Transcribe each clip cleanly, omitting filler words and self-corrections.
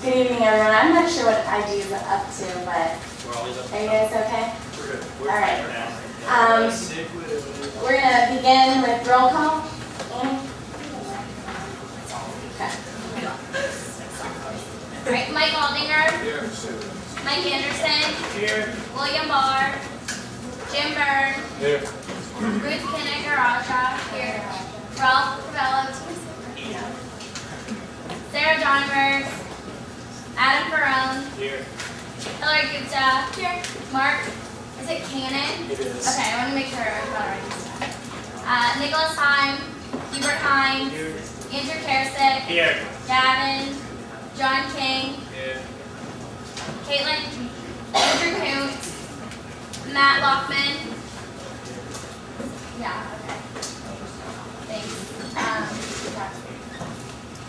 Good evening, everyone. I'm not sure what ID is up to, but We're always up. are you guys okay? We're good. All right. Now. We're going to begin with roll call. Annie? Okay. All right, Mike Aldinger, Here. Mike Anderson, Here. William Barr, Jim Byrne, Here. Ruth Kinnick-Araja, here, Ralph Cavello, Sarah Johnberg, Adam Ferrone, Here. Hillary Gupta, here, Mark, is it Cannon? It is. Okay, I want to make sure I got it right this time. Nicholas Heim, Hubert Hines, Here. Andrew Karasik, Here. Gavin, John King, Here. Caitlin, Andrew Koontz, Matt Lockman. Yeah, okay. Thanks.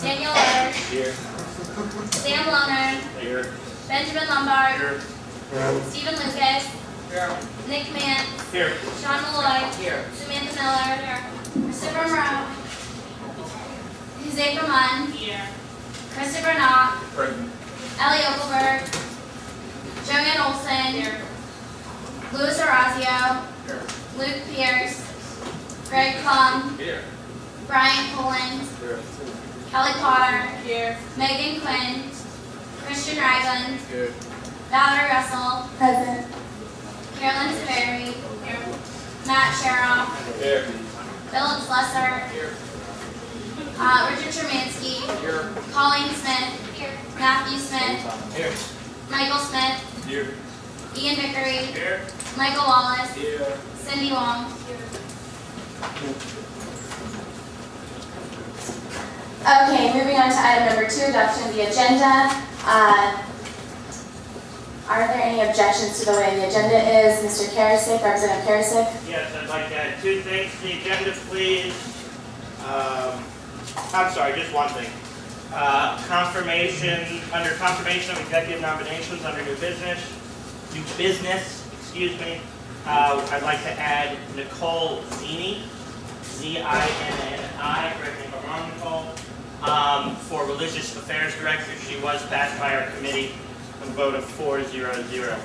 Daniel Letter, Here. Sam Lohner, Here. Benjamin Lombard, Here. Stephen Lucas, Here. Nick Mantz, Here. Sean Malloy, Here. Samantha Miller, Christopher Moreau, Jose Gaman, Christopher Knott, Present. Ellie Ogelberg, Joanne Olson, Louis Orazio, Here. Luke Pierce, Greg Plum, Here. Brian Poland, Here. Kelly Potter, Megan Quinn, Christian Ragland, Here. Valerie Russell, Present. Carolyn Severy, Matt Sheroff, Here. Philip Slesser, Here. Richard Shermansky, Here. Colleen Smith, Matthew Smith, Here. Michael Smith, Here. Ian Vickery, Here. Michael Wallace, Here. Cindy Wong. Okay, moving on to item number 2, adoption of the agenda. Are there any objections to the way the agenda is? Mr. Karasik, Representative Karasik? Yes, I'd like to add 2 things to the agenda, please. I'm sorry, just one thing. Under confirmation of executive nominations under new business, I'd like to add Nicole Zini, Z-I-N-N-I, correct me if I'm wrong, Nicole, for Religious Affairs Director. She was passed by our committee with a vote of 4-0-0,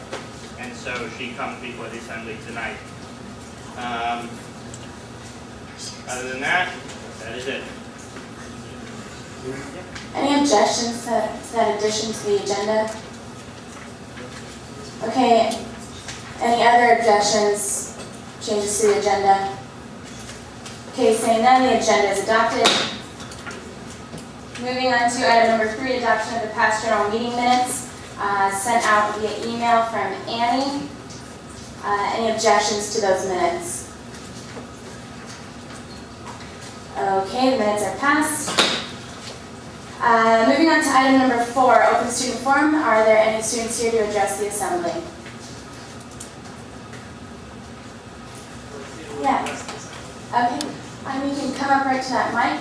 and so she comes before the Assembly tonight. Other than that, that is it. Any objections to that addition to the agenda? Okay, any other objections, changes to the agenda? Okay, saying none, the agenda is adopted. Moving on to item number 3, adoption of the past general meeting minutes, sent out via email from Annie. Any objections to those minutes? Okay, the minutes are passed. Moving on to item number 4, open student forum. Are there any students here to address the assembly? Yeah. Okay. You can come up right to that mic.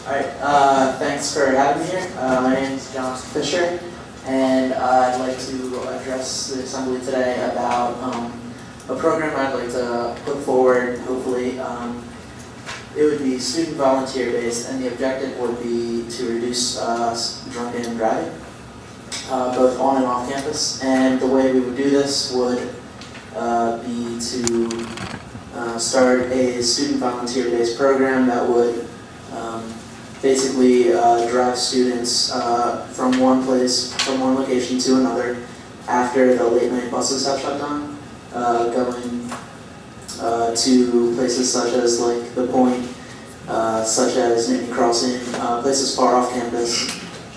Alright, thanks for having me here. My name is John Fisher, and I'd like to address the assembly today about a program I'd like to put forward. Hopefully, it would be student volunteer based, and the objective would be to reduce drunken driving, both on and off campus. And the way we would do this would be to start a student volunteer based program that would basically drive students from one location to another after the late night buses have shut down, going to places such as like the Point, such as Nittany Crossing, places far off campus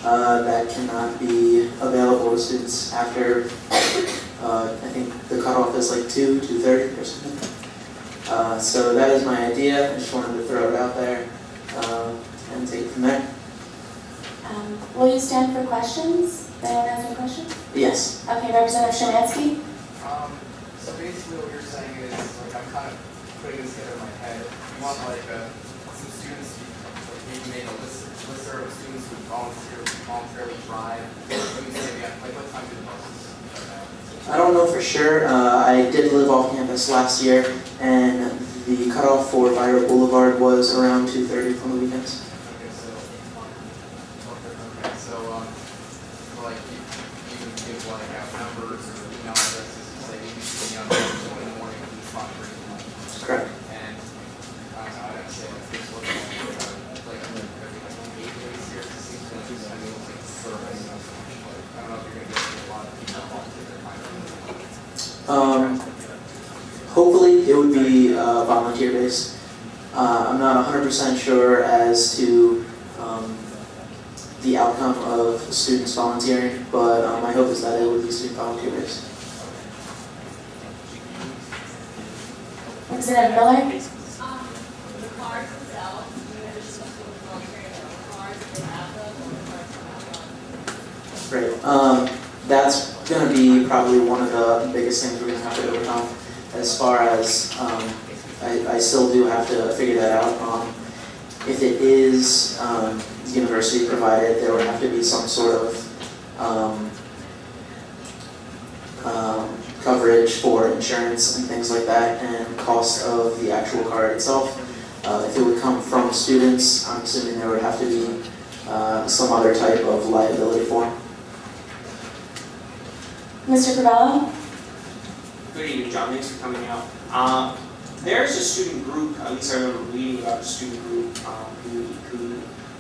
that cannot be available to students after, I think the cutoff is like 2:30 or something. So that is my idea. I just wanted to throw it out there and take it from there. Will you stand for questions? Does anyone have any questions? Yes. Okay, Representative Szymanski? So basically what you're saying is, like, I'm kind of putting this together in my head. You want like some students, like maybe made a list of students who voluntarily drive. Let me say again, like what time do the buses shut down? I don't know for sure. I did live off campus last year, and the cutoff for Vira Boulevard was around 2:30 on the weekends. Okay, so, like, you can give like out numbers or email addresses and say, you need to be on 2 in the morning for this fundraiser. Correct. And, I don't know, I'd say like this one, like, every 8 days here, it seems like it's kind of like survey and stuff. Like, I don't know if you're gonna get a lot of people volunteer their time. Hopefully, it would be volunteer-based. I'm not 100% sure as to the outcome of students volunteering, but my hope is that it would be student volunteer-based. Representative Miller? The cards themselves, cards, they have them, or the cards Right. That's going to be probably one of the biggest things we're going to have to overcome. As far as I still do have to figure that out. If it is university provided, there would have to be some sort of coverage for insurance and things like that, and cost of the actual card itself. If it would come from students, I'm assuming there would have to be some other type of liability for them. Mr. Cabello? Good evening, John. Thanks for coming out. There's a student group, at least I remember reading about a student group who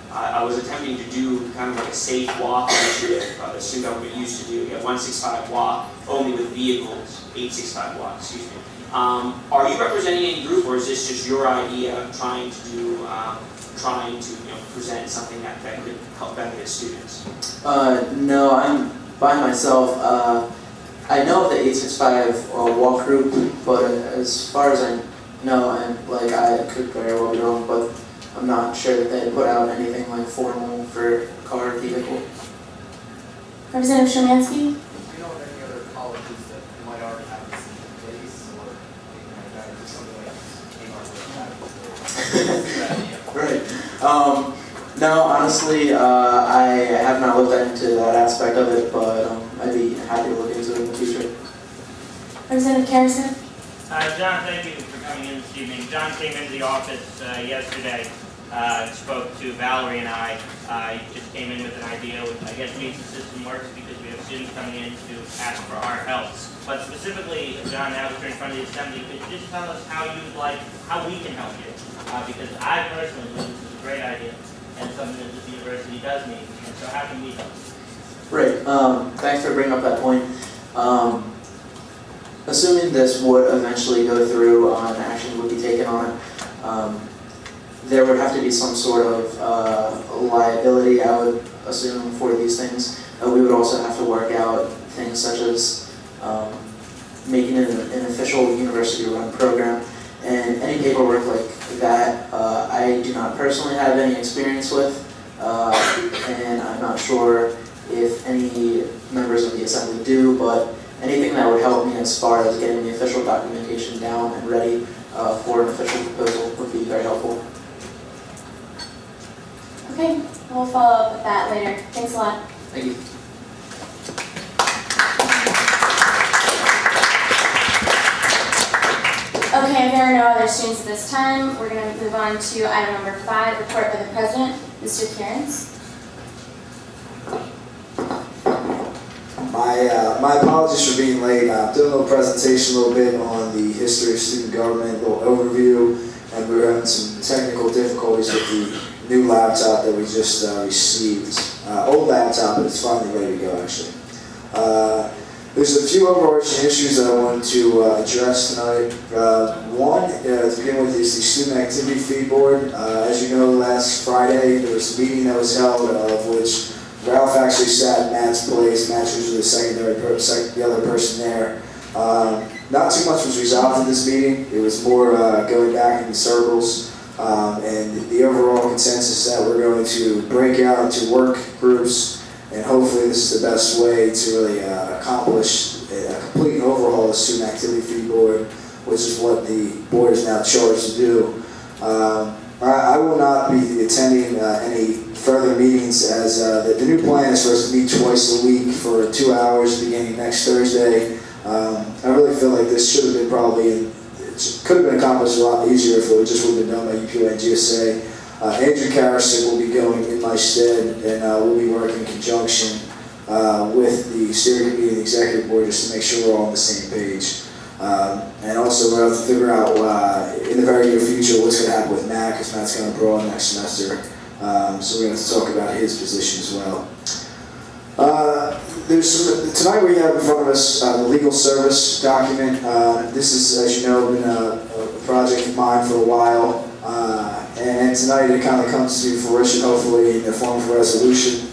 I was attempting to do kind of like a safe walk initiative the student government used to do. You have 165 walk, only with vehicles, 865 walk, excuse me. Are you representing any group, or is this just your idea trying to do, present something that could help benefit students? No, I'm by myself. I know of the 865 walk group, but as far as I know, and like I could very well be wrong, but I'm not sure that they put out anything like formal for car or vehicle. Representative Szymanski? Do you know of any other colleges that might already have this in place or anything like that, or just something like came up with that? Right. No, honestly, I have not looked into that aspect of it, but I'd be happy to look into it in the future. Representative Carrison? John, thank you for coming in this evening. John came into the office yesterday, spoke to Valerie and I. He just came in with an idea with, I guess, means the system works because we have students coming in to ask for our help. But specifically, John, now that you're in front of the assembly, could you just tell us how we can help you? Because I personally believe this is a great idea and something that this university does need. And so how can we help? Right. Thanks for bringing up that point. Assuming this would eventually go through and action would be taken on it, there would have to be some sort of liability, I would assume, for these things. We would also have to work out things such as making it an official university-run program, and any paperwork like that I do not personally have any experience with, and I'm not sure if any members of the assembly do, but anything that would help me as far as getting the official documentation down and ready for an official proposal would be very helpful. Okay, we'll follow up with that later. Thanks a lot. Thank you. Okay, if there are no other students at this time, we're going to move on to item number 5, report by the president. Mr. Cairns. My apologies for being late. I'm doing a little presentation a little bit on the history of student government, a little overview, and we were having some technical difficulties with the new laptop that we just received. Old laptop, but it's finally ready to go actually. There's a few overarching issues that I wanted to address tonight. One, to begin with, is the Student Activity Fee Board. As you know, last Friday there was a meeting that was held, of which Ralph actually sat in Matt's place. Matt was the the other person there. Not too much was resolved in this meeting. It was more going back in circles. And the overall consensus that we're going to break out into work groups, and hopefully this is the best way to really accomplish a complete overhaul of the Student Activity Fee Board, which is what the board is now charged to do. I will not be attending any further meetings, as the new plan is for us to meet twice a week for 2 hours beginning next Thursday. I really feel like this should have been probably it could have been accomplished a lot easier if it just would have been done by UPOA and GSA. Andrew Karasik will be going in my stead, and we'll be working in conjunction with the steering committee and the executive board just to make sure we're all on the same page. And also we're going to figure out in the very near future what's going to happen with Matt, because Matt's going to abroad next semester. So we're going to talk about his position as well. Tonight we have in front of us the legal service document. This is, as you know, been a project of mine for a while. And tonight it kind of comes to fruition, hopefully, in the form of a resolution.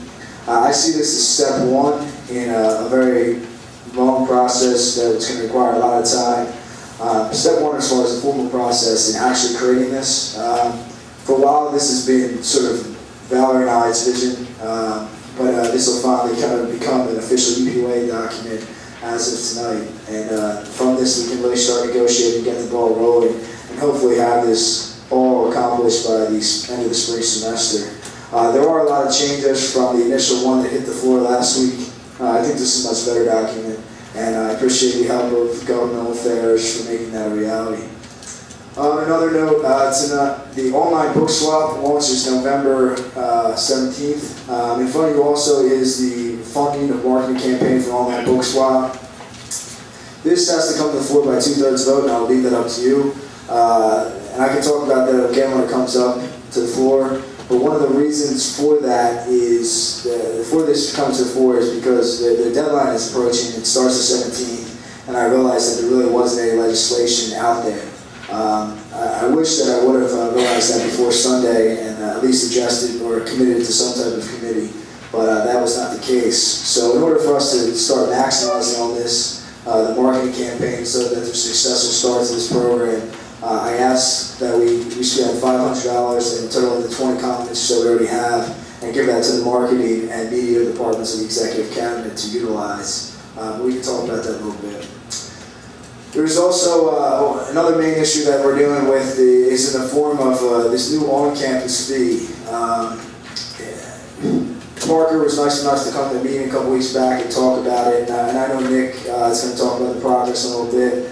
I see this as step one in a very long process that's going to require a lot of time. Step one as far as the formal process in actually creating this. For a while this has been sort of Valerie and I's vision, but this will finally kind of become an official UPOA document as of tonight. And from this we can really start negotiating, get the ball rolling, and hopefully have this all accomplished by the end of the spring semester. There are a lot of changes from the initial one that hit the floor last week. I think this is a much better document, and I appreciate the help of governmental affairs for making that a reality. Another note, the online book swap launches November 17th. In front of you also is the funding of marketing campaign for online book swap. This has to come to the floor by 2/3 vote, and I'll leave that up to you. And I can talk about that again when it comes up to the floor. But one of the reasons for that is, before this comes to the floor, is because the deadline is approaching. It starts the 17th, and I realized that there really wasn't any legislation out there. I wish that I would have realized that before Sunday and at least suggested or committed to some type of committee, but that was not the case. So in order for us to start maximizing on this, the marketing campaign, so that there's successful start to this program, I asked that we spend $500 and total of the 20 comments that we already have, and give that to the marketing and media departments of the executive cabinet to utilize. We can talk about that a little bit. There's also another main issue that we're dealing with is in the form of this new on-campus fee. Parker was nice enough to come to the meeting a couple weeks back and talk about it, and I know Nick is going to talk about the progress a little bit.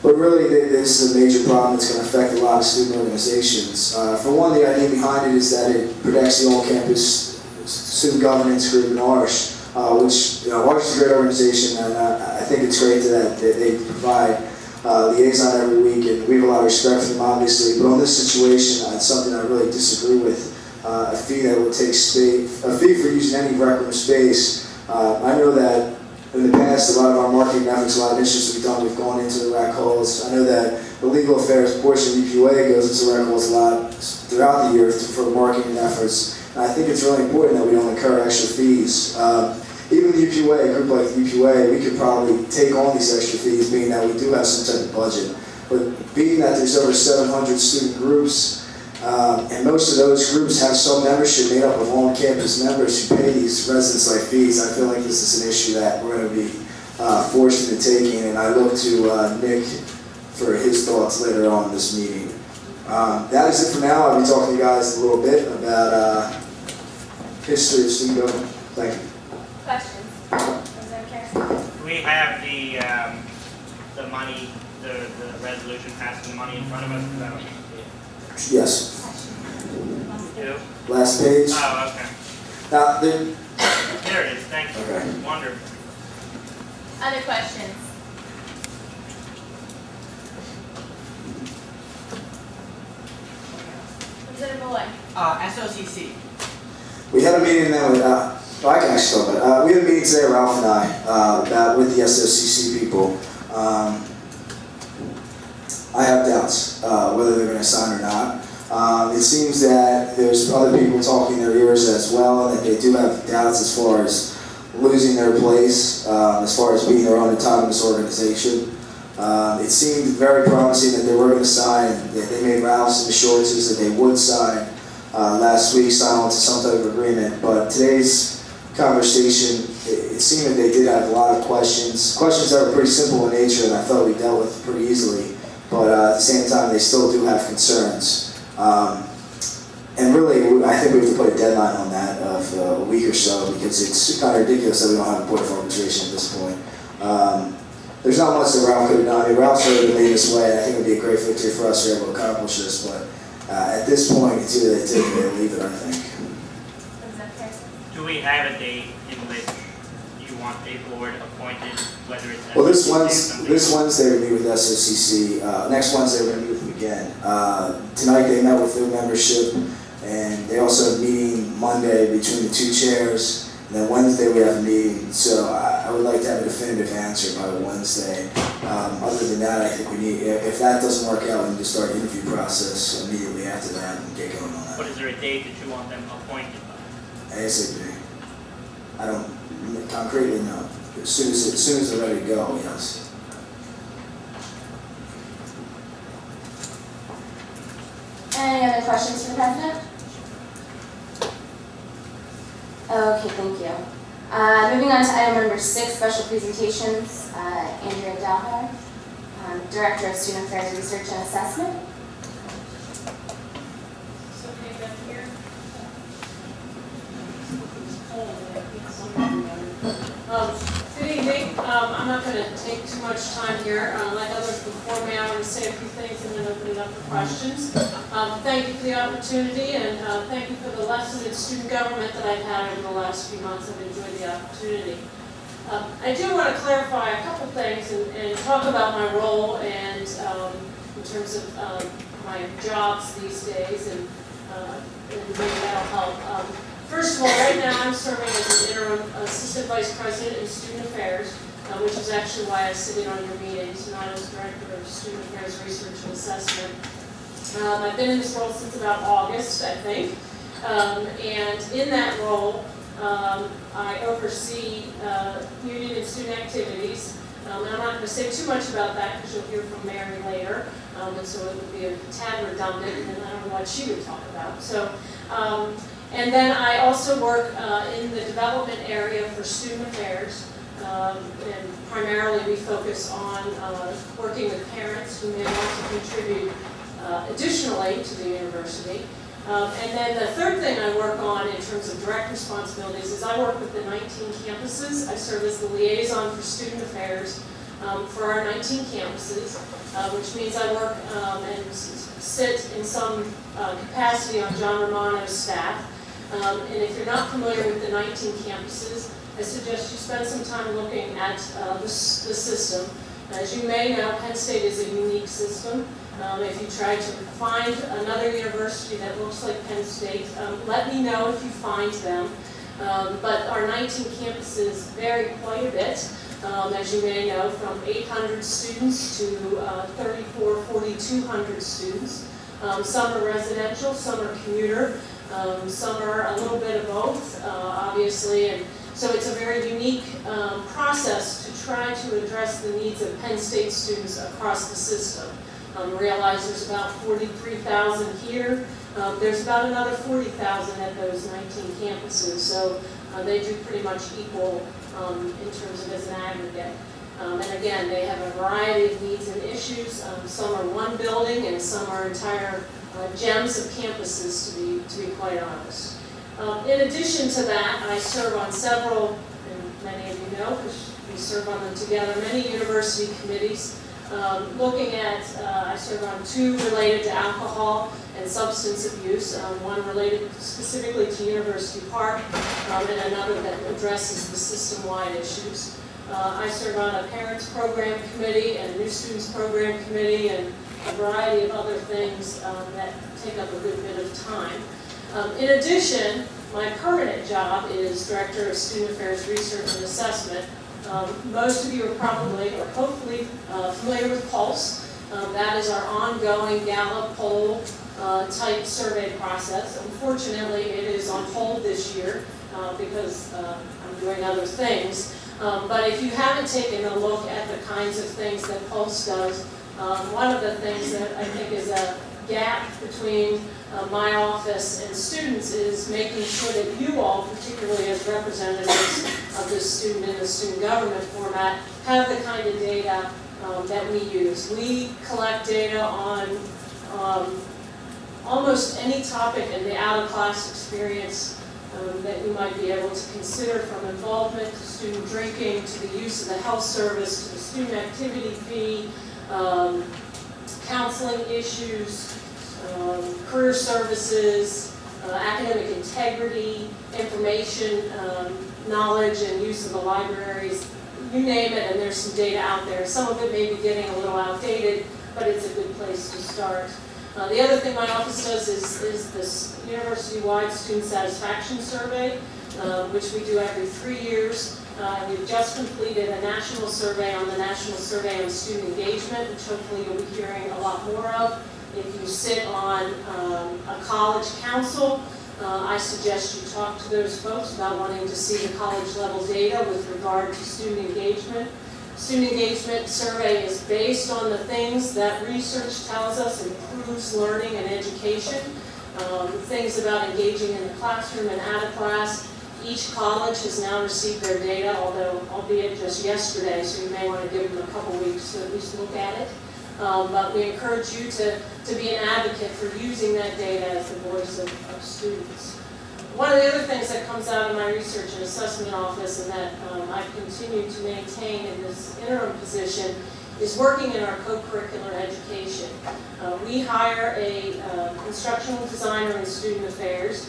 But really, this is a major problem that's going to affect a lot of student organizations. For one, the idea behind it is that it protects the on-campus student governance group in ARSH, which, ARSH is a great organization, and I think it's great that they provide liaison every week, and we have a lot of respect for them, obviously. But on this situation, it's something I really disagree with. A fee that would take space, a fee for using any rec room space. I know that in the past, a lot of our marketing efforts, a lot of initiatives we've done, we've gone into the rec halls. I know that the legal affairs portion of UPOA goes into rec halls a lot throughout the year for marketing efforts. And I think it's really important that we don't incur extra fees. Even the UPOA, a group like the UPOA, we could probably take on these extra fees, being that we do have some type of budget. But being that there's over 700 student groups, and most of those groups have some membership made up of on-campus members who pay these residence-like fees, I feel like this is an issue that we're going to be forced into taking, and I look to Nick for his thoughts later on in this meeting. That is it for now. I'll be talking to you guys a little bit about history of student government. Thank you. Questions? Is that okay? We have the money, the resolution passing the money in front of us. Is that what Yes. you do? Last page. Oh, okay. Now, There it is. Thank you. Okay. Wonderful. Other questions? Representative Malloy. SOCC. we had a meeting then with, I can actually talk about it. We had a meeting today, Ralph and I, with the SOCC people. I have doubts whether they're going to sign or not. It seems that there's other people talking their ears as well, and that they do have doubts as far as losing their place, as far as being their own autonomous organization. It seemed very promising that they were going to sign. They made Ralph some assurances that they would sign last week, sign on to some type of agreement. But today's conversation, it seemed that they did have a lot of questions that were pretty simple in nature, and I thought we dealt with pretty easily. But at the same time, they still do have concerns. And really, I think we have to put a deadline on that of a week or so, because it's kind of ridiculous that we don't have a board of arbitration at this point. there's not much that Ralph could have done. I mean, Ralph's already been leading this way, and I think it would be a great victory for us to be able to accomplish this, but at this point, it's either they take it or leave it, I think. Is that fair? Do we have a date in which you want a board appointed, whether it's... Well, this SOCC or Wednesday we meet with SOCC. Next Wednesday we're going to meet with them again. Tonight they met with their membership, and they also have a meeting Monday between the two chairs. And then Wednesday we have a meeting, so I would like to have a definitive answer by Wednesday. Other than that, I think we need, if that doesn't work out, we need to start the interview process immediately after that and get going on But that. is there a date that you want them appointed by? ASAP. I don't concretely know. As soon as they're ready to go, yes. Any other questions for the president? Okay, thank you. Moving on to item number 6, special presentations. Andrea Dalhar, Director of Student Affairs Research and Assessment. So, okay, back here. Good evening. I'm not going to take too much time here. Like others before me, I want to say a few things and then open it up for questions. Thank you for the opportunity, and thank you for the lesson in student government that I've had over the last few months. I've enjoyed the opportunity. I do want to clarify a couple things and talk about my role and in terms of my jobs these days, and maybe that'll help. First of all, right now I'm serving as an interim assistant vice president in student affairs, which is actually why I sit in on your meetings, not as director of student affairs research and assessment. I've been in this role since about August, I think, and in that role, I oversee union and student activities. And I'm not going to say too much about that because you'll hear from Mary later, and so it would be a tad redundant, and I don't know what she would talk about. So. And then I also work in the development area for student affairs, and primarily we focus on working with parents who may want to contribute additionally to the university. And then the third thing I work on in terms of direct responsibilities is I work with the 19 campuses. I serve as the liaison for student affairs for our 19 campuses, which means I work and sit in some capacity on John Romano's staff. And if you're not familiar with the 19 campuses, I suggest you spend some time looking at the system. As you may know, Penn State is a unique system. If you try to find another university that looks like Penn State, let me know if you find them. But our 19 campuses vary quite a bit, as you may know, from 800 students to 4,200 students. Some are residential, some are commuter. Some are a little bit of both, obviously, and so it's a very unique process to try to address the needs of Penn State students across the system. Realize there's about 43,000 here. There's about another 40,000 at those 19 campuses, so they do pretty much equal in terms of as an aggregate. And again, they have a variety of needs and issues. Some are one building, and some are entire gems of campuses, to be quite honest. In addition to that, I serve on several, and many of you know, because we serve on them together, many university committees. Looking at, I serve on 2 related to alcohol and substance abuse, one related specifically to University Park, and another that addresses the system-wide issues. I serve on a parents program committee and a new students program committee and a variety of other things that take up a good bit of time. In addition, my permanent job is Director of Student Affairs Research and Assessment. Most of you are probably, or hopefully, familiar with Pulse. That is our ongoing Gallup poll type survey process. Unfortunately, it is on hold this year because I'm doing other things. But if you haven't taken a look at the kinds of things that Pulse does, one of the things that I think is a gap between my office and students is making sure that you all, particularly as representatives of the student and the student government format, have the kind of data that we use. We collect data on almost any topic in the out-of-class experience that you might be able to consider, from involvement to student drinking, to the use of the health service, to the student activity fee, counseling issues, career services, academic integrity, information, knowledge and use of the libraries, you name it, and there's some data out there. Some of it may be getting a little outdated, but it's a good place to start. The other thing my office does is this university-wide student satisfaction survey, which we do every 3 years. We've just completed a national survey on the National Survey on Student Engagement, which hopefully you'll be hearing a lot more of. If you sit on a college council, I suggest you talk to those folks about wanting to see the college level data with regard to student engagement. Student engagement survey is based on the things that research tells us improves learning and education. Things about engaging in the classroom and out of class. Each college has now received their data, although albeit just yesterday, so you may want to give them a couple weeks to at least look at it. But we encourage you to be an advocate for using that data as the voice of students. One of the other things that comes out of my research and assessment office, and that I've continued to maintain in this interim position, is working in our co-curricular education. We hire a instructional designer in student affairs.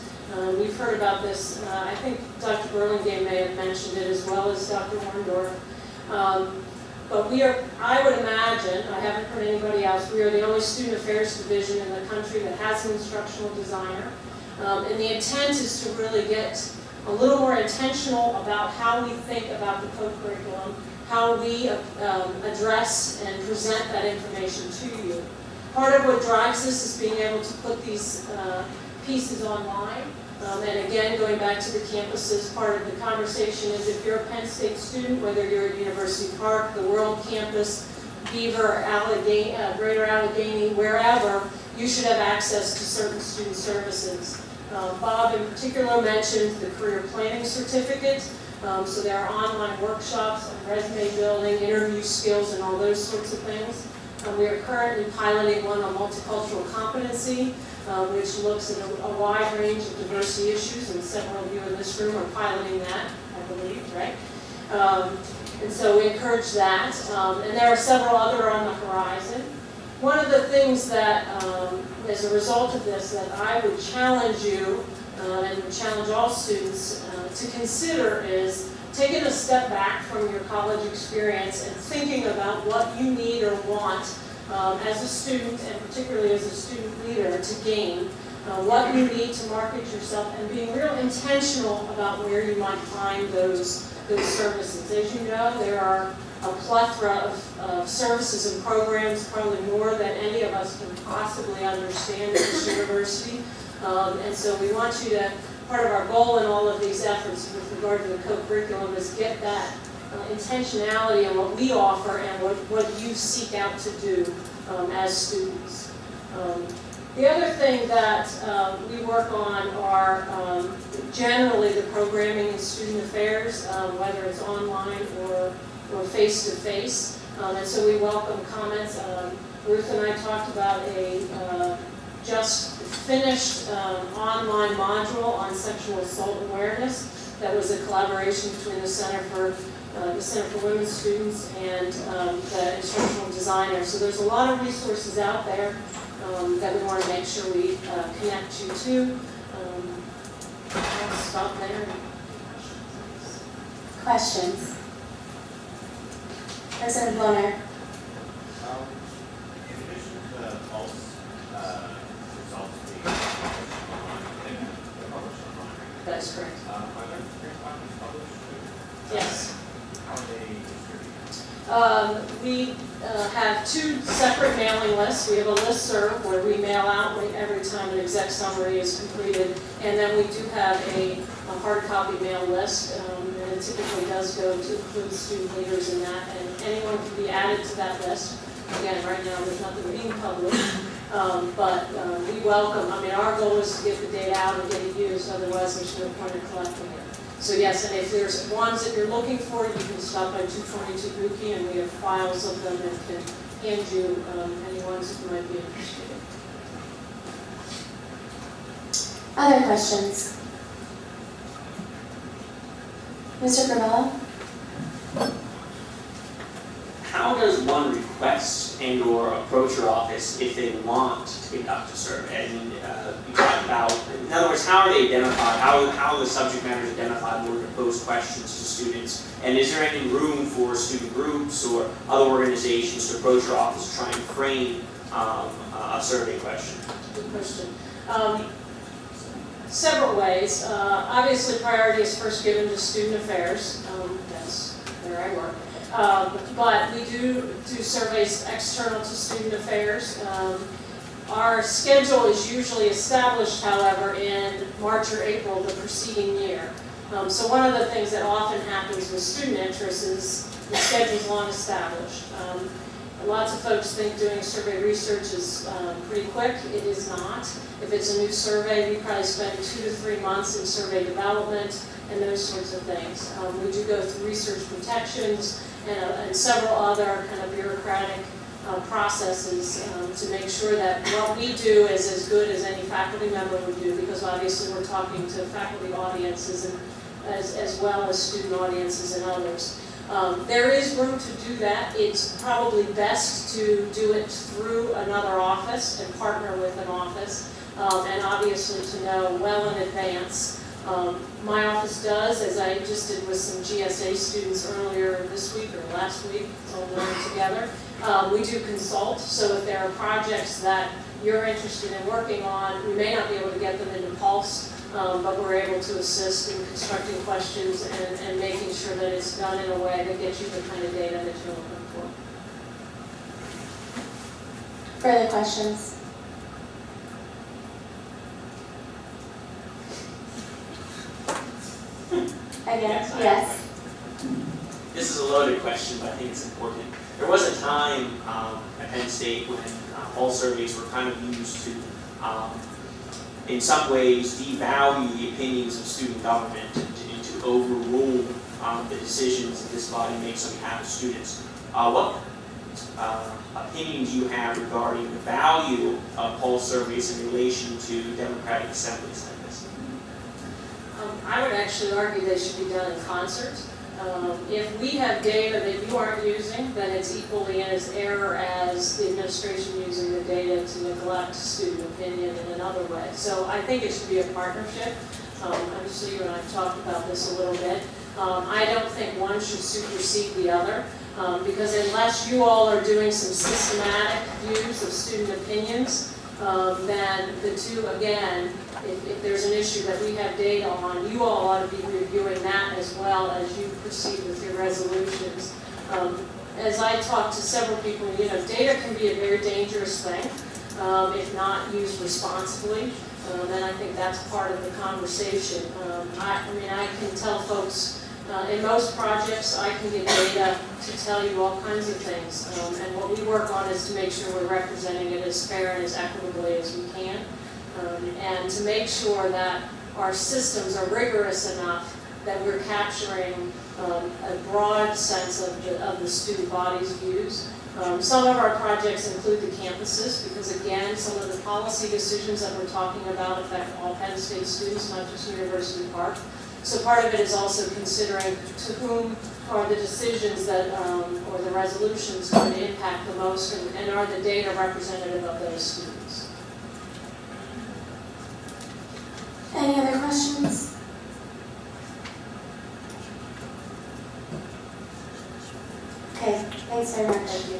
We've heard about this. I think Dr. Burlingame may have mentioned it, as well as Dr. Warndorf. But we are, I would imagine, I haven't heard anybody else, we are the only student affairs division in the country that has an instructional designer. And the intent is to really get a little more intentional about how we think about the co-curriculum, how we address and present that information to you. Part of what drives this is being able to put these pieces online. And again, going back to the campuses, part of the conversation is if you're a Penn State student, whether you're at University Park, the World Campus, Beaver, Allegheny, Greater Allegheny, wherever, you should have access to certain student services. Bob in particular mentioned the career planning certificate. So there are online workshops on resume building, interview skills, and all those sorts of things. We are currently piloting one on multicultural competency, which looks at a wide range of diversity issues, and several of you in this room are piloting that, I believe, right? And so we encourage that. And there are several other on the horizon. One of the things that, as a result of this, that I would challenge you, and would challenge all students to consider is taking a step back from your college experience and thinking about what you need or want as a student, and particularly as a student leader, to gain what you need to market yourself, and being real intentional about where you might find those services. As you know, there are a plethora of services and programs, probably more than any of us can possibly understand at this university. And so we want you to, part of our goal in all of these efforts with regard to the co-curriculum is get that intentionality in what we offer and what you seek out to do as students. The other thing that we work on are generally the programming in student affairs, whether it's online or face-to-face. And so we welcome comments. Ruth and I talked about a just finished online module on sexual assault awareness. That was a collaboration between the Center for Women Students and the instructional designer. So there's a lot of resources out there that we want to make sure we connect you to. I'll stop there. Questions? President Bloner. In addition to the pulse results being published online, That is correct. are there three copies published? Yes. How are they distributed? We have two separate mailing lists. We have a listserv where we mail out every time an exec summary is completed, and then we do have a hard copy mail list, and it typically does go to include student leaders in that, and anyone can be added to that list. Again, right now there's nothing being published, but we welcome, our goal is to get the data out and get it used, otherwise there's no point in collecting it. So yes, and if there's ones that you're looking for, you can stop by 222 Buki, and we have files of them and can hand you any ones that you might be interested in. Other questions? Mr. Gravella? How does one request and/or approach your office if they want to conduct a survey? I mean, you talked about, in other words, how are they identified? How are the subject matters identified in order to pose questions to students? And is there any room for student groups or other organizations to approach your office to try and frame a survey question? Good question. Several ways. Obviously, priority is first given to student affairs. That's where I work. But we do surveys external to student affairs. Our schedule is usually established, however, in March or April the preceding year. So one of the things that often happens with student interest is the schedule is long established. Lots of folks think doing survey research is pretty quick. It is not. If it's a new survey, we probably spend 2 to 3 months in survey development and those sorts of things. We do go through research protections and several other kind of bureaucratic processes to make sure that what we do is as good as any faculty member would do, because obviously we're talking to faculty audiences and as well as student audiences and others. There is room to do that. It's probably best to do it through another office and partner with an office, and obviously to know well in advance. My office does, as I just did with some GSA students earlier this week or last week, it's all done together. We do consult, so if there are projects that you're interested in working on, we may not be able to get them into Pulse, but we're able to assist in constructing questions and making sure that it's done in a way that gets you the kind of data that you're looking for. Further questions? Again, yes. This is a loaded question, but I think it's important. There was a time at Penn State when all surveys were kind of used to, in some ways, devalue the opinions of student government and to overrule the decisions that this body makes on behalf of students. What opinion do you have regarding the value of poll surveys in relation to democratic assemblies like this? I would actually argue they should be done in concert. If we have data that you aren't using, then it's equally in as error as the administration using the data to neglect student opinion in another way. So I think it should be a partnership. Obviously, you and I have talked about this a little bit. I don't think one should supersede the other, because unless you all are doing some systematic views of student opinions, then the two, again, if there's an issue that we have data on, you all ought to be reviewing that as well as you proceed with your resolutions. As I talk to several people, data can be a very dangerous thing if not used responsibly. Then I think that's part of the conversation. I can tell folks in most projects I can get data to tell you all kinds of things, and what we work on is to make sure we're representing it as fair and as equitably as we can. And to make sure that our systems are rigorous enough that we're capturing a broad sense of the student body's views. Some of our projects include the campuses because, again, some of the policy decisions that we're talking about affect all Penn State students, not just University Park. So part of it is also considering to whom are the decisions that, or the resolutions going to impact the most, and are the data representative of those students. Any other questions? Okay, thanks very much. Thank you.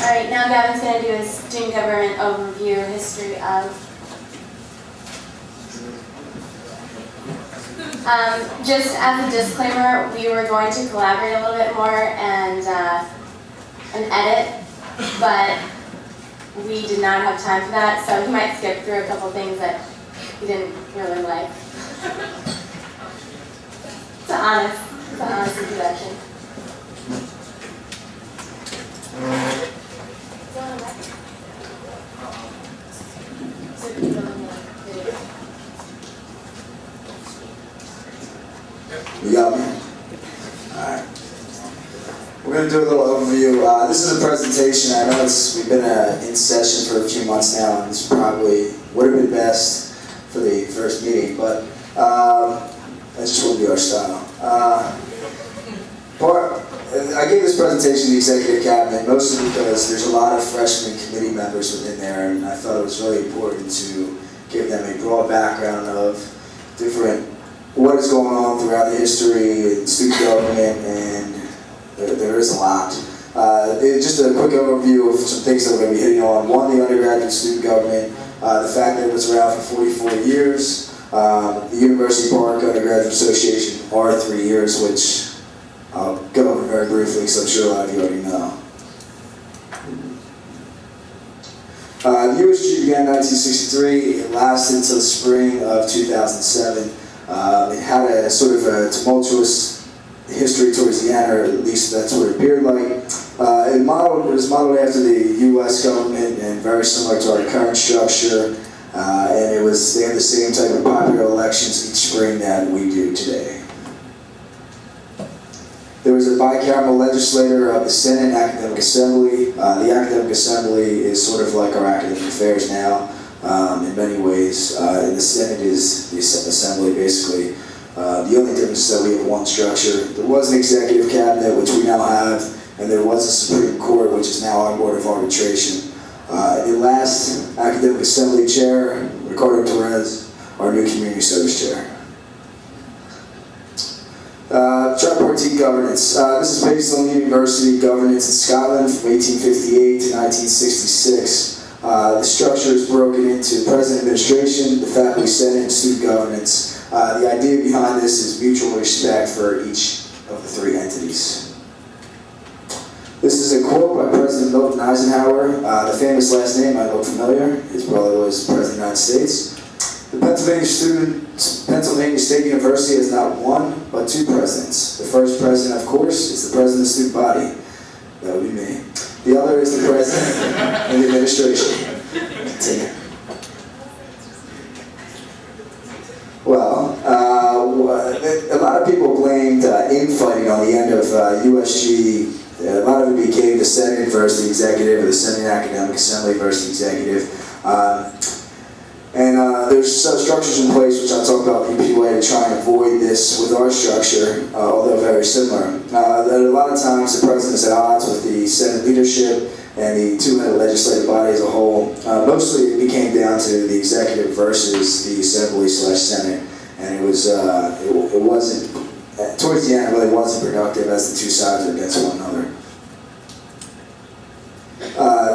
All right, now Gavin's going to do his student government overview, history of. Just as a disclaimer, we were going to collaborate a little bit more and edit, but we did not have time for that, so he might skip through a couple things that he didn't really like. It's an honest introduction. You got me? Alright. We're going to do a little overview. This is a presentation. I know we've been in session for a few months now, and this probably would have been best for the first meeting, but that just wouldn't be our style. I gave this presentation to the Executive Cabinet mostly because there's a lot of freshman committee members within there, and I thought it was really important to give them a broad background of what is going on throughout the history and student government, and there is a lot. Just a quick overview of some things that we're going to be hitting on. One, the undergraduate student government, the fact that it was around for 44 years. The University Park Undergraduate Association are 3 years, which I'll go over very briefly because I'm sure a lot of you already know. The USG began in 1963. It lasted until the spring of 2007. It had a sort of a tumultuous history towards the end, or at least that's what it appeared like. It was modeled after the U.S. government and very similar to our current structure. And they had the same type of popular elections each spring that we do today. There was a bicameral legislature of the Senate and Academic Assembly. The Academic Assembly is sort of like our academic affairs now in many ways. And the Senate is the Assembly, basically. The only difference is that we have one structure. There was an Executive Cabinet, which we now have, and there was a Supreme Court, which is now our Board of Arbitration. The last Academic Assembly Chair, Ricardo Torres, our new Community Service Chair. Tripartite governance. This is based on university governance in Scotland from 1858 to 1966. The structure is broken into President Administration, the Faculty Senate, and Student Governance. The idea behind this is mutual respect for each of the three entities. This is a quote by President Milton Eisenhower. The famous last name might look familiar. His brother was President of the United States. The Pennsylvania State University has not one, but two presidents. The first president, of course, is the president of the student body. That would be me. The other is the president and the administration. Continue. Well, a lot of people blamed infighting on the end of USG. A lot of it became the Senate versus the Executive, or the Senate Academic Assembly versus the Executive. There's structures in place, which I'll talk about in PPA, to try and avoid this with our structure, although very similar. A lot of times the president is at odds with the Senate leadership and the two-headed legislative body as a whole. Mostly it became down to the Executive versus the Assembly/Senate, and it wasn't, towards the end, it really wasn't productive as the two sides were against one another.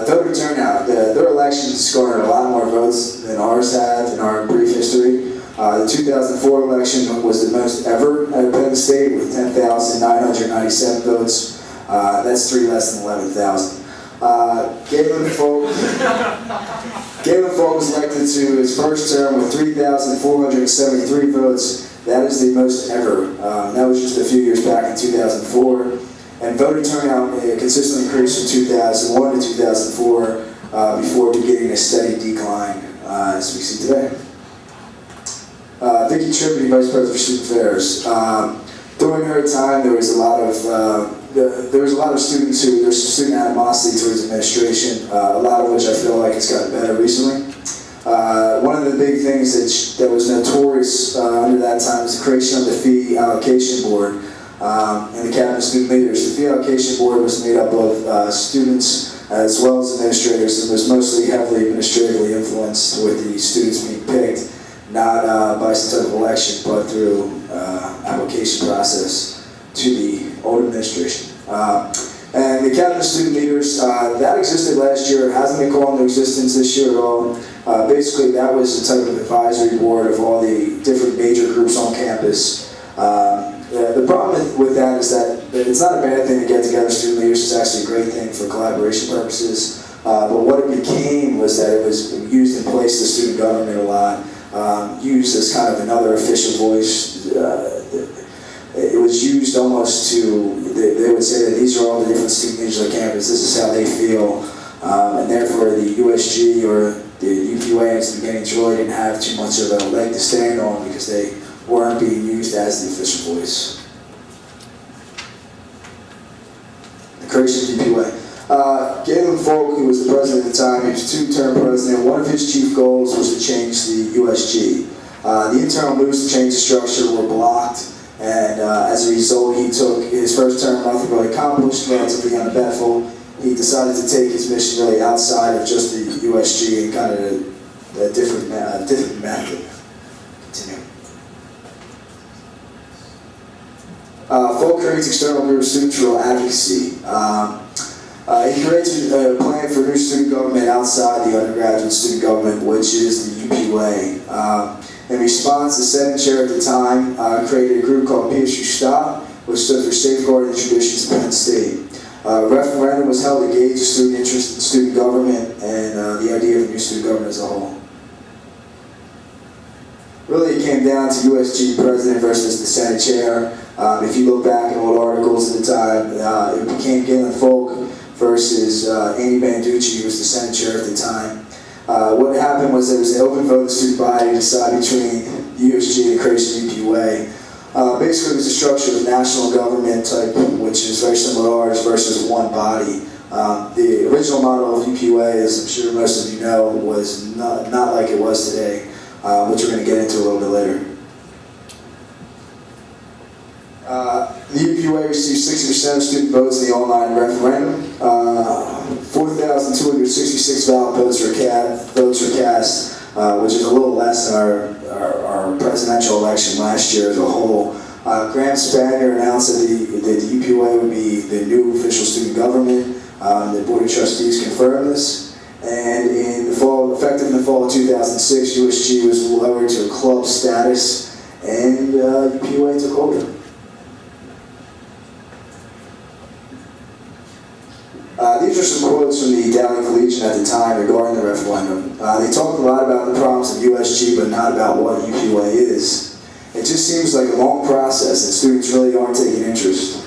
Voter turnout. Their elections garnered a lot more votes than ours have in our brief history. The 2004 election was the most ever at Penn State with 10,997 votes. That's 3 less than 11,000. Galen Folk was elected to his first term with 3,473 votes. That is the most ever. That was just a few years back in 2004. And voter turnout consistently increased from 2001 to 2004 before beginning a steady decline as we see today. Vicki Trippi, Vice President for Student Affairs. During her time, there was a lot of students who there's some student animosity towards administration. A lot of which I feel like has gotten better recently. One of the big things that was notorious under that time was the creation of the Fee Allocation Board. And the Cabinet Student Leaders. The Fee Allocation Board was made up of students as well as administrators, and was mostly heavily administratively influenced with the students being picked, not by some type of election, but through application process to the old administration. And the Cabinet Student Leaders, that existed last year. It hasn't been called into existence this year at all. Basically, that was the type of advisory board of all the different major groups on campus. The problem with that is that it's not a bad thing to get together student leaders. It's actually a great thing for collaboration purposes. But what it became was that it was used in place of student government a lot, used as kind of another official voice. It was used almost to, they would say that these are all the different student leaders on campus, this is how they feel, and therefore the USG or the UPUA in its beginnings really didn't have too much of a leg to stand on because they weren't being used as the official voice. the creation of UPUA. Galen Folk, who was the president at the time, he was a two-term president. One of his chief goals was to change the USG. The internal moves to change the structure were blocked, and as a result, he took his first term, nothing really accomplished, relatively uneventful. He decided to take his mission really outside of just the USG and kind of a different method. Continue. Folk creates external group student advocacy. He creates a plan for new student government outside the undergraduate student government, which is the UPUA. In response, the Senate chair at the time created a group called PSU STOP, which stood for Safeguarding the Traditions of Penn State. A referendum was held to gauge student interest in student government and the idea of new student government as a whole. Really, it came down to USG president versus the Senate chair. If you look back in old articles at the time, it became Galen Folk versus Andy Banducci, who was the Senate chair at the time. What happened was there was an open vote of the student body to decide between USG and the creation of UPUA. Basically, it was a structure of national government type, which is very similar to ours, versus one body. The original model of UPUA, as I'm sure most of you know, was not like it was today, which we're going to get into a little bit later. The UPUA received 60% of student votes in the online referendum. 4,266 valid votes were cast, which is a little less than our presidential election last year as a whole. Graham Spanier announced that the UPUA would be the new official student government. The Board of Trustees confirmed this. And effective in the fall of 2006, USG was lowered to a club status, and UPUA took over. These are some quotes from the Dallas Collegian at the time regarding the referendum. They talked a lot about the problems of USG, but not about what UPUA is. It just seems like a long process, and students really aren't taking interest.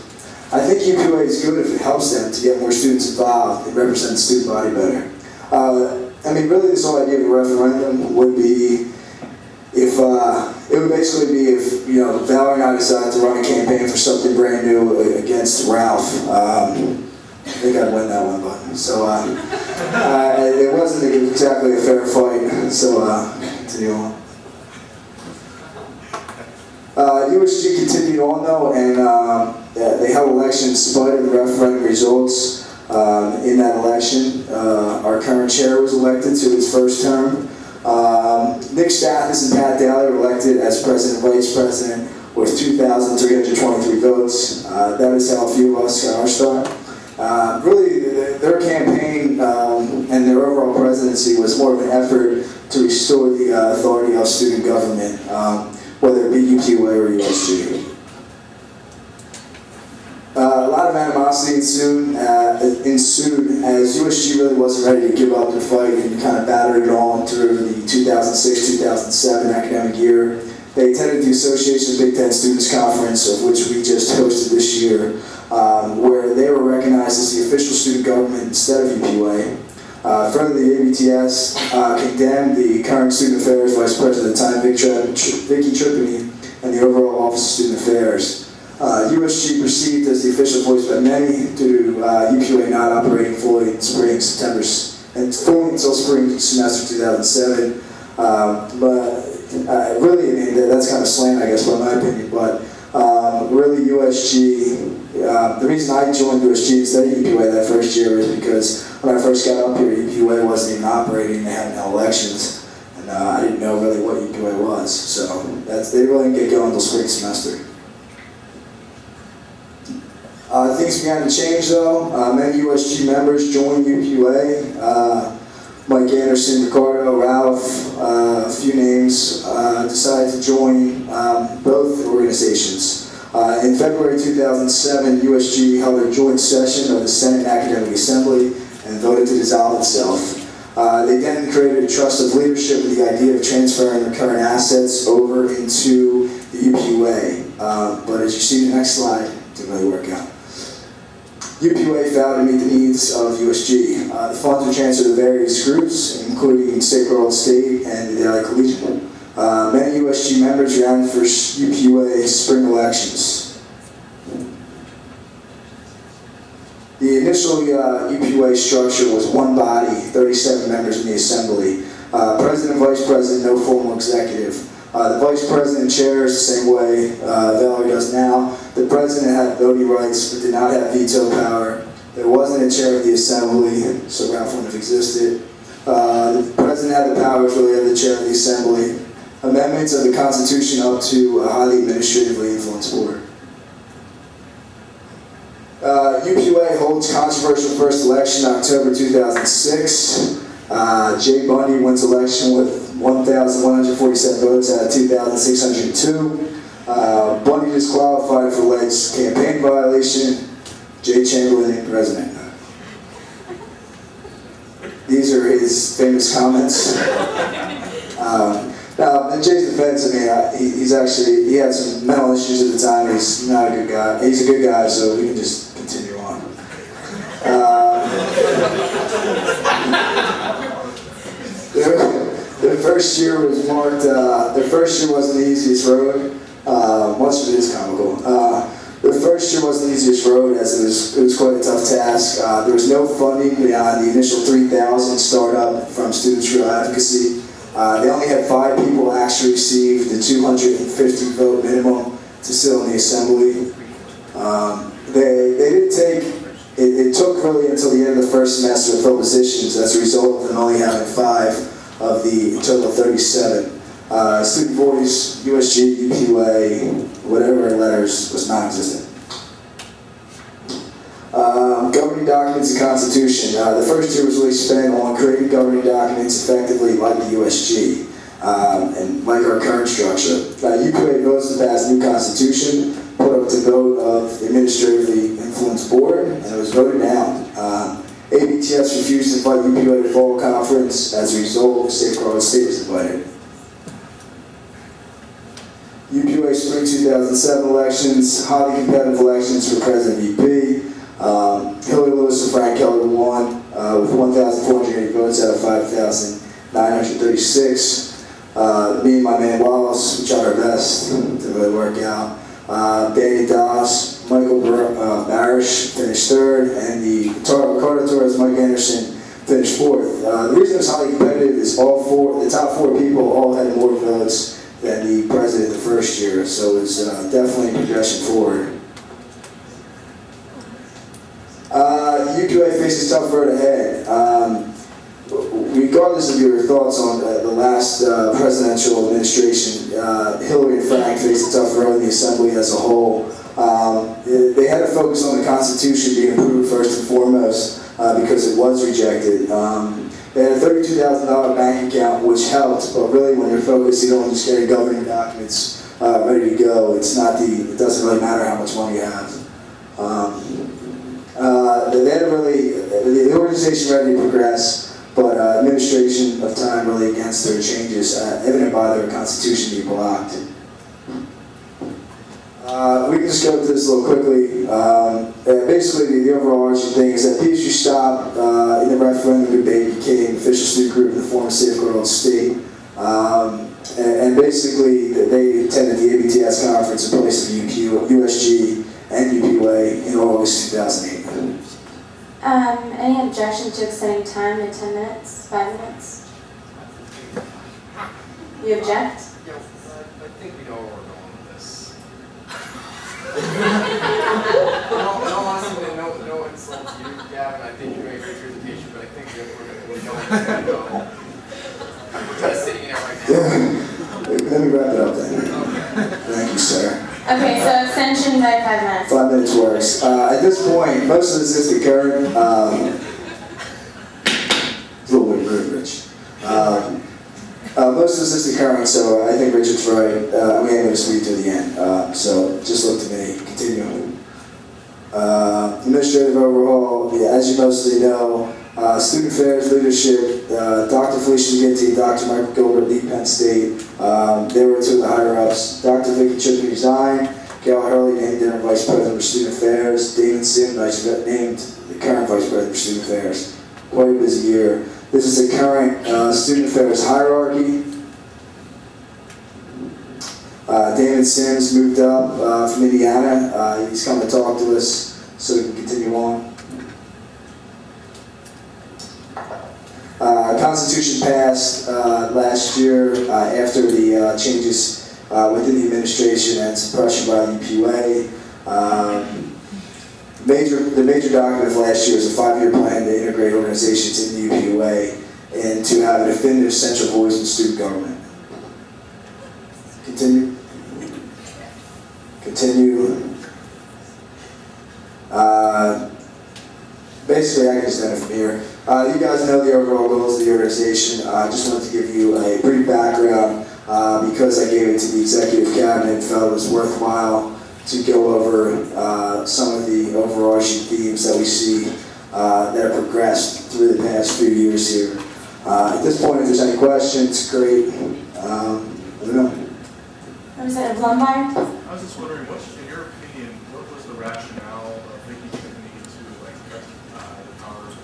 I think UPUA is good if it helps them to get more students involved and represent the student body better. Really, this whole idea of a referendum would be if it would basically be if Valerie and I decided to run a campaign for something brand new against Ralph. I think I'd win that one, but so it wasn't exactly a fair fight. So continue on. USG continued on though, and they held elections in spite of the referendum results. In that election, our current chair was elected to his first term. Nick Stathis and Pat Daly were elected as president and vice president with 2,323 votes. That is how a few of us got our start. Really, their campaign and their overall presidency was more of an effort to restore the authority of student government, whether it be UPUA or USG. A lot of animosity ensued as USG really wasn't ready to give up their fight and kind of battered it on through the 2006-2007 academic year. They attended the Association of Big Ten Students Conference, of which we just hosted this year, where they were recognized as the official student government instead of UPUA. Further, the ABTS condemned the current Student Affairs Vice President at the time, Vicky Tripany, and the overall Office of Student Affairs. USG perceived as the official voice by many due to UPUA not operating fully in spring, September, and fully until spring semester 2007. Really, that's kind of slant, I guess, by my opinion, but really USG, the reason I joined USG instead of UPUA that first year is because when I first got up here, UPUA wasn't even operating, they hadn't held elections, and I didn't know really what UPUA was, so they really didn't get going until spring semester. Things began to change though. Many USG members joined UPUA. Mike Anderson, Ricardo, Ralph, a few names, decided to join both organizations. In February 2007, USG held a joint session of the Senate Academic Assembly and voted to dissolve itself. They then created a trust of leadership with the idea of transferring their current assets over into the UPUA. But as you see in the next slide, it didn't really work out. UPUA failed to meet the needs of USG. The funds were transferred to various groups, including Sacred World State and the Dallas Collegian. Many USG members ran for UPUA spring elections. The initial UPUA structure was one body, 37 members in the assembly. President, vice president, no formal executive. The vice president chairs the same way Valerie does now. The president had voting rights but did not have veto power. There wasn't a chair of the assembly, so Ralph wouldn't have existed. The president had the powers really of the chair of the assembly. Amendments of the Constitution up to a highly administratively influenced board. UPUA holds controversial first election October 2006. Jay Bundy wins election with 1,147 votes out of 2,602. Bundy disqualified for alleged campaign violation. Jay Chamberlain named president. These are his famous comments. Now, in Jay's defense, I mean, he had some mental issues at the time. He's not a good guy. He's a good guy, so we can just continue on. Their first year was marked. Their first year wasn't the easiest road. Much of it is comical. The first year wasn't the easiest road, as it was quite a tough task. There was no funding beyond the initial 3,000 startup from Students' Real Advocacy. They only had 5 people actually receive the 250 vote minimum to sit in the assembly. They didn't take. It took really until the end of the first semester to fill positions as a result of them only having 5 of the total 37. Student Voice, USG, UPUA, whatever letters was non-existent. Governing documents and Constitution. The first year was really spent on creating governing documents effectively like the USG and like our current structure. UPUA votes to pass new Constitution, put up to vote of the administratively influenced board, and it was voted down. ABTS refused to invite UPUA to fall conference. As a result, Safeguard State was invited. UPUA Spring 2007 elections, highly competitive elections for President VP. Hillary Lewis and Frank Keller won with 1,480 votes out of 5,936. Me and my man Wallace, we tried our best to really work out. Danny Doss, Michael Barish finished 3rd, and the Ricardo Torres, Mike Anderson finished 4th. The reason it's highly competitive is the top 4 people all had more votes than the president the first year, so it's definitely a progression forward. UPUA faces a tough road ahead. Regardless of your thoughts on the last presidential administration, Hillary and Frank faced a tough road in the assembly as a whole. They had to focus on the Constitution being approved first and foremost because it was rejected. They had a $32,000 bank account, which helped, but really when you're focused, you don't just get governing documents ready to go. It doesn't really matter how much money you have. They had the organization ready to progress, but administration of time really against their changes, evident by their constitution being blocked. We can just go through this a little quickly. Basically, the overarching thing is that PSU Stop in the referendum debate became official student group in the former Safeguard State. And basically, they attended the ABTS conference in place of USG and UPUA in August 2008. Any objection to extending time to 10 minutes, 5 minutes? You object? Yeah, I think we know where we're going with this. No, honestly, no insult to you, Gavin. I think you made a great presentation, but I think we know where it's going to go. We're kind of sitting in it right now. Let me wrap it up then. Thank you, sir. Okay, so extension by 5 minutes. 5 minutes works. At this point, most of this is occurred. It's a little bit rude, Rich. Most of this is occurring, so I think Richard's right. We ain't going to speak to the end. So just look to me. Continue. Administrative overhaul. Yeah, as you mostly know, student affairs leadership. Dr. Felicia McGinty, Dr. Michael Gilbert, lead Penn State. They were 2 of the higher-ups. Dr. Vicky Chippy resigned. Gail Hurley named interim vice president for student affairs. Damon Sim named the current vice president for student affairs. Quite a busy year. This is the current student affairs hierarchy. Damon Sims moved up from Indiana. He's come to talk to us so we can continue on. Constitution passed last year after the changes within the administration and some pressure by the UPUA. The major document of last year is a 5-year plan to integrate organizations in the UPUA and to have a definitive central voice in student government. Continue. Continue. Basically, I can just end it from here. You guys know the overall goals of the organization. I just wanted to give you a brief background because I gave it to the executive cabinet and felt it was worthwhile to go over some of the overarching themes that we see that have progressed through the past few years here. At this point, if there's any questions, great. Let me know. Representative Lombard? I was just wondering, in your opinion, what was the rationale of thinking you would need to cut the powers of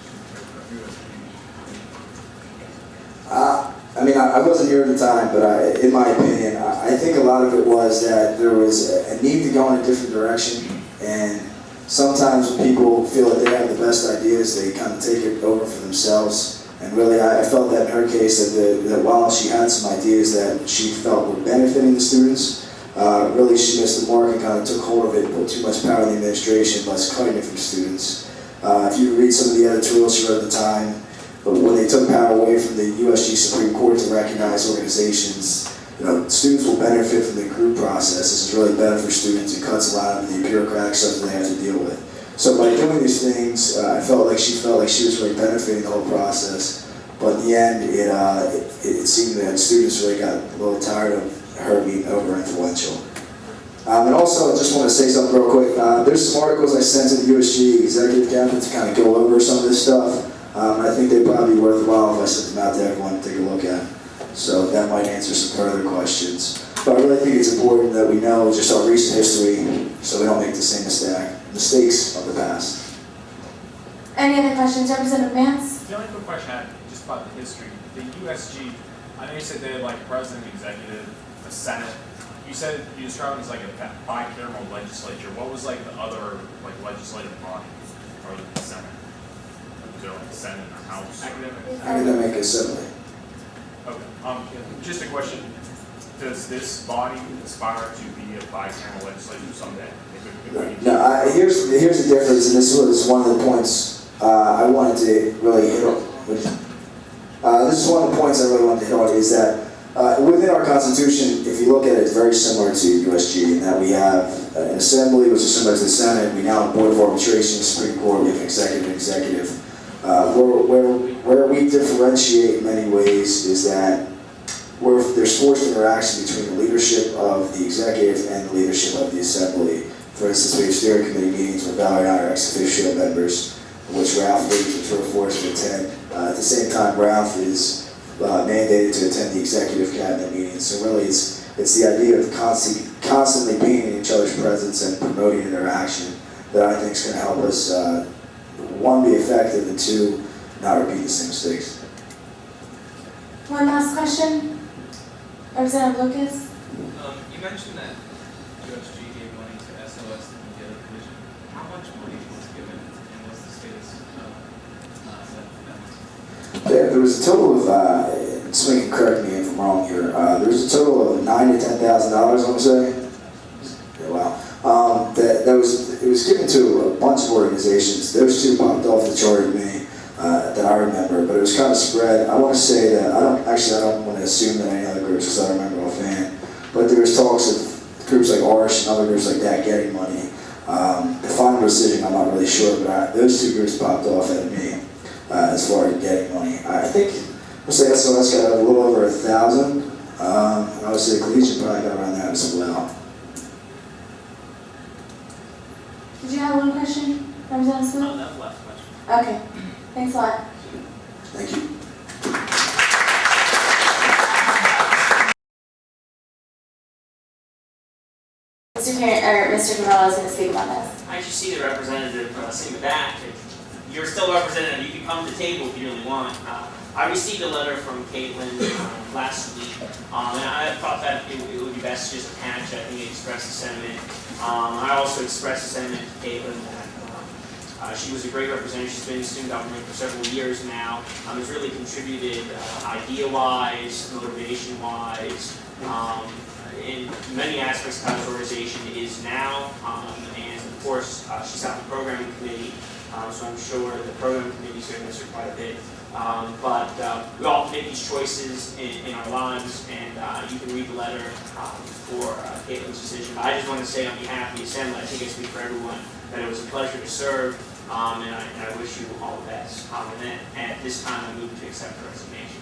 USG? I mean, I wasn't here at the time, but in my opinion, I think a lot of it was that there was a need to go in a different direction, and sometimes when people feel that they have the best ideas, they kind of take it over for themselves. And really, I felt that in her case, that while she had some ideas that she felt were benefiting the students, really she missed the mark and kind of took hold of it and put too much power in the administration, thus cutting it from students. If you read some of the editorials she wrote at the time, but when they took power away from the USG Supreme Court to recognize organizations, students will benefit from the group process. This is really better for students. It cuts a lot of the bureaucratic stuff that they have to deal with. So by doing these things, I felt like she was really benefiting the whole process. But in the end, it seemed that students really got a little tired of her being over influential. And also, I just want to say something real quick. There's some articles I sent to the USG executive cabinet to kind of go over some of this stuff. I think they'd probably be worthwhile if I sent them out to everyone to take a look at. So that might answer some further questions. But I really think it's important that we know just our recent history so we don't make the same mistakes of the past. Any other questions? Representative Vance? The only quick question I had just about the history. The USG, I know you said they had like president, executive, the Senate. You said you described it as like a bicameral legislature. What was like the other like legislative body other than the Senate? Was there like a Senate or House? Academic Assembly. Okay. Just a question. Does this body aspire to be a bicameral legislature someday? No, here's the difference, and this was one of the points I wanted to really hit on. This is one of the points I really wanted to hit on, is that within our Constitution, if you look at it, it's very similar to USG in that we have an assembly, which is similar to the Senate. We now have a Board of Arbitration, Supreme Court, we have an executive. Where we differentiate in many ways is that there's forced interaction between the leadership of the executive and the leadership of the assembly. For instance, we have steering committee meetings where Valerie and I are ex officio members, which Ralph leads, which we're forced to attend. At the same time, Ralph is mandated to attend the executive cabinet meetings. So really, it's the idea of constantly being in each other's presence and promoting interaction that I think is going to help us, one, be effective, and two, not repeat the same mistakes. One last question. Representative Lucas? You mentioned that USG gave money to SOS and the other division. How much money was given and what's the status of that? There was a total of, somebody can correct me if I'm wrong here, there was a total of $9,000 to $10,000, I want to say. Yeah, wow. It was given to a bunch of organizations. Those two popped off the chart of me that I remember, but it was kind of spread. I want to say that, I don't want to assume that any other groups, because I don't remember offhand, but there was talks of groups like ARSH and other groups like that getting money. The final decision, I'm not really sure, but those two groups popped off at me as far as getting money. I think, let's say SOS got a little over 1,000. I would say Collegiate probably got around that as well. Did you have one question, Representative Smith? No, that was the last question. Okay, thanks a lot. Thank you. Mr. Cabral is going to speak about this. I just see the representative sitting back. You're still representative. You can come to the table if you really want. I received a letter from Caitlin last week, and I thought that it would be best to just attach. I think it expressed a sentiment. I also expressed a sentiment to Caitlin that She was a great representative. She's been in student government for several years now. Has really contributed idea-wise, motivation-wise, in many aspects of how this organization is now. And of course, she's on the programming committee, so I'm sure the programming committee is going to miss her quite a bit. But we all make these choices in our lives, and you can read the letter for Caitlin's decision. But I just want to say on behalf of the Assembly, I think I speak for everyone, that it was a pleasure to serve, and I wish you all the best. And then at this time, I move to accept the resignation.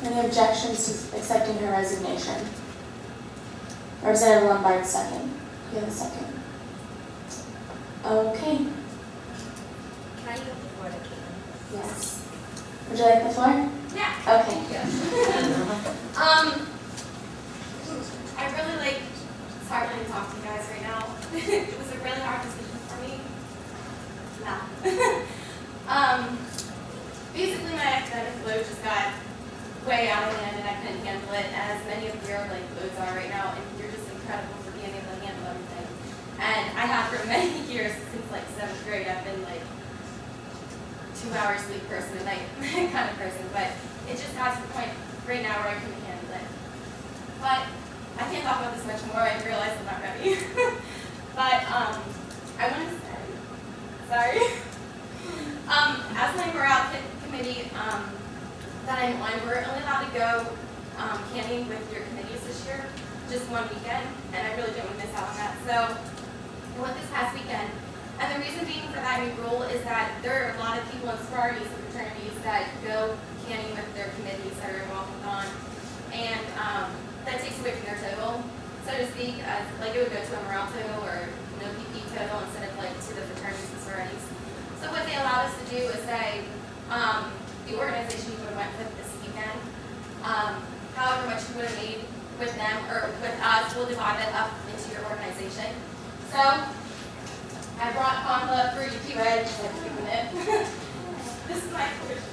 Any objections to accepting her resignation? Representative Lombard, second. You have a second. Okay. Can I yield the floor to Caitlin? Yes. Would you like the floor? Yeah. Okay. I really like, it's hard to talk to you guys right now. It was a really hard decision for me. Basically my academic load just got way out of hand and I couldn't handle it, as many of your loads are right now, and you're just incredible for being able to handle everything. And I have for many years, since 7th grade, I've been 2-hour sleep person a night kind of person, but it just got to the point right now where I couldn't handle it. But I can't talk about this much more. I realize I'm not ready. But I want to say, sorry. As my morale committee that I'm on, we're only allowed to go camping with your committees this year, just one weekend, and I really don't want to miss out on that. So I went this past weekend, and the reason being for that new rule is that there are a lot of people in sororities and fraternities that go camping with their committees that are involved with on, and that takes away from their total, so to speak. It would go to a morale total or no PP total instead of to the fraternities and sororities. So what they allowed us to do is say, the organization you would have went with this weekend, however much you would have made with them or with us, we'll divide that up into your organization. So I brought Pamela for UQA, just keeping it. This is my portion.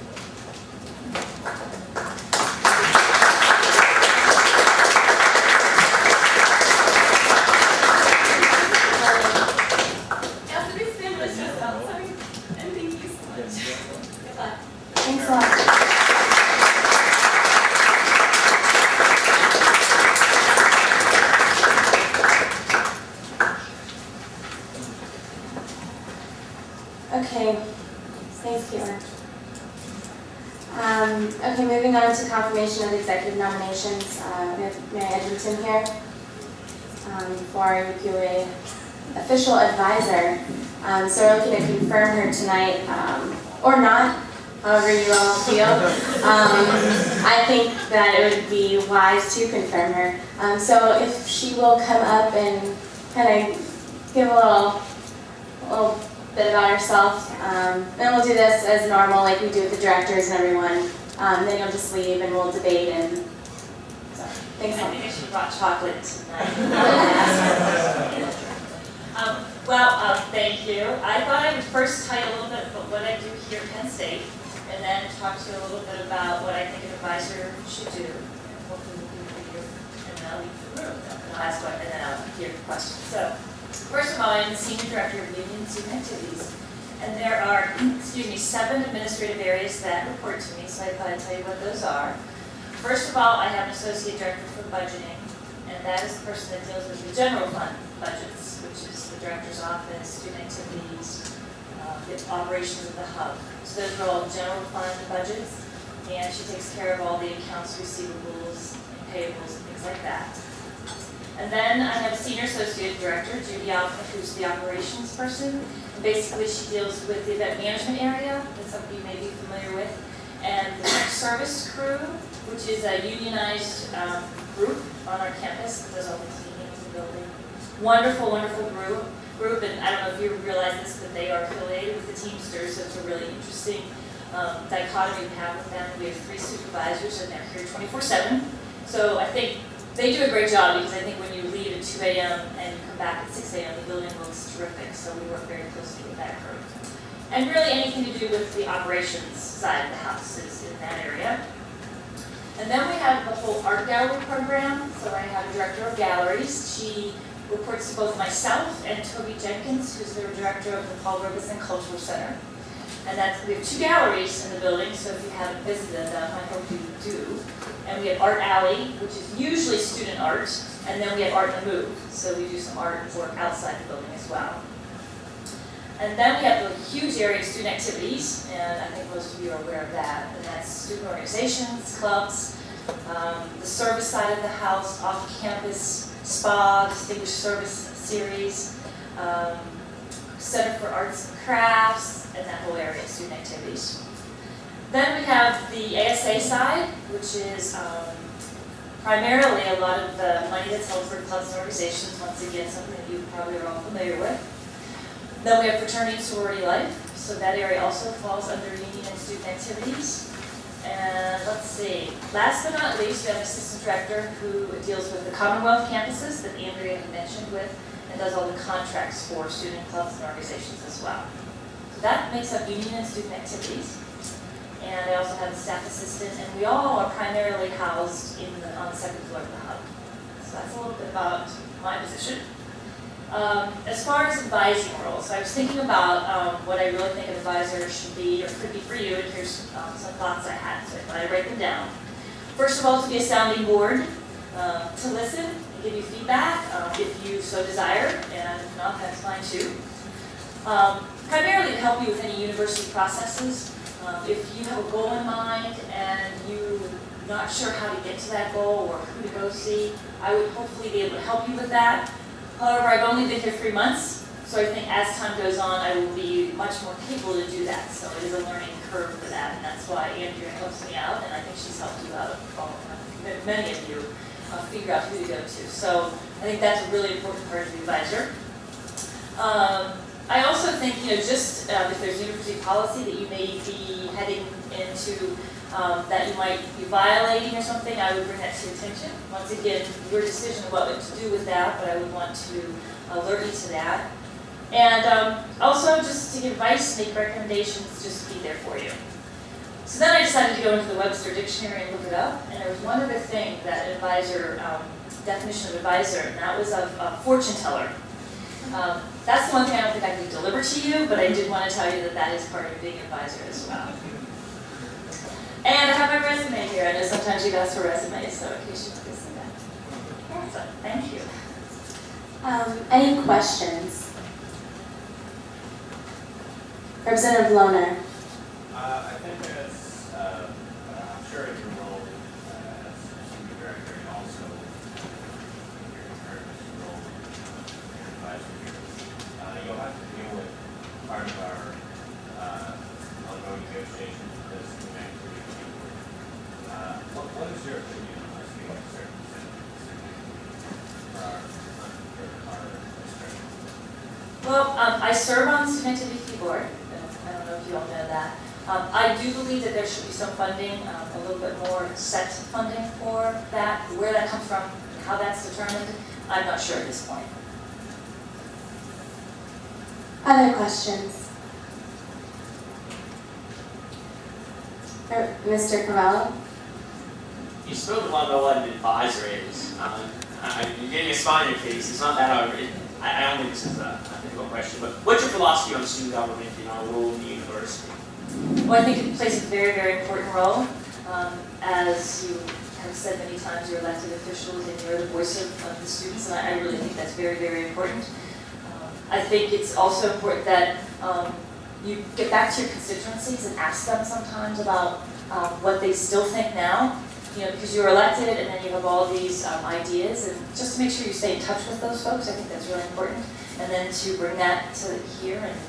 Thanks a lot. Okay, thanks, Caitlin. Okay, moving on to confirmation of executive nominations. We have Mary Edgerton here for our UQA official advisor. So we're looking to confirm her tonight, or not, however you all feel. I think that it would be wise to confirm her. So if she will come up and kind of give a little bit about herself. Then we'll do this as normal, like we do with the directors and everyone. Then you'll just leave and we'll debate and so. Thanks. I think I should have brought chocolate tonight. Thank you. I thought I would first tell you a little bit about what I do here at Penn State, and then talk to you a little bit about what I think an advisor should do. And hopefully we'll do for you, and then I'll leave the room. And I'll ask what, and then I'll hear your questions. So. First of all, I'm the Senior Director of Union and Student Activities, and there are, 7 administrative areas that report to me, so I thought I'd tell you what those are. First of all, I have an Associate Director for Budgeting, and that is the person that deals with the general fund budgets, which is the Director's Office, Student Activities, the operations of the hub. So those are all general fund budgets, and she takes care of all the accounts receivables, and payables, and things like that. And then I have a Senior Associate Director, Judy Alpha, who's the operations person. And basically, she deals with the event management area, that some of you may be familiar with, and the service crew, which is a unionized group on our campus that does all the cleaning of the building. Wonderful, wonderful group, and I don't know if you realize this, but they are affiliated with the Teamsters, so it's a really interesting dichotomy we have with them. We have 3 supervisors, and they're here 24/7. So I think they do a great job, because I think when you leave at 2 a.m. and you come back at 6 a.m., the building looks terrific, so we work very closely with that group. And really anything to do with the operations side of the house is in that area. And then we have the whole art gallery program, so I have a Director of Galleries. She reports to both myself and Toby Jenkins, who's the director of the Paul Robeson Cultural Center. And we have 2 galleries in the building, so if you haven't visited them, I hope you do. And we have Art Alley, which is usually student art, and then we have Art in the Move, so we do some art work outside the building as well. And then we have the huge area of student activities, and I think most of you are aware of that, and that's student organizations, clubs, the service side of the house, off-campus spa, distinguished service series, Center for Arts and Crafts, and that whole area of student activities. Then we have the ASA side, which is primarily a lot of the money that's held for clubs and organizations, once again, something that you probably are all familiar with. Then we have fraternity and sorority life, so that area also falls under union and student activities. And let's see, last but not least, we have an assistant director who deals with the Commonwealth campuses that Andrea had mentioned with, and does all the contracts for student clubs and organizations as well. So that makes up union and student activities. And I also have a staff assistant, and we all are primarily housed on the second floor of the hub. So that's a little bit about my position. As far as advising roles, so I was thinking about what I really think an advisor should be, or could be for you, and here's some thoughts I had, so I thought I'd write them down. First of all, to be a sounding board, to listen and give you feedback if you so desire, and if not, that's fine too. Primarily to help you with any university processes. If you have a goal in mind and you're not sure how to get to that goal or who to go see, I would hopefully be able to help you with that. However, I've only been here 3 months, so I think as time goes on, I will be much more capable to do that. So it is a learning curve for that, and that's why Andrea helps me out, and I think she's helped you out, many of you, figure out who to go to. So I think that's a really important part of the advisor. I also think, just if there's university policy that you may be heading into that you might be violating or something, I would bring that to your attention. Once again, your decision of what to do with that, but I would want to alert you to that. And also, just to give advice, make recommendations, just be there for you. So then I decided to go into the Webster Dictionary and look it up, and there was one other thing that an advisor, definition of advisor, and that was a fortune teller. That's the one thing I don't think I can deliver to you, but I did want to tell you that that is part of being an advisor as well. And I have my resume here. I know sometimes you ask for resumes, so in case you want to see that. So, thank you. Any questions? Representative Lohner. I think that's, I'm sure it's your role as senior director and also your current role in advisory here. You'll have to deal with part of our ongoing negotiations with this connectivity. What is your opinion on us being a certain for our administration? Well, I serve on the Student Activity Board. I don't know if you all know that. I do believe that there should be some funding, a little bit more set funding for that. Where that comes from, how that's determined, I'm not sure at this point. Other questions? Mr. Carvello? You spoke about what an advisor is. You're getting a smile on your face. It's not that hard. I don't think this is a difficult question, but what's your philosophy on student government and our role in the university? Well, I think it plays a very, very important role. As you have said many times, you're elected officials and you're the voice of the students, and I really think that's very, very important. I think it's also important that you get back to your constituencies and ask them sometimes about what they still think now. Because you're elected and then you have all these ideas, and just to make sure you stay in touch with those folks, I think that's really important. And then to bring that to here, and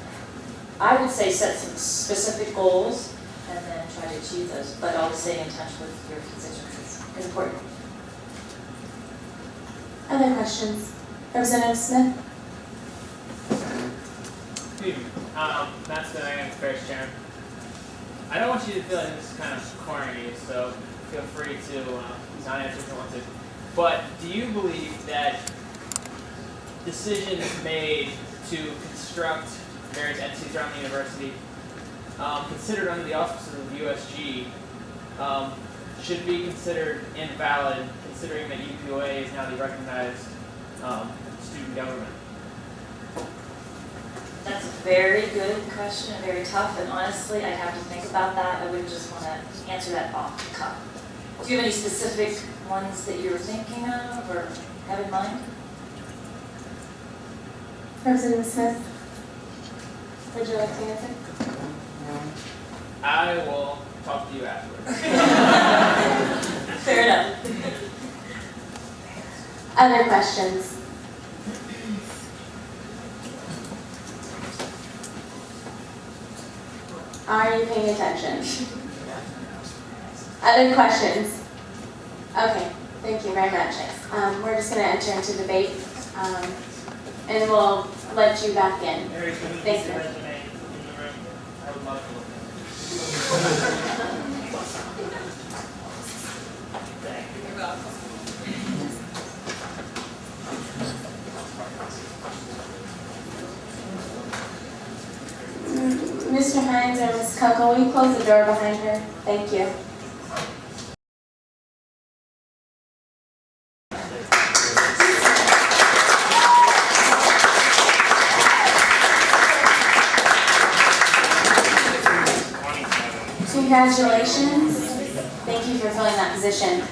I would say set some specific goals and then try to achieve those, but always stay in touch with your constituencies. It's important. Other questions? Representative Smith? Matt Smith, I am Affairs Chairman. I don't want you to feel like this is kind of corny, so feel free to not answer if you want to. But do you believe that decisions made to construct various entities around the university, considered under the auspices of USG, should be considered invalid, considering that UPOA is now the recognized student government? That's a very good question and very tough, and honestly, I'd have to think about that. I wouldn't just want to answer that off the cuff. Do you have any specific ones that you were thinking of or have in mind? Representative Smith, would you like to answer? I will talk to you afterwards. Fair enough. Other questions? Are you paying attention? Other questions? Okay, thank you very much. We're just going to enter into debate, and we'll let you back in. Mary, can we Thank use the you. resume in the room? I would love to look at it. Mr. Hines or Ms. Kunkel, will you close the door behind her? Thank you. Congratulations. Thank you for filling that position.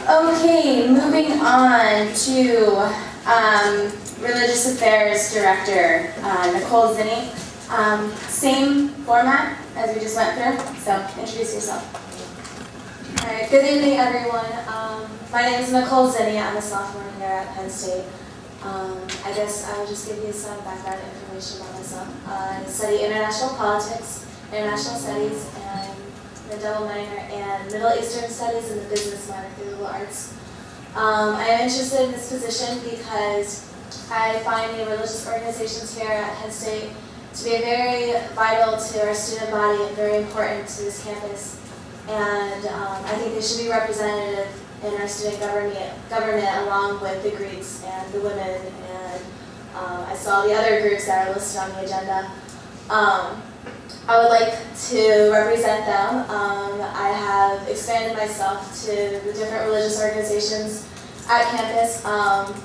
Okay, moving on to Religious Affairs Director, Nicole Zinni. Same format as we just went through, so introduce yourself. All right, good evening everyone. My name is Nicole Zinni. I'm a sophomore here at Penn State. I guess I will just give you some background information about myself. I study international politics, international studies, and the double minor, and Middle Eastern studies and the business minor through liberal arts. I am interested in this position because I find the religious organizations here at Penn State to be very vital to our student body and very important to this campus. And I think they should be representative in our student government along with the Greeks and the women, and I saw the other groups that are listed on the agenda. I would like to represent them. I have expanded myself to the different religious organizations at campus,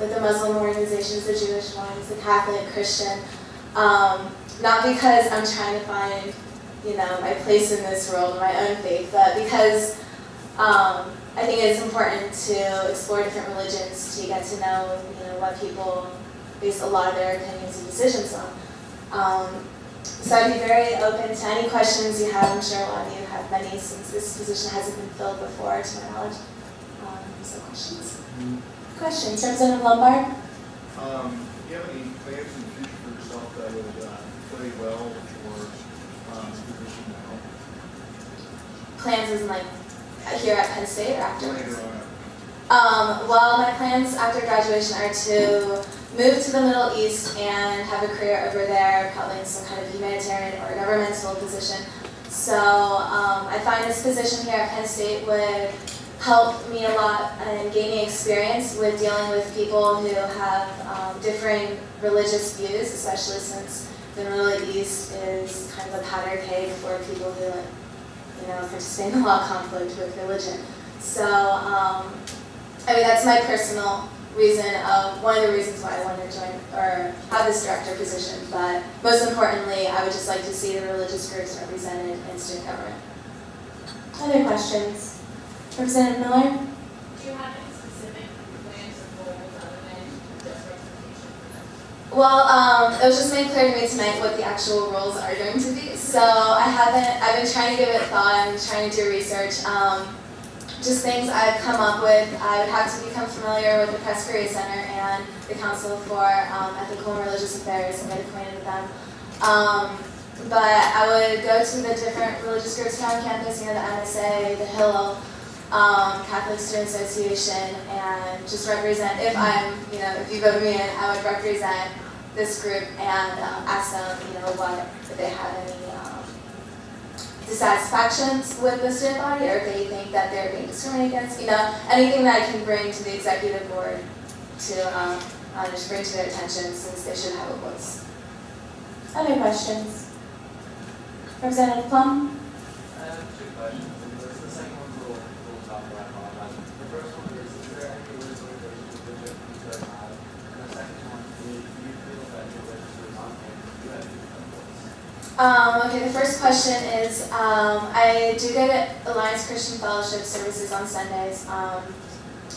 with the Muslim organizations, the Jewish ones, the Catholic, Christian. Not because I'm trying to find, my place in this world, my own faith, but because I think it's important to explore different religions, to get to know, what people base a lot of their opinions and decisions on. So I'd be very open to any questions you have. I'm sure a lot of you have many since this position hasn't been filled before, to my knowledge. So questions? Questions? Representative Lombard? Do you have any plans in the future for yourself that would play well towards the position now? Plans as in like here at Penn State or afterwards? Later on. Well, my plans after graduation are to move to the Middle East and have a career over there, probably in some kind of humanitarian or governmental position. So I find this position here at Penn State would help me a lot in gaining experience with dealing with people who have differing religious views, especially since the Middle East is kind of a powder keg for people who participate in a lot of conflict with religion. So that's my personal reason of one of the reasons why I wanted to join or have this director position, but most importantly, I would just like to see the religious groups represented in student government. Other questions? Representative Miller? Do you have any specific plans or goals other than just representation? Well, it was just made clear to me tonight what the actual roles are going to be, so I've been trying to give it thought, I'm trying to do research. Just things I've come up with. I would have to become familiar with the Press Career Center and the Council for Ethical and Religious Affairs and get acquainted with them. But I would go to the different religious groups around campus, the MSA, the Hillel, Catholic Student Association, and just represent, if you vote me in, I would represent this group and ask them, if they have any dissatisfactions with the student body, or if they think that they're being discriminated against, anything that I can bring to the executive board to just bring to their attention, since they should have a voice. Other questions? Representative Plum? I have two questions. The second one's a little tougher, I apologize. The first one is there any religious organizations that you guys have? And the second Okay, the first question is, I do go to Alliance Christian Fellowship services on Sundays,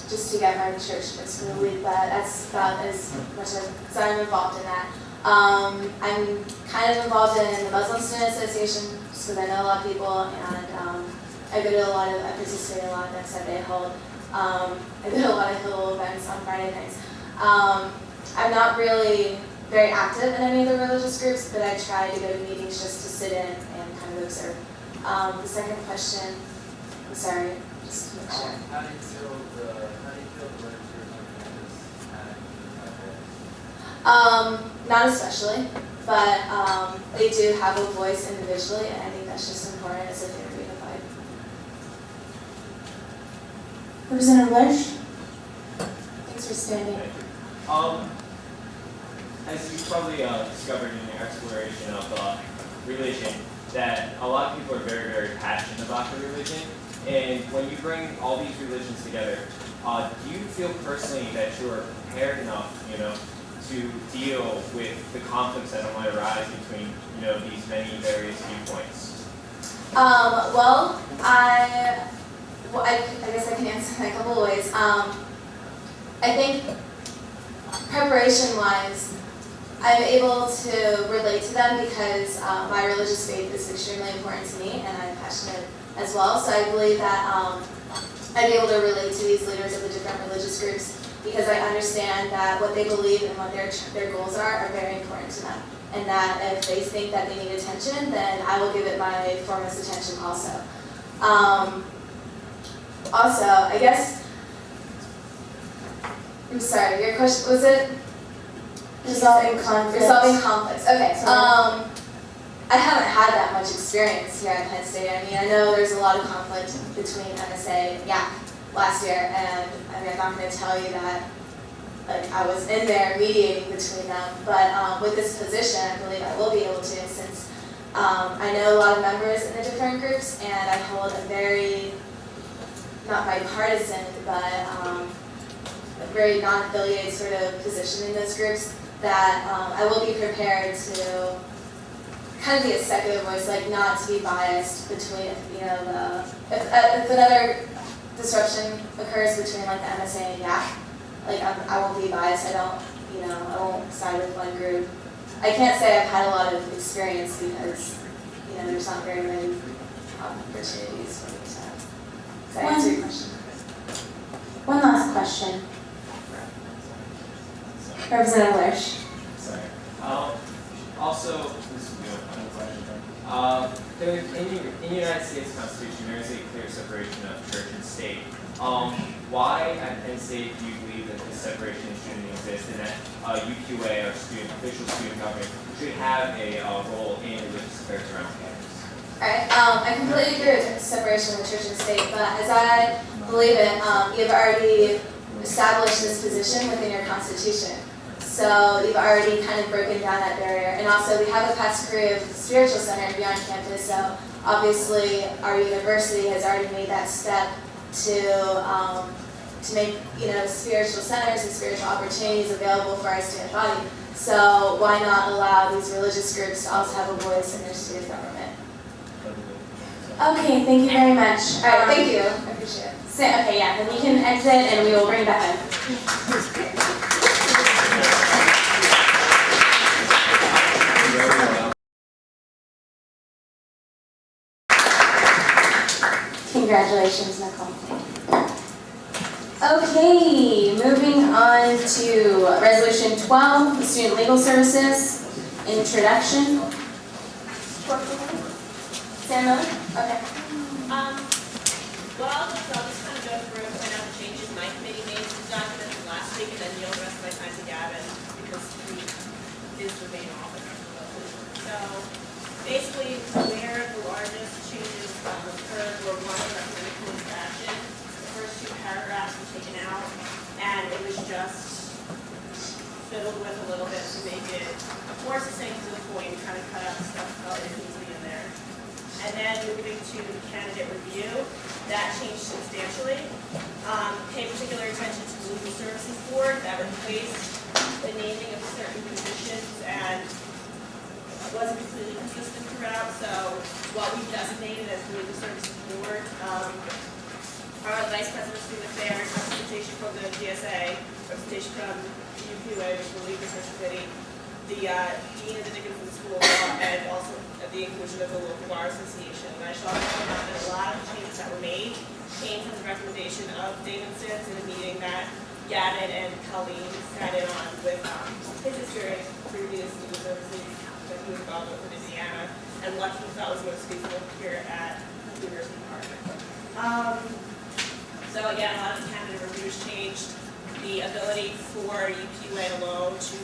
just to get my church mixed for the week, but that's about as much as I'm involved in that. I'm kind of involved in the Muslim Student Association, just because I know a lot of people, and I participate in a lot of events that they hold. I go to a lot of Hill events on Friday nights. I'm not really very active in any of the religious groups, but I try to go to meetings just to sit in and kind of observe. The second question, I'm sorry, just to make sure. How do you feel the lectures on campus at Not especially, but they do have a voice individually, and I think that's just important as if they're unified. Representative Lesh? Thanks for standing. As you probably discovered in your exploration of religion, that a lot of people are very, very passionate about the religion. And when you bring all these religions together, do you feel personally that you are prepared enough, to deal with the conflicts that might arise between, these many various viewpoints? Well, I guess I can answer in a couple of ways. I think preparation-wise, I'm able to relate to them because my religious faith is extremely important to me, and I'm passionate as well. So I believe that I'd be able to relate to these leaders of the different religious groups because I understand that what they believe and what their goals are very important to them. And that if they think that they need attention, then I will give it my foremost attention also. Also, I guess, I'm sorry, your question, was it? Resolving conflicts. Resolving conflicts, okay. Sorry. I haven't had that much experience here at Penn State. I mean, I know there's a lot of conflict between MSA and YAC last year, and I mean, I'm not going to tell you that I was in there mediating between them, but with this position, I believe I will be able to, since I know a lot of members in the different groups, and I hold a very, not bipartisan, but a very non-affiliated sort of position in those groups, that I will be prepared to kind of be a secular voice, not to be biased between, if another disruption occurs between the MSA and YAC, I won't be biased. I won't side with one group. I can't say I've had a lot of experience because, there's not very many opportunities for me to answer your question. One last question. Representative Lesh. Sorry. Also, this is a question. In the United States Constitution, there is a clear separation of church and state. Why at Penn State do you believe that this separation shouldn't exist and that UQA, our official student government, should have a role in religious affairs around campus? Alright, I completely agree with the separation of church and state, but as I believe it, you've already established this position within your Constitution. So you've already kind of broken down that barrier. And also we have a past career of spiritual center beyond campus, so obviously our university has already made that step to make spiritual centers and spiritual opportunities available for our student body. So why not allow these religious groups to also have a voice in their student government? Okay, thank you very much. All right, thank you. I appreciate it. Okay, yeah, then you can exit and we will bring back up. Congratulations, Nicole. Okay, moving on to Resolution 12, Student Legal Services, Introduction. Samuel? Okay. Well, I'll just kind of go through and point out the changes my committee made to the document from last week, and then yield the rest of my time to Gavin, because he is the main author. So, basically, where the largest changes occurred were one, recommended police action. The first two paragraphs were taken out, and it was just fiddled with a little bit to make it more succinct to the point, kind of cut out the stuff that needs to be in there. And then moving to the candidate review, that changed substantially. Pay particular attention to the Legal Services Board that replaced the naming of certain positions and wasn't completely consistent throughout, so what we designated as the Legal Services Board, our Vice President of Student Affairs, representation from the GSA, representation from the UPUA, which is the Legal Research Committee, the Dean of the Dickinson School of Law, and also the inclusion of the local bar association. And I should also point out that a lot of changes that were made came from the recommendation of David Sims in a meeting that Gavin and Colleen sat in on with his experience previous legal services that he was involved with in Indiana and what he thought was most feasible here at University Park. So again, a lot of the candidate reviews changed. The ability for UPUA alone to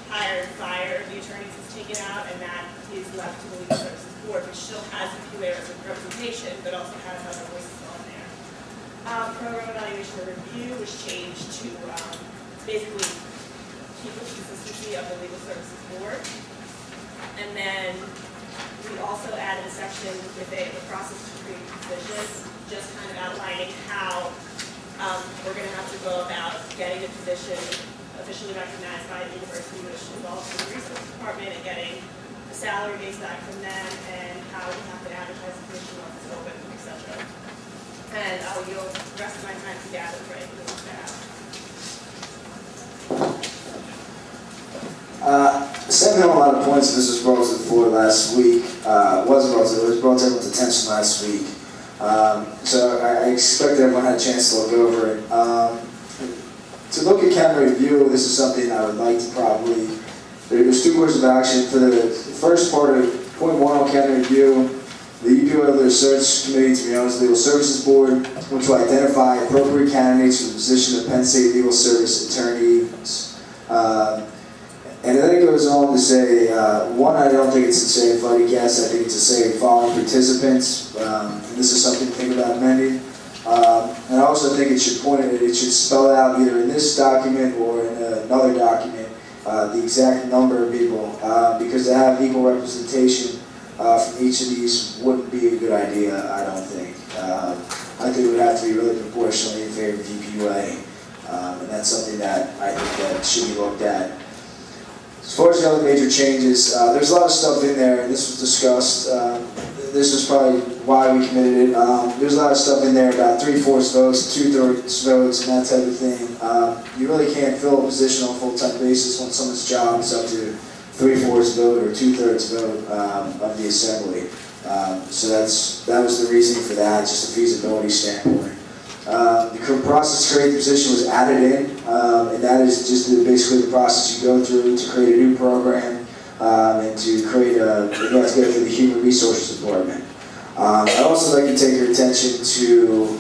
hire and fire the attorneys is taken out, and that is left to the Legal Services Board, which still has UPUA as a representation, but also has other voices on there. Program evaluation and review was changed to basically keep the consistency of the Legal Services Board. And then we also added a section with the process to create positions, just kind of outlining how we're going to have to go about getting a position officially recognized by the university, which involves the research department, and getting a salary base back from them, and how we have to advertise the position once it's open, etc. And I'll yield the rest of my time to Gavin for anything else to add. Second on a lot of points, this was brought to the floor last week. It was brought to everyone's attention last week. So I expect everyone had a chance to look over it. To look at county review, this is something I would like to probably, there's two courses of action. For the first part of point 1 on county review, the UPUA Legal Research Committee, to be honest, Legal Services Board, which will identify appropriate candidates for the position of Penn State Legal Service attorneys. And then it goes on to say, one, I don't think it's to say invited guests, I think it's to say following participants. And this is something to think about amending. And I also think it should spell out either in this document or in another document the exact number of people, because to have equal representation from each of these wouldn't be a good idea, I don't think. I think it would have to be really proportionally in favor of DPUA, and that's something that I think that should be looked at. As far as the other major changes, there's a lot of stuff in there, and this was discussed. This is probably why we committed it. There's a lot of stuff in there about 3/4 votes, 2/3 votes, and that type of thing. You really can't fill a position on a full-time basis when someone's job is up to 3/4 vote or 2/3 vote of the assembly. So that was the reason for that, just a feasibility standpoint. The process to create the position was added in, and that is just basically the process you go through to create a new program. And to create you have to go through the Human Resources Department. I'd also like to take your attention to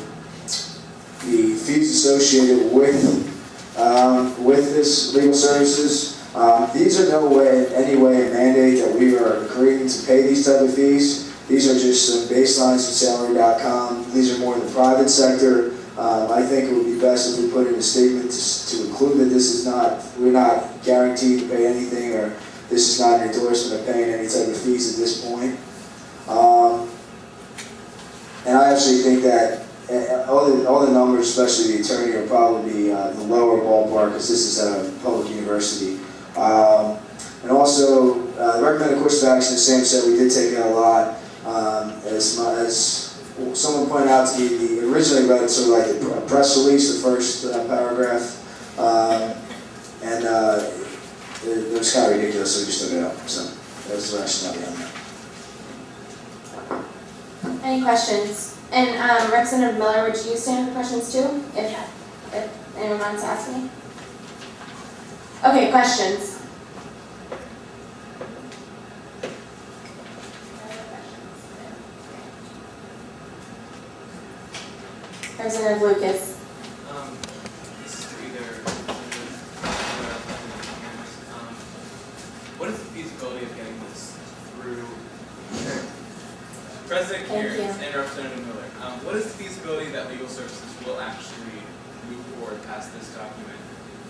the fees associated with this legal services. These are in any way a mandate that we are agreeing to pay these type of fees. These are just some baselines from salary.com. These are more in the private sector. I think it would be best if we put in a statement to include that we're not guaranteed to pay anything, or this is not an endorsement of paying any type of fees at this point. And I actually think that all the numbers, especially the attorney, will probably be the lower ballpark, because this is at a public university. And also, the recommended course of action, as Sam said, we did take out a lot. As someone pointed out to me, originally read sort of like the press release, the first paragraph, and it was kind of ridiculous, so we just took it out. So that was the rationale behind that. Any questions? And Representative Miller, would you stand for questions too, if anyone wants to ask me? Okay, questions. Representative Lucas. This is for either what is the feasibility of getting this through President Kieran and Representative Miller? What is the feasibility that legal services will actually move forward past this document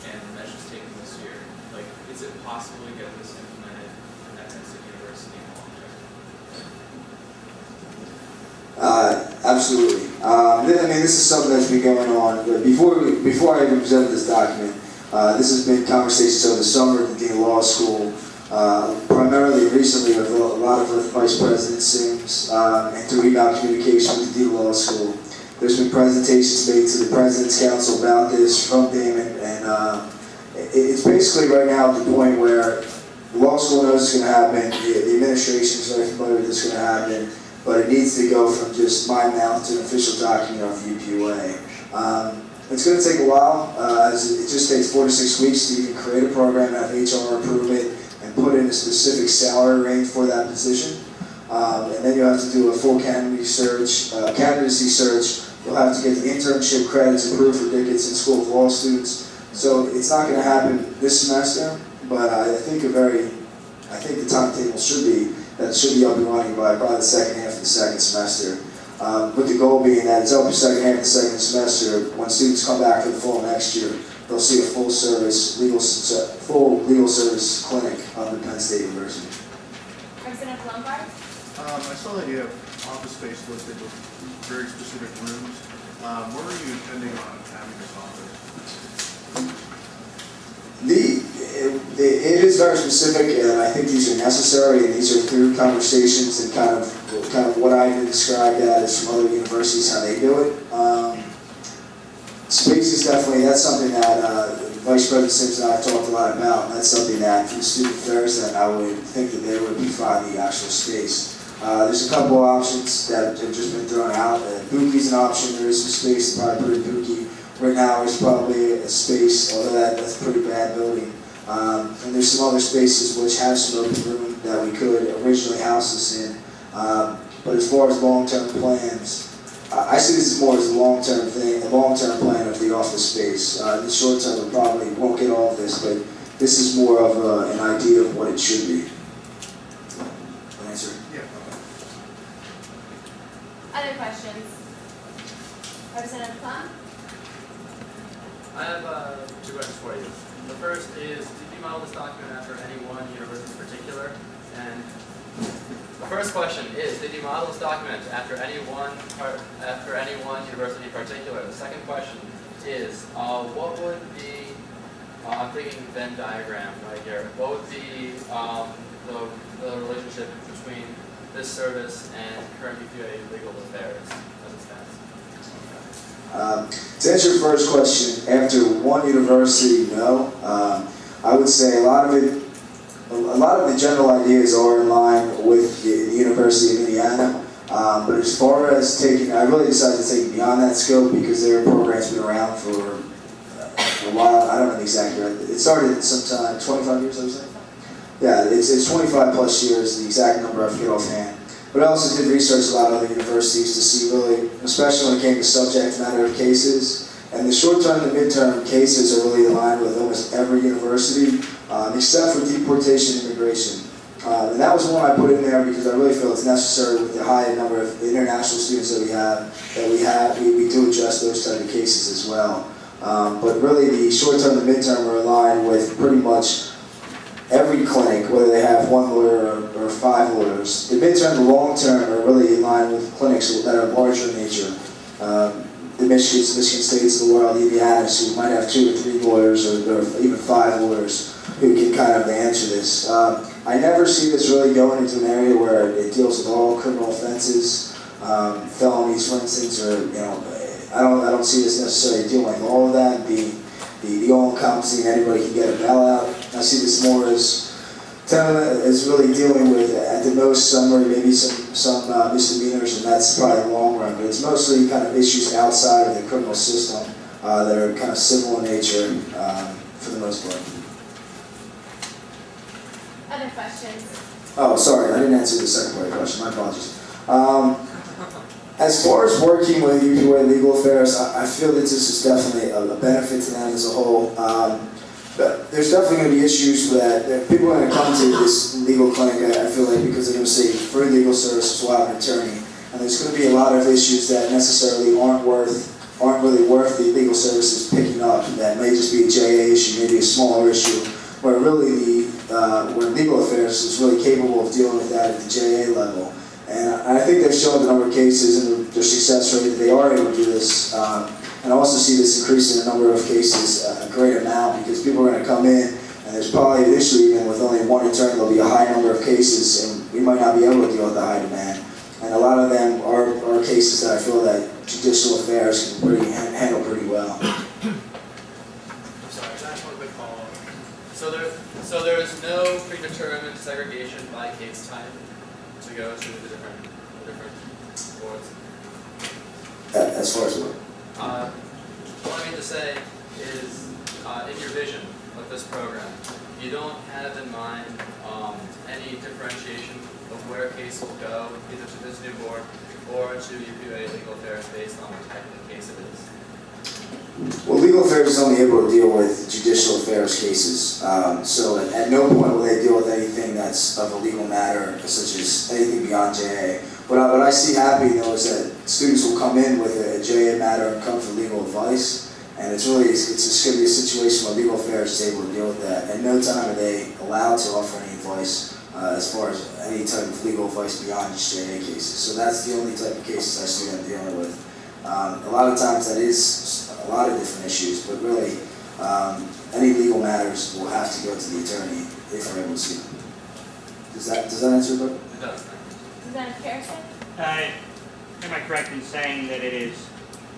and measures taken this year? Like, is it possible to get this implemented at Penn State University in the long term? Absolutely. I mean, this is something that's been going on. But before I even presented this document, this has been conversations over the summer at the Dean of Law School. primarily recently with a lot of vice presidents, Sims, and through email communication with the Dean of Law School. There's been presentations made to the President's Council about this from Damon, and it's basically right now at the point where the law school knows it's going to happen, the administration is very familiar with this going to happen, but it needs to go from just my mouth to an official document of the UPUA. It's going to take a while, as it just takes 4 to 6 weeks to even create a program, have HR approve it, and put in a specific salary range for that position. And then you'll have to do a full candidacy search. You'll have to get the internship credits approved for Dickinson School of Law students. So it's not going to happen this semester, but I think the timetable should be that it should be up and running by probably the second half of the second semester. With the goal being that it's up the second half of the second semester. When students come back for the fall next year, they'll see a full legal service clinic up at Penn State University. Representative Lombard? I saw that you have office space listed with very specific rooms. Where are you intending on having this office? It is very specific, and I think these are necessary, and these are through conversations and kind of what I described as from other universities, how they do it. Space is definitely, that's something that Vice President Sims and I have talked a lot about, and that's something that for the student affairs that I would think that they would provide the actual space. There's a couple of options that have just been thrown out. Buki's an option, there is some space, probably put in Buki. Right now there's probably a space, although that's a pretty bad building. And there's some other spaces which have some open room that we could originally house this in. But as far as long-term plans, I see this as more as a long-term thing, a long-term plan of the office space. In the short term, we probably won't get all of this, but this is more of an idea of what it should be. Answer? Yeah. Other questions? Representative Plum? I have 2 questions for you. The first is, did you model this document after any one university in particular? And the first question is, did you model this document after any one university in particular? The second question is, what would be, I'm thinking Venn diagram right here, what would be the relationship between this service and current UPUA legal affairs as it stands? To answer your first question, after one university, no. I would say a lot of the general ideas are in line with the University of Indiana. But as far as I really decided to take it beyond that scope because their program's been around for a while. I don't know the exact year. It started sometime 25 years, I would say. Yeah, it's 25 plus years, the exact number I forget offhand. But I also did research a lot of other universities to see really, especially when it came to subject matter of cases. And the short-term and the mid-term cases are really aligned with almost every university, except for deportation and immigration. And that was one I put in there because I really feel it's necessary with the high number of international students that we do address those type of cases as well. But really the short-term and the mid-term are aligned with pretty much every clinic, whether they have 1 lawyer or 5 lawyers. The midterm and the long term are really in line with clinics that are larger in nature. The Michigan States of the world, the Indianas, who might have 2 or 3 lawyers or even 5 lawyers who can kind of answer this. I never see this really going into an area where it deals with all criminal offenses, felonies, for instance, or I don't see this necessarily dealing with all of that, the all-encompassing, anybody can get a bailout. I see this more as really dealing with, at the most, maybe some misdemeanors, and that's probably the long run. But it's mostly kind of issues outside of the criminal system that are kind of civil in nature for the most part. Other questions? Oh, sorry, I didn't answer the second part of the question. My apologies. As far as working with UPUA Legal Affairs, I feel that this is definitely a benefit to them as a whole. But there's definitely going to be issues that people are going to come to this legal clinic, I feel like, because they're going to say free legal services without an attorney. And there's going to be a lot of issues that necessarily aren't really worth the legal services picking up. That may just be a JA issue, maybe a smaller issue, where really where legal affairs is really capable of dealing with that at the JA level. And I think they've shown the number of cases and their success rate that they are able to do this. And I also see this increase in the number of cases a great amount because people are going to come in and And there's probably initially, even with only one attorney, there'll be a high number of cases, and we might not be able to deal with the high demand. And a lot of them are cases that I feel that judicial affairs can handle pretty well. I'm sorry, can I ask one quick follow-up? So there is no predetermined segregation by case time to go to the different boards? As far as what? What I mean to say is, in your vision of this program, you don't have in mind any differentiation of where a case will go, either to this new board or to UPA legal affairs based on what type of case it is. Well, legal affairs is only able to deal with judicial affairs cases. So at no point will they deal with anything that's of a legal matter, such as anything beyond JA. What I see happening though is that students will come in with a JA matter and come for legal advice. And it's just going to be a situation where legal affairs is able to deal with that. At no time are they allowed to offer any advice as far as any type of legal advice beyond just JA cases. So that's the only type of cases I see them dealing with. A lot of times that is a lot of different issues, but really any legal matters will have to go to the attorney if we're able to see them. Does that answer your question? It does. Lieutenant Harrison? Am I correct in saying that it is?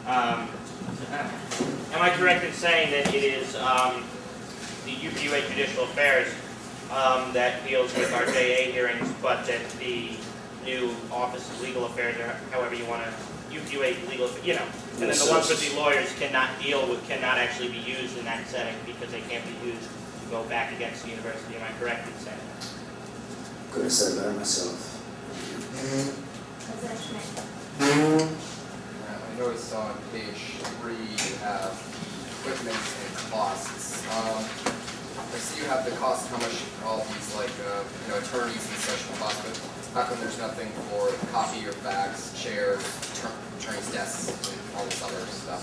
Am I correct in saying that it is the UPA Judicial Affairs that deals with our JA hearings, but that the new Office of Legal Affairs, or however you want to, UPA Legal, and then the ones with the lawyers cannot actually be used in that setting because they can't be used to go back against the university. Am I correct in saying that? Could have said that myself. President Schmidt? I noticed on page 3 you have equipment and costs. I see you have the cost, how much all these attorneys and such will cost, but how come there's nothing for copier bags, chairs, attorneys' desks, and all this other stuff?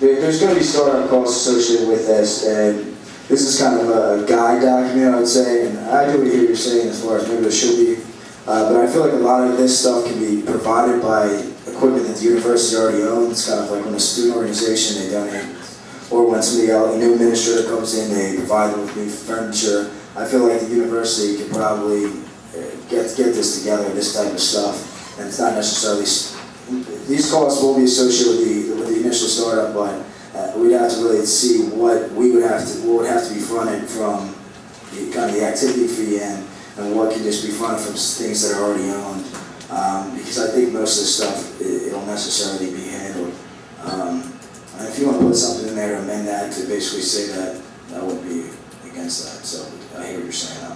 There's going to be startup costs associated with this, and this is kind of a guide document, I would say, and I do hear what you're saying as far as maybe there should be, but I feel like a lot of this stuff can be provided by equipment that the university already owns. It's kind of like when a student organization, they donate, or when somebody else, a new administrator comes in, they provide them with new furniture. I feel like the university could probably get this together, this type of stuff, and it's not necessarily, these costs will be associated with the initial startup, but we'd have to really see what would have to be fronted from the activity fee end, and what can just be fronted from things that are already owned. Because I think most of this stuff, it'll necessarily be handled. And if you want to put something in there to amend that to basically say that, I wouldn't be against that. So I hear what you're saying now.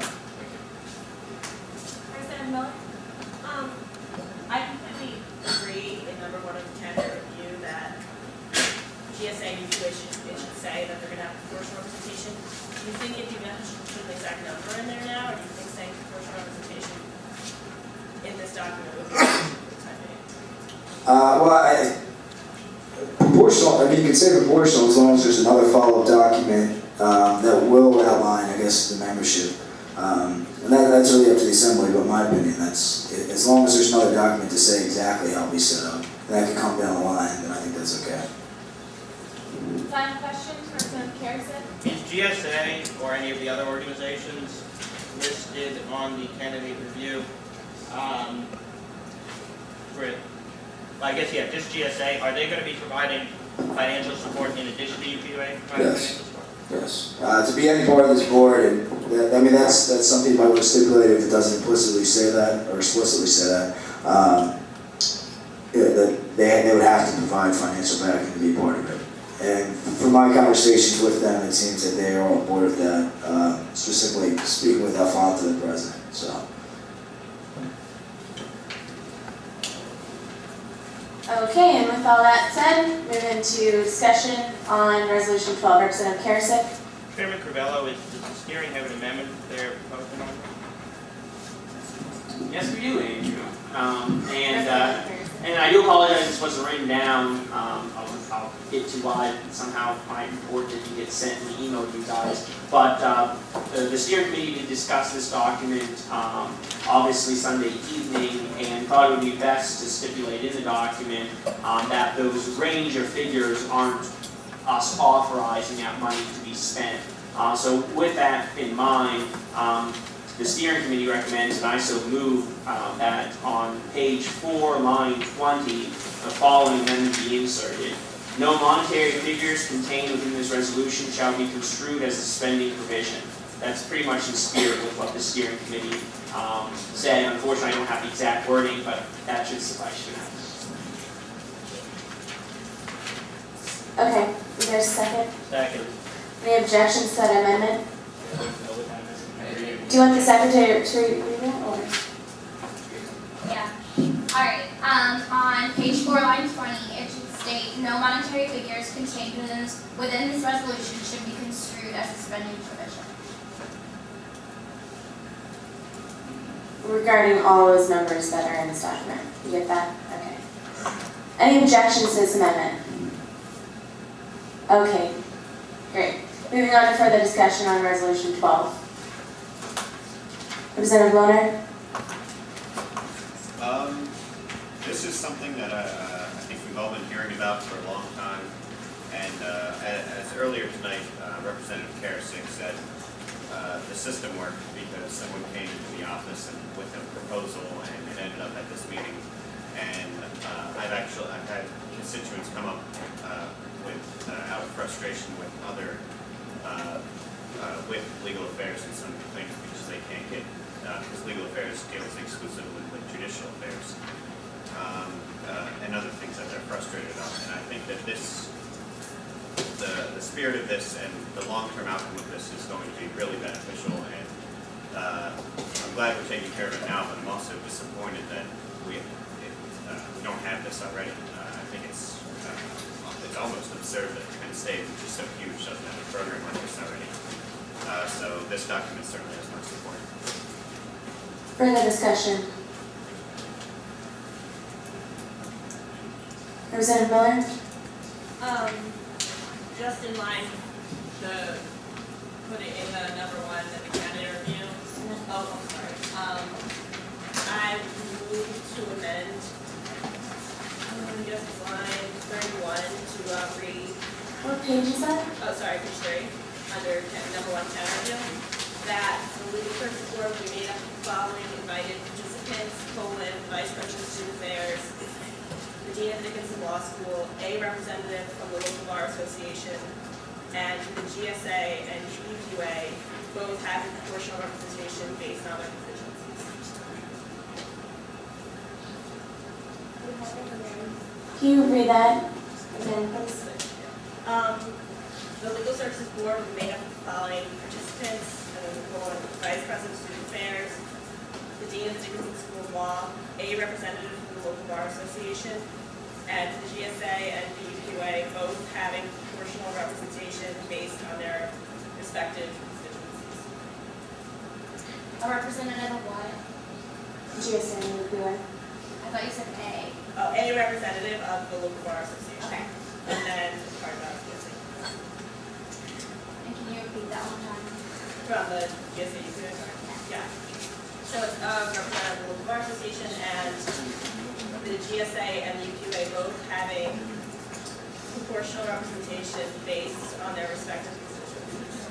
President Miller? I completely agree in number 1 of the 10 review that GSA and UPA should say that they're going to have proportional representation. Do you think if you should put an exact number in there now, or do you think saying proportional representation in this document would be the time Proportional, I mean, you can say proportional as long as there's another follow-up document that will outline, I guess, the membership. And that's really up to the assembly, but in my opinion, that's, as long as there's another document to say exactly how it'll be set up, and that can come down the line, then I think that's okay. Final question, President Harrison? Is GSA or any of the other organizations listed on the candidate review? Just GSA. Are they going to be providing financial support in addition to UPA providing financial support? Yes. To be any part of this board, and that's something I would have stipulated if it doesn't implicitly say that or explicitly say that. That they would have to provide financial backing to be part of it. And from my conversations with them, it seems that they are on board with that. Specifically speaking with Alfonso, the president. So. Okay, and with all that said, move into discussion on Resolution 12, Representative Karasik. Chairman Crivello, does the steering have an amendment they're proposing on? Yes, we do, Andrew. And I do apologize, this wasn't written down. I'll get to why somehow my report didn't get sent and emailed you guys. But the steering committee did discuss this document obviously Sunday evening, and thought it would be best to stipulate in the document that those range of figures aren't us authorizing that money to be spent. So with that in mind, the steering committee recommends, and I so move, that on page 4, line 20, the following amendment be inserted. No monetary figures contained within this resolution shall be construed as a spending provision. That's pretty much in spirit with what the steering committee said. Unfortunately, I don't have the exact wording, but that should suffice for now. Okay, is there a second? Second. Any objections to that amendment? Do you want the secretary to read it, or? Yeah. Alright, on page 4, line 20, it should state, no monetary figures contained within this resolution should be construed as a spending provision. Regarding all those numbers that are in this document. You get that? Okay. Any objections to this amendment? Okay, great. Moving on to further discussion on Resolution 12. Representative Lohner? This is something that I think we've all been hearing about for a long time. And as earlier tonight, Representative Karasik said, the system worked because someone came into the office and with a proposal and it ended up at this meeting. And I've had constituents come up out of frustration with other with legal affairs and some things because they can't get because legal affairs deals exclusively with judicial affairs and other things that they're frustrated about. And I think that the spirit of this and the long-term outcome of this is going to be really beneficial. And I'm glad we're taking care of it now, but I'm also disappointed that we don't have this already. I think it's almost absurd that Penn State, which is so huge, doesn't have a program like this already. So this document certainly has my support. Further discussion. Representative Miller? Just in line, put it in the number 1, the candidate review. Oh, I'm sorry. I move to amend just line 31 to read. What page is that? Oh, sorry, page 3, under number 1 candidate review. That the legal services board will be made up of the following invited participants: Vice President of Student Affairs, the Dean of the Dickinson Law School, a representative from the local bar association, and the GSA and EQA both having proportional representation based on their constituencies. Can you read that again, please? The legal services board will be made up of the following participants: Vice President of Student Affairs, the Dean of the Dickinson School of Law, a representative from the local bar association, and the GSA and the EQA both having proportional representation based on their respective constituencies. A representative of what? GSA and EQA. I thought you said A. Oh, a representative of the local bar association. Okay. And then part of GSA. And can you repeat that one time? From the GSA, EQA, sorry. Yeah. So it's representative of the local bar association and the GSA and the EQA both having proportional representation based on their respective constituencies.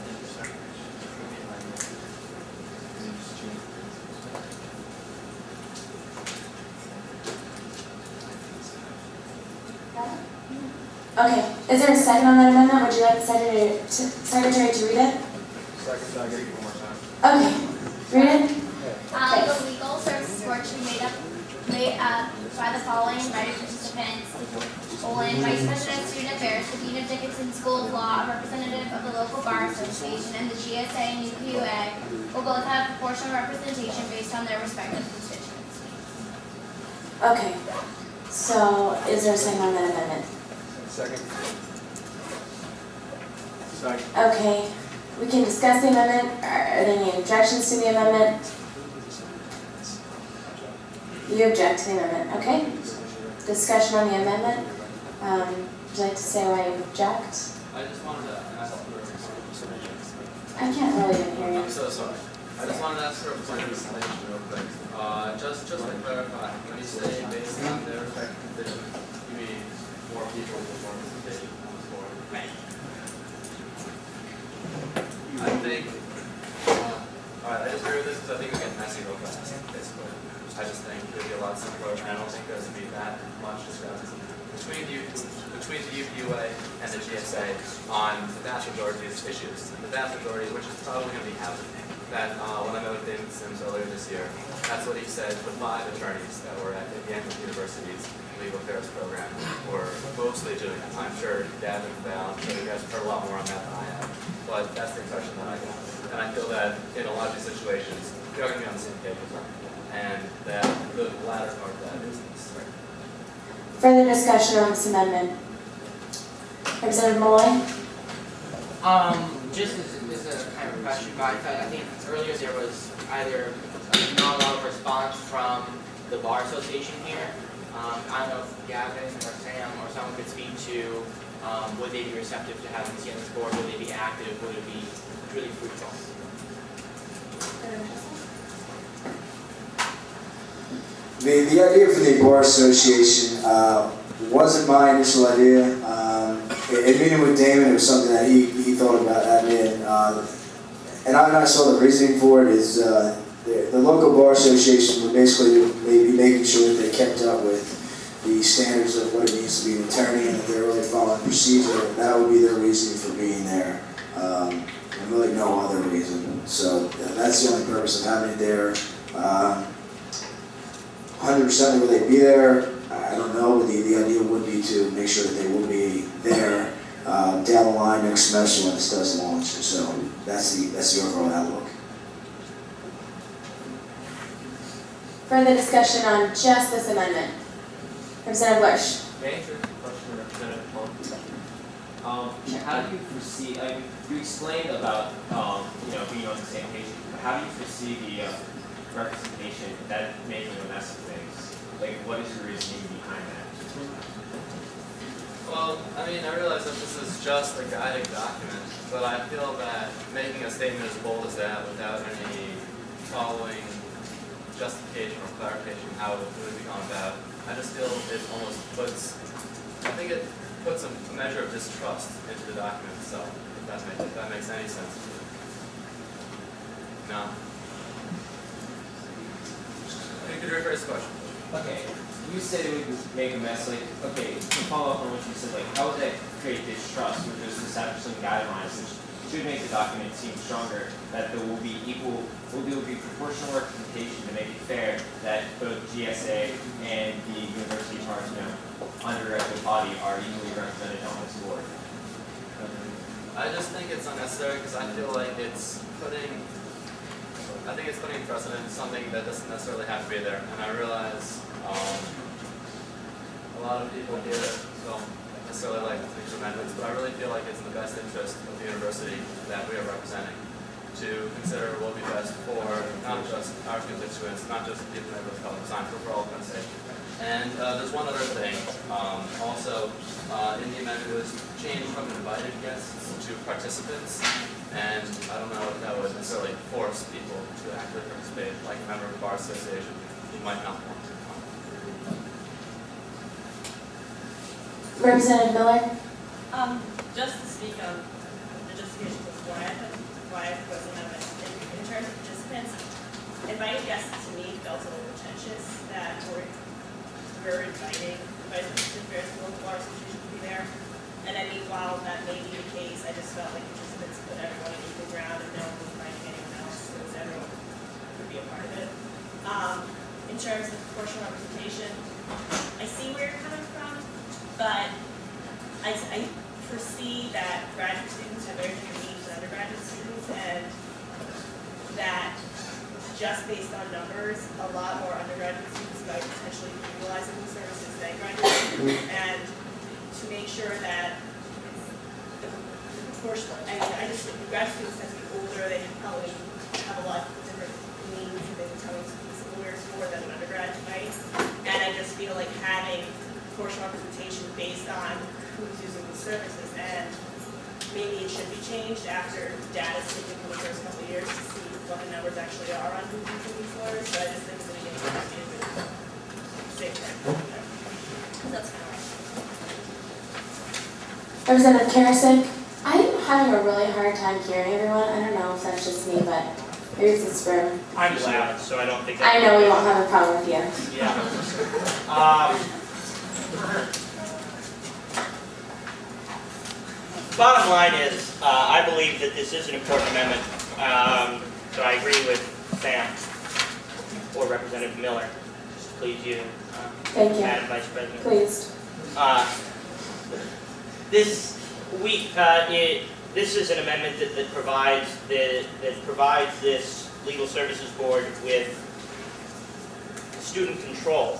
Okay, is there a second on that amendment? Would you like the secretary to read it? Second, get it one more time. Okay, read it. The legal services board should be made up by the following invited participants: Vice President of Student Affairs, the Dean of Dickinson School of Law, a representative of the local bar association, and the GSA and UQA will both have proportional representation based on their respective constituencies. Okay, so is there a second on that amendment? Second. Second. Okay, we can discuss the amendment. Are there any objections to the amendment? You object to the amendment, okay? Discussion on the amendment. Would you like to say why you object? I just wanted to ask for I can't really even hear you. I'm so sorry. I just wanted to ask for a point of explanation real quick. Just to clarify, when you say based on their respective conditions, you mean more people with more representation on the board? Right. single class, basically. I just think it would be a lot simpler, and I don't think there's going to be that much discrepancy between the UPUA and the GSA on the vast majority of these issues. The vast majority, which is probably going to be housing. That when I met with David Sims earlier this year, that's what he said. The 5 attorneys that were at the Indiana University's legal affairs program were mostly doing it. I'm sure Gavin and Val, I'm sure you guys have heard a lot more on that than I have, but that's the impression that I got. And I feel that in a lot of these situations, you're going to be on the same page with them, and that the latter part of that is necessary. Further discussion on this amendment? Representative Malloy? Just as a kind of question, but I think earlier there was either not a lot of response from the Bar Association here. I don't know if Gavin or Sam or someone could speak to would they be receptive to having us on this board? Would they be active? Would it be really fruitful? The idea for the Bar Association wasn't my initial idea. In meeting with Damon, it was something that he thought about admin, and I saw the reasoning for it is the local bar association would basically be making sure that they kept up with the standards of what it means to be an attorney and that they're really following procedure. And that would be their reasoning for being there, and really no other reason. So that's the only purpose of having it there. 100% will they be there? I don't know, but the idea would be to make sure that they will be there down the line next semester when this does launch. So that's the overall outlook. Further discussion on just this amendment? Representative Bush. May I answer the question, Representative Paul? How do you foresee, you explained about being on the same page, but how do you foresee the representation that making a mess of things? Like, what is your reasoning behind that? Well, I mean, I realize that this is just a guiding document, but I feel that making a statement as bold as that without any following justification or clarification how it would really be gone about, I just feel it almost puts, I think it puts a measure of distrust into the document itself, if that makes any sense. No? You could rephrase the question. Okay, you said it would make a mess, okay, to follow up on what you said, how would that create distrust? Would just establish some guidelines which should make the document seem stronger, that there will be proportional representation to make it fair that both GSA and the university undergraduate body are equally represented on this board? I just think it's unnecessary because I feel like it's putting precedent something that doesn't necessarily have to be there. And I realize a lot of people here don't necessarily like these amendments, but I really feel like it's in the best interest of the university that we are representing to consider what will be best for not just our constituents, not just the people in the neighborhood of design, but for all of Penn. And there's one other thing. Also, in the amendment, it was changed from invited guests to participants. And I don't know if that would necessarily force people to actually participate, like a member of the Bar Association who might not want to come. Representative Miller? Just to speak on the justification of why I proposed an amendment. In terms of participants, invited guests to me felt a little pretentious that we're inviting participants to the local bar association to be there. And I mean, while that may be the case, I just felt like participants put everyone on equal ground and no one was inviting anyone else, because everyone could be a part of it. In terms of proportional representation, I see where you're coming from, but I foresee that graduate students have very different needs than undergraduate students, and that just based on numbers, a lot more undergraduate students might potentially be utilizing these services than graduate students, and to make sure that the proportional, I just think the graduate students tend to be older, they probably have a lot of different needs and they're coming to these lawyers more than an undergrad might, and I just feel like having proportional representation based on who's using the services, and maybe it should be changed after data is taken for the first couple of years to see what the numbers actually are on who's using these lawyers, but I just think that it would be a good safe thing. That's kind of Representative Karasik? I'm having a really hard time hearing everyone. I don't know if that's just me, but Here's the sperm. I'm loud, so I don't think I know we won't have a problem with you. Yeah. Bottom line is, I believe that this is an important amendment. So I agree with Sam or Representative Miller. Just please you, Thank you. Madam Vice President. Pleased. This is an amendment that provides this Legal Services Board with student control,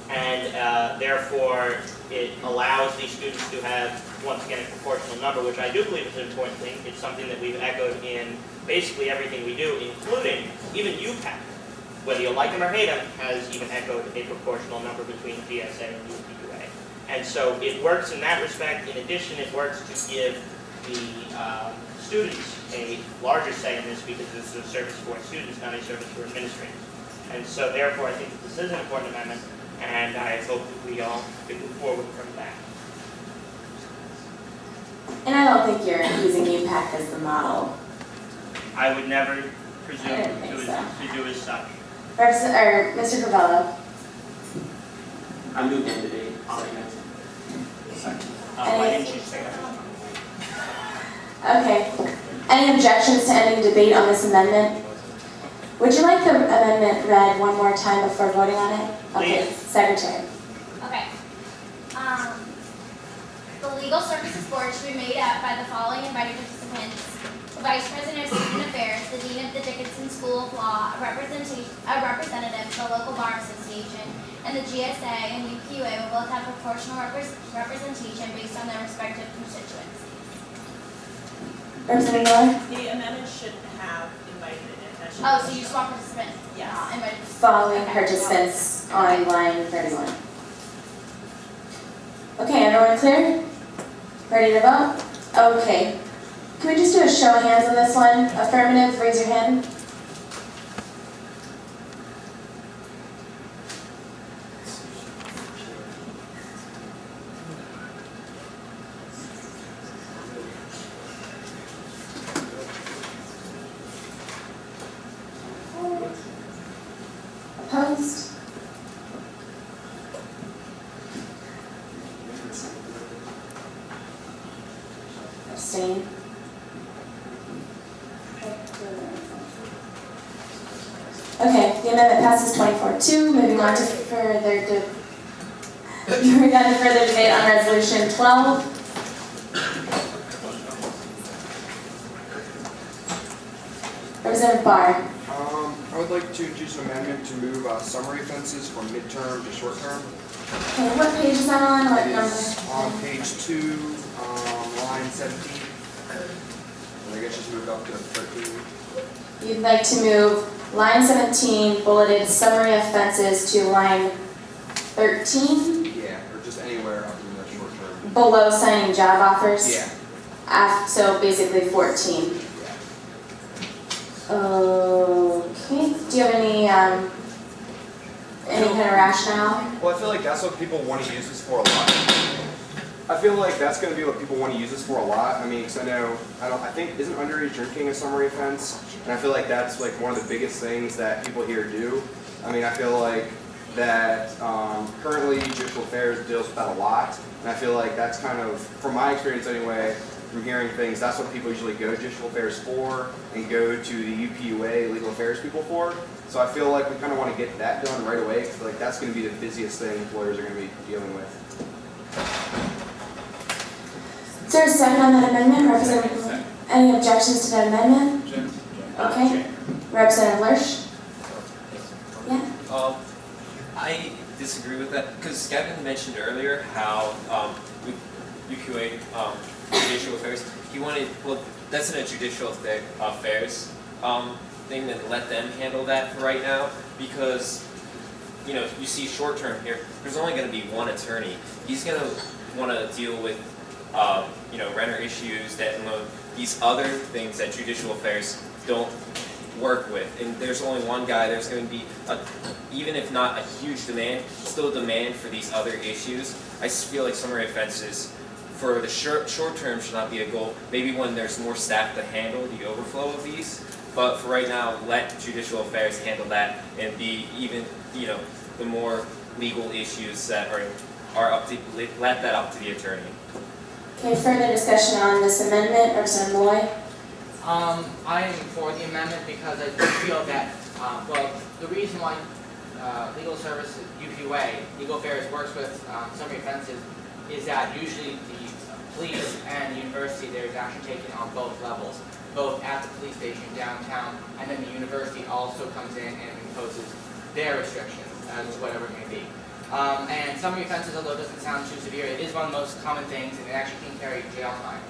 and therefore it allows these students to have, once again, a proportional number, which I do believe is an important thing. It's something that we've echoed in basically everything we do, including even UPAC, whether you like them or hate them, has even echoed a proportional number between GSA and UPUA. And so it works in that respect. In addition, it works to give the students a larger say in this, because this is a service for students, not a service for administrators. And so therefore, I think that this is an important amendment, and I hope that we all can move forward from that. And I don't think you're using UPAC as the model. I would never presume I didn't think so. to do as such. Mr. Cavello. I'm new candidate. Why didn't you say that? Okay. Any objections to ending debate on this amendment? Would you like the amendment read one more time before voting on it? Okay, Please. Secretary. Okay. The Legal Services Board should be made up by the following invited participants: the Vice President of Student Affairs, the Dean of the Dickinson School of Law, a representative from the local bar association, and the GSA and UPUA will both have proportional representation based on their respective constituencies. Representative Miller? The amendment should have invited and mentioned. Oh, so you just want participants? Yes. Invited. Following Okay. participants on line 31. Okay, everyone clear? Ready to vote? Okay. Can we just do a show of hands on this one? Affirmative, raise your hand. Opposed? Abstain? Okay, the amendment passes 24-2. Moving on to further debate on resolution 12. Representative Barr. I would like to introduce an amendment to move summary offenses from midterm to short term. Okay, what page is that on? What It number? is on page 2, line 17. And I guess just move up to 13. You'd like to move line 17, bulleted summary offenses, to line 13, Yeah, or just anywhere up in the short term. below signing job offers? Yeah. So basically 14. Okay, do you have any kind of rationale? Well, I feel like that's what people want to use this for a lot. I feel like that's going to be what people want to use this for a lot. I mean, because I think, isn't underage drinking a summary offense? And I feel like that's like one of the biggest things that people here do. I mean, I feel like that currently judicial affairs deals with that a lot. And I feel like that's kind of, from my experience anyway, from hearing things, that's what people usually go to judicial affairs for and go to the UPUA legal affairs people for. So I feel like we kind of want to get that done right away, because like that's going to be the busiest thing lawyers are going to be dealing with. Is there a second on that amendment, Representative Miller? Any objections to that amendment? Okay. Representative Lurch? Yeah? I disagree with that, because Gavin mentioned earlier how with UPUA judicial affairs, he wanted, well, that's in a judicial affairs thing, then let them handle that for right now, because, you know, you see short term here, there's only going to be one attorney. He's going to want to deal with, you know, renter issues, debt and loan, these other things that judicial affairs don't work with. And there's only one guy, there's going to be, even if not a huge demand, still demand for these other issues. I just feel like summary offenses for the short term should not be a goal. Maybe when there's more staff to handle the overflow of these, But for right now, let judicial affairs handle that and be even, the more legal issues that are up to, let that up to the attorney. Okay, further discussion on this amendment, Representative Malloy? I am for the amendment because I do feel that, the reason why legal service, UPUA, Legal Affairs works with summary offenses is that usually the police and the university, there's action taken on both levels, both at the police station downtown, and then the university also comes in and imposes their restrictions, as whatever it may be. And summary offenses, although it doesn't sound too severe, it is one of the most common things, and it actually can carry jail time.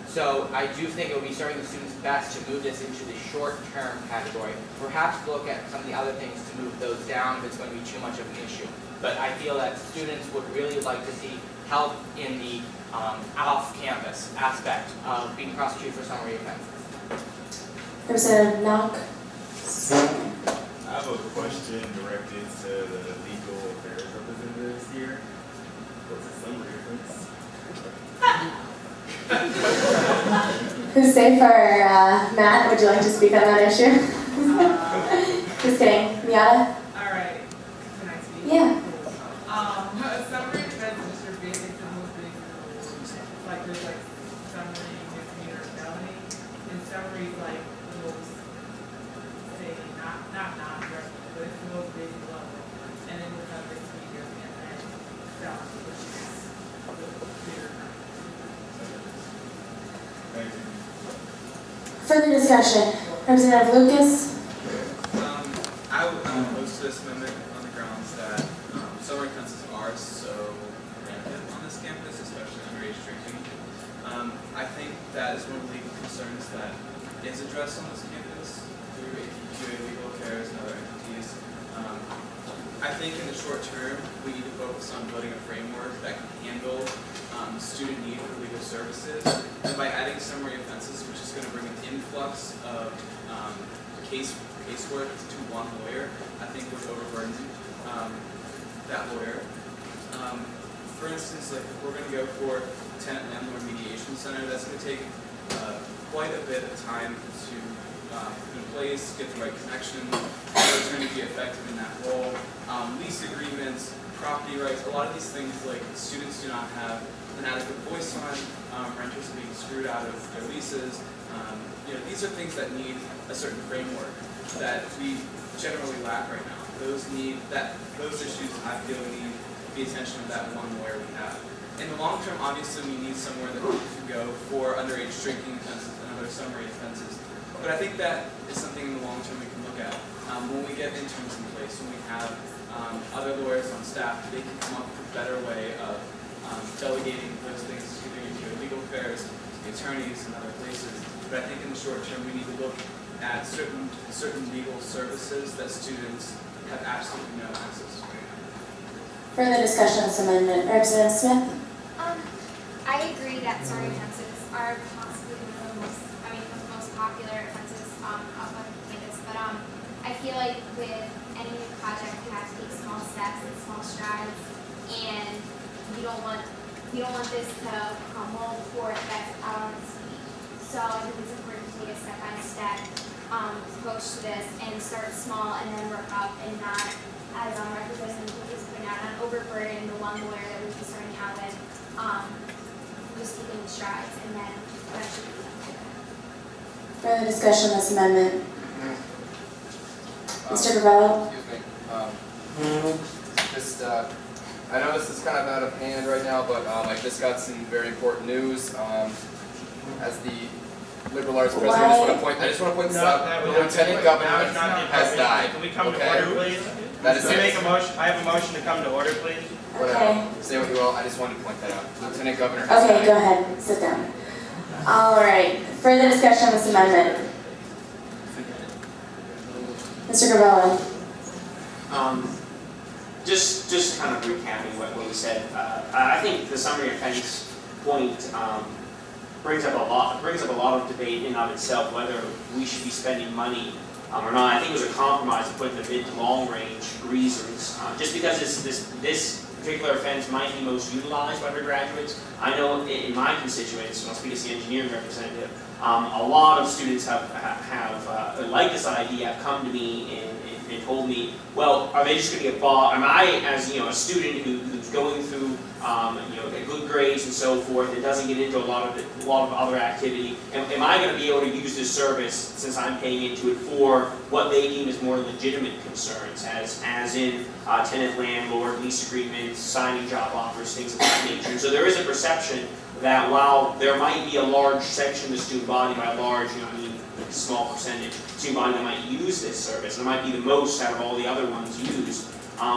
So I do think it would be serving the students best to move this into the short-term category. Perhaps look at some of the other things to move those down if it's going to be too much of an issue. But I feel that students would really like to see help in the off-campus aspect of being prosecuted for summary offenses. Representative Knock? I have a question directed to the legal affairs representatives here. What's a summary offense? Who's safe or Matt, would you like to speak on that issue? Just kidding. Miata? Alright, can I speak? Yeah. A summary offense is your basic to most basic rules. Like there's like summary, misdemeanor, felony, and summary is like the most, say, not non-threatening, but it's the most basic level. And then there's other misdemeanors and then felony, which is the bigger crime. Thank you. Further discussion. Representative Lucas? I would oppose this amendment on the grounds that summary offenses are so rampant on this campus, especially underage drinking. I think that is one of the legal concerns that is addressed on this campus through APQA, legal affairs, and other entities. I think in the short term, we need to focus on building a framework that can handle student need for legal services. And by adding summary offenses, which is going to bring an influx of casework to one lawyer, I think would overburden that lawyer. For instance, like if we're going to go for tenant-landlord mediation center, that's going to take quite a bit of time to put in place, get the right connection, for the attorney to be effective in that role. Lease agreements, property rights, a lot of these things like students do not have an adequate voice on. Renters are being screwed out of their leases. These are things that need a certain framework that we generally lack right now. Those issues I feel need the attention of that one lawyer we have. In the long term, obviously we need somewhere that we can go for underage drinking offenses and other summary offenses. But I think that is something in the long term we can look at. When we get interns in place, when we have other lawyers on staff, they can come up with a better way of delegating those things to legal affairs, the attorneys, and other places. But I think in the short term, we need to look at certain legal services that students have absolutely no access to. Further discussion on this amendment. Representative Smith? I agree that summary offenses are possibly one of the most popular offenses on campus. But I feel like with any new project, you have to take small steps and small strides, and you don't want this to crumble before it gets out on its feet. So I think it's important to take a step-by-step approach to this and start small and then work up, and not, as Representative is putting out, not overburden the one lawyer that we'll be starting out with, just taking strides and then eventually. Further discussion on this amendment. Mr. Gravello? Excuse me. I know this is kind of out of hand right now, but I just got some very important news. As the liberal arts president, I just want to point this out. The lieutenant governor has died. Can we come to order, please? That is Make a motion. I have a motion to come to order, please. Okay. Say what you will. I just wanted to point that out. Lieutenant governor has died. Okay, go ahead. Sit down. All right. Further discussion on this amendment. Mr. Gravello? Just kind of recapping what you said. I think the summary offense point brings up a lot of debate in and of itself whether we should be spending money or not. I think it was a compromise to put in the mid to long range reasons. Just because this particular offense might be most utilized by undergraduates, I know in my constituents, and I'll speak as the engineering representative, a lot of students have like this idea, have come to me and told me, well, are they just going to get bought? Am I, as a student who's going through good grades and so forth, and doesn't get into a lot of other activity, am I going to be able to use this service since I'm paying into it for what they deem as more legitimate concerns, as in tenant landlord, lease agreements, signing job offers, things of that nature. And so there is a perception that while there might be a large section of the student body, by large, a small percentage, student body that might use this service, and it might be the most out of all the other ones used,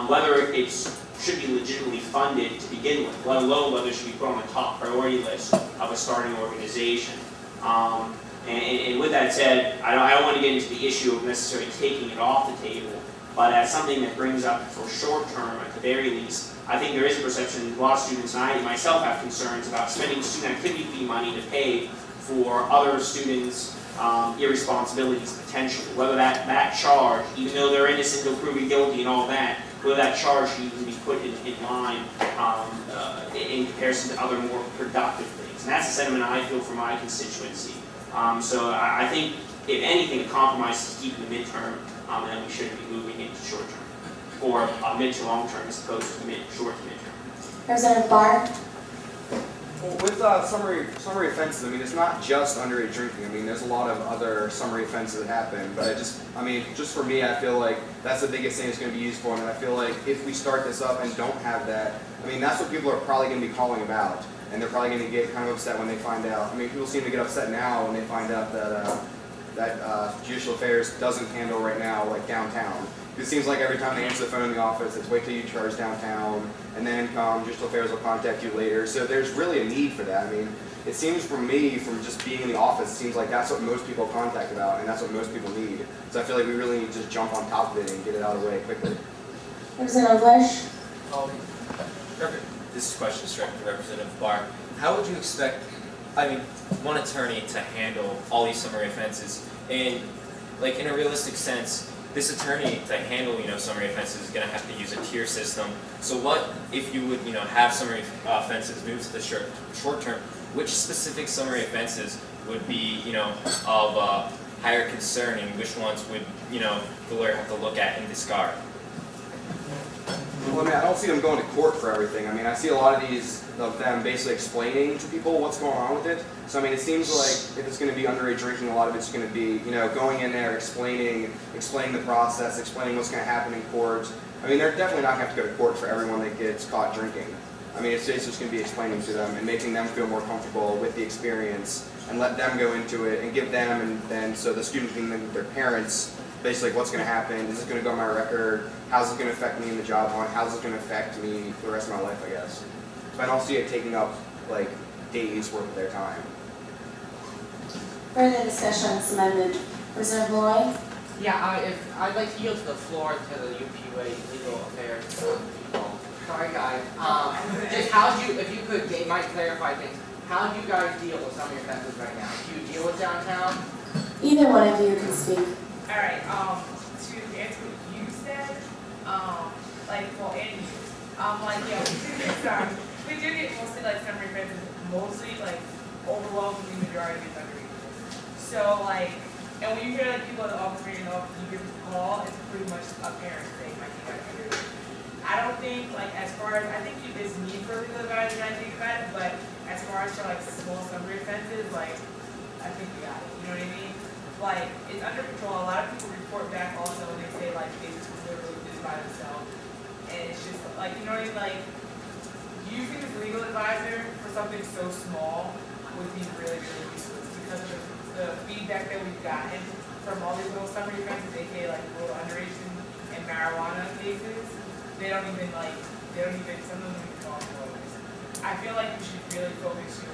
whether it should be legitimately funded to begin with, let alone whether it should be put on the top priority list of a starting organization. And with that said, I don't want to get into the issue of necessarily taking it off the table, but as something that brings up for short term, at the very least, I think there is a perception, a lot of students, and I myself have concerns about spending student activity fee money to pay for other students' irresponsibilities potentially. Whether that charge, even though they're innocent until proven guilty and all that, whether that charge should even be put in line in comparison to other more productive things. And that's the sentiment I feel from my constituency. So I think, if anything, a compromise is keeping the midterm, and then we shouldn't be moving into short term, or mid to long term as opposed to short to midterm. Representative Barr? Well, with summary offenses, I mean, it's not just underage drinking. I mean, there's a lot of other summary offenses that happen. But just for me, I feel like that's the biggest thing it's going to be used for. And I feel like if we start this up and don't have that, I mean, that's what people are probably going to be calling about. And they're probably going to get kind of upset when they find out. I mean, people seem to get upset now when they find out that judicial affairs doesn't handle right now, like downtown. It seems like every time they answer the phone in the office, it's wait till you charge downtown, and then judicial affairs will contact you later. So there's really a need for that. I mean, it seems for me, from just being in the office, it seems like that's what most people contact about, and that's what most people need. So I feel like we really need to just jump on top of it and get it out of the way quickly. Representative Bush? This question is directed to Representative Barr. How would you expect, one attorney to handle all these summary offenses? And, in a realistic sense, this attorney to handle, summary offenses is going to have to use a tier system. So what if you would, have summary offenses move to the short term? Which specific summary offenses would be, of higher concern, and which ones would, the lawyer have to look at and discard? Well, I mean, I don't see them going to court for everything. I mean, I see a lot of them basically explaining to people what's going on with it. So, I mean, it seems like if it's going to be underage drinking, a lot of it's going to be, going in there, explaining the process, explaining what's going to happen in court. I mean, they're definitely not going to have to go to court for everyone that gets caught drinking. I mean, it's just going to be explaining to them and making them feel more comfortable with the experience and let them go into it and give them, and then so the students can then with their parents, basically what's going to happen, is this going to go on my record, how's it going to affect me in the job hunt, how's it going to affect me for the rest of my life, I guess. So I don't see it taking up, days worth of their time. Further discussion on this amendment. Representative Malloy? Yeah, I'd like to yield to the floor to the UPUA legal affairs people. Sorry guys, just if you could, they might clarify things. How do you guys deal with some of your offenses right now? Do you deal with downtown? Either one of you can speak. All right, to answer what you said, we do get mostly summary offenses, mostly overwhelmingly majority is underage. So and when you hear people in the office reading off, you give a call, it's pretty much a parent saying you got underage. I don't think as far as, I think there's need for legal advisor, I think about it, but as far as for small summary offenses, I think we got it, you know what I mean? It's under control. A lot of people report back also when they say they just literally did it by themselves. And it's just you know what I mean? Using this legal advisor for something so small would be really, really useful because of the feedback that we've gotten from all these little summary offenses, aka little underage and marijuana cases. They don't even some of them even call lawyers. I feel like you should really focus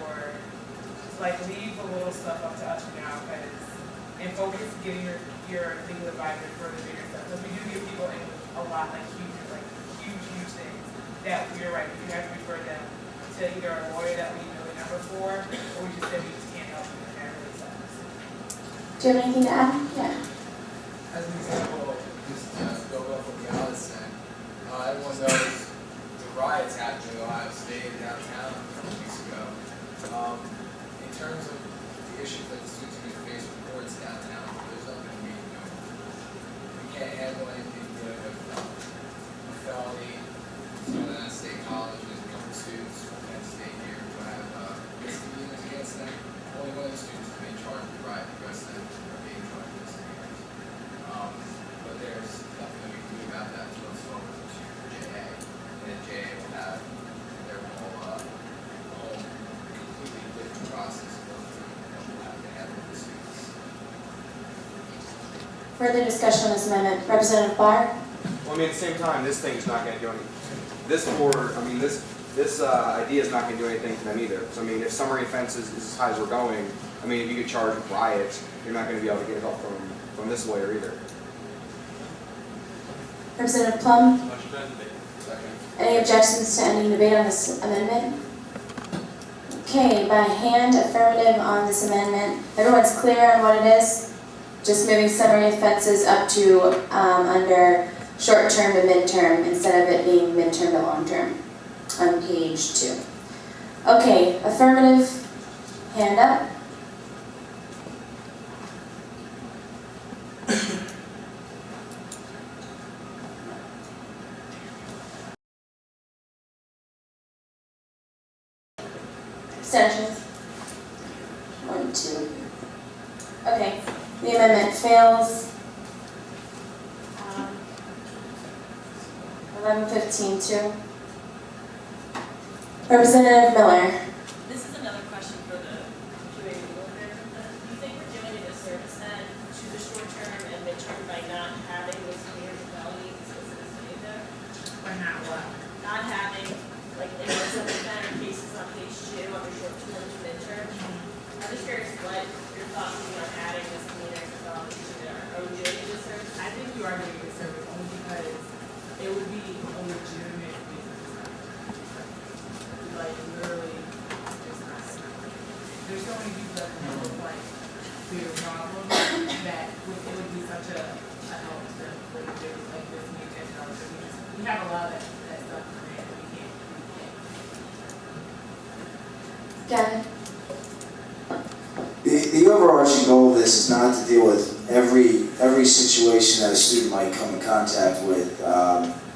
leave the little stuff up to us now and focus getting your legal advisor for the bigger stuff. Because we do give people a lot huge things that you're right, you have to refer them to either a lawyer that we know the number for, or we just said we just can't help them and that really sucks. Do you have anything to add? Yeah. As an example, just build off what Giannis said, everyone knows the riots happened in Ohio State downtown a couple weeks ago. In terms of the issues that the students are going to face with boards downtown, there's nothing we can do. We can't handle anything dealing with a felony. So at State College, there's a couple students from Penn State here who have misdemeanors against them. Only one of the students is being charged with riot. The rest of them are being charged with misdemeanors. But there's nothing that we can do about that until it's forward to JA. And then JA will have their whole completely different process to go through and we'll have to handle the students. Further discussion on this amendment. Representative Barr? Well, I mean, at the same time, this thing's not going to do anything. This board, I mean, this idea is not going to do anything to them either. So, I mean, if summary offense is as high as we're going, I mean, if you get charged with riots, you're not going to be able to get help from this lawyer either. Representative Plum? Motion to end debate. Second. Any objections to ending debate on this amendment? Okay, by hand, affirmative on this amendment. Everyone's clear on what it is? Just moving summary offenses up to under short-term to mid-term instead of it being mid-term to long-term on page 2. Okay, affirmative, hand up. Abstentions? 1, 2. Okay, the amendment fails. 11:15 2. Representative Miller. This is another question for the QA legal affairs. Do you think we're doing a disservice then to the short term and midterm by not having this clear felony explicit state there? Or not what? Not having, like, in the subject matter cases on page 2 under short term to midterm? I'm just curious what your thoughts would be on adding this misdemeanor to felony to there. Are we doing a disservice? I think you are doing a disservice only because it would be a legitimate business practice. Like literally, it's not. There's so many people that come up with like bigger problems that it would be such a help to them for the big like this new technology. We have a lot of that stuff in there that we can't. Gavin. The overarching goal of this is not to deal with every situation that a student might come in contact with.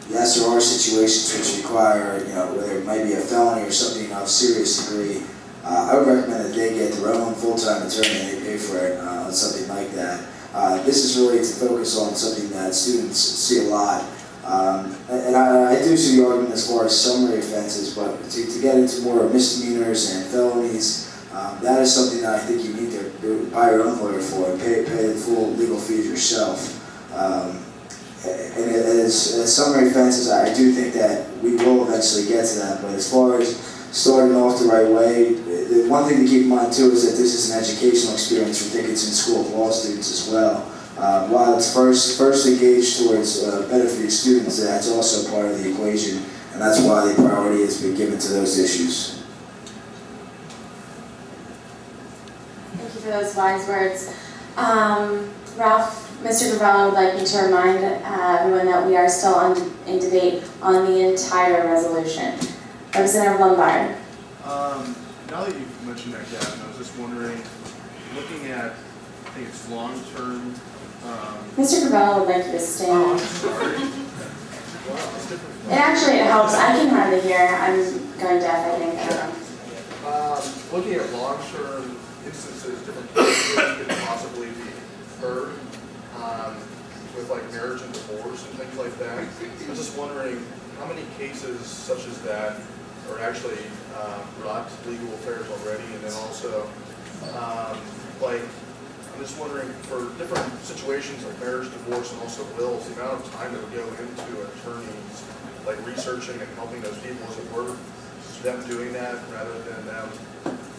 Yes, there are situations which require, whether it might be a felony or something of serious degree. I would recommend that they get their own full-time attorney and they pay for it on something like that. This is really to focus on something that students see a lot. And I do see the argument as far as summary offenses, but to get into more misdemeanors and felonies, that is something that I think you need to buy your own lawyer for and pay the full legal fees yourself. And as summary offenses, I do think that we will eventually get to that. But as far as starting off the right way, the one thing to keep in mind too is that this is an educational experience for Dickinson School of Law students as well. While it's first engaged towards better for your students, that's also part of the equation, and that's why the priority has been given to those issues. Thank you for those wise words. Ralph, Mr. Gravello would like me to remind everyone that we are still in debate on the entire resolution. Representative Lombard. Now that you've mentioned that, Gavin, I was just wondering, looking at, I think it's long-term. Mr. Gravello would like you to stand. Oh, I'm sorry. Wow, that's different. It helps. I can hardly hear. I'm going deaf, I think. Looking at long-term instances, different cases could possibly be heard with like marriage and divorce and things like that. I was just wondering how many cases such as that are actually brought to legal affairs already, and then also I'm just wondering for different situations like marriage, divorce, and also wills, the amount of time that would go into attorneys like researching and helping those people. Is it worth them doing that rather than them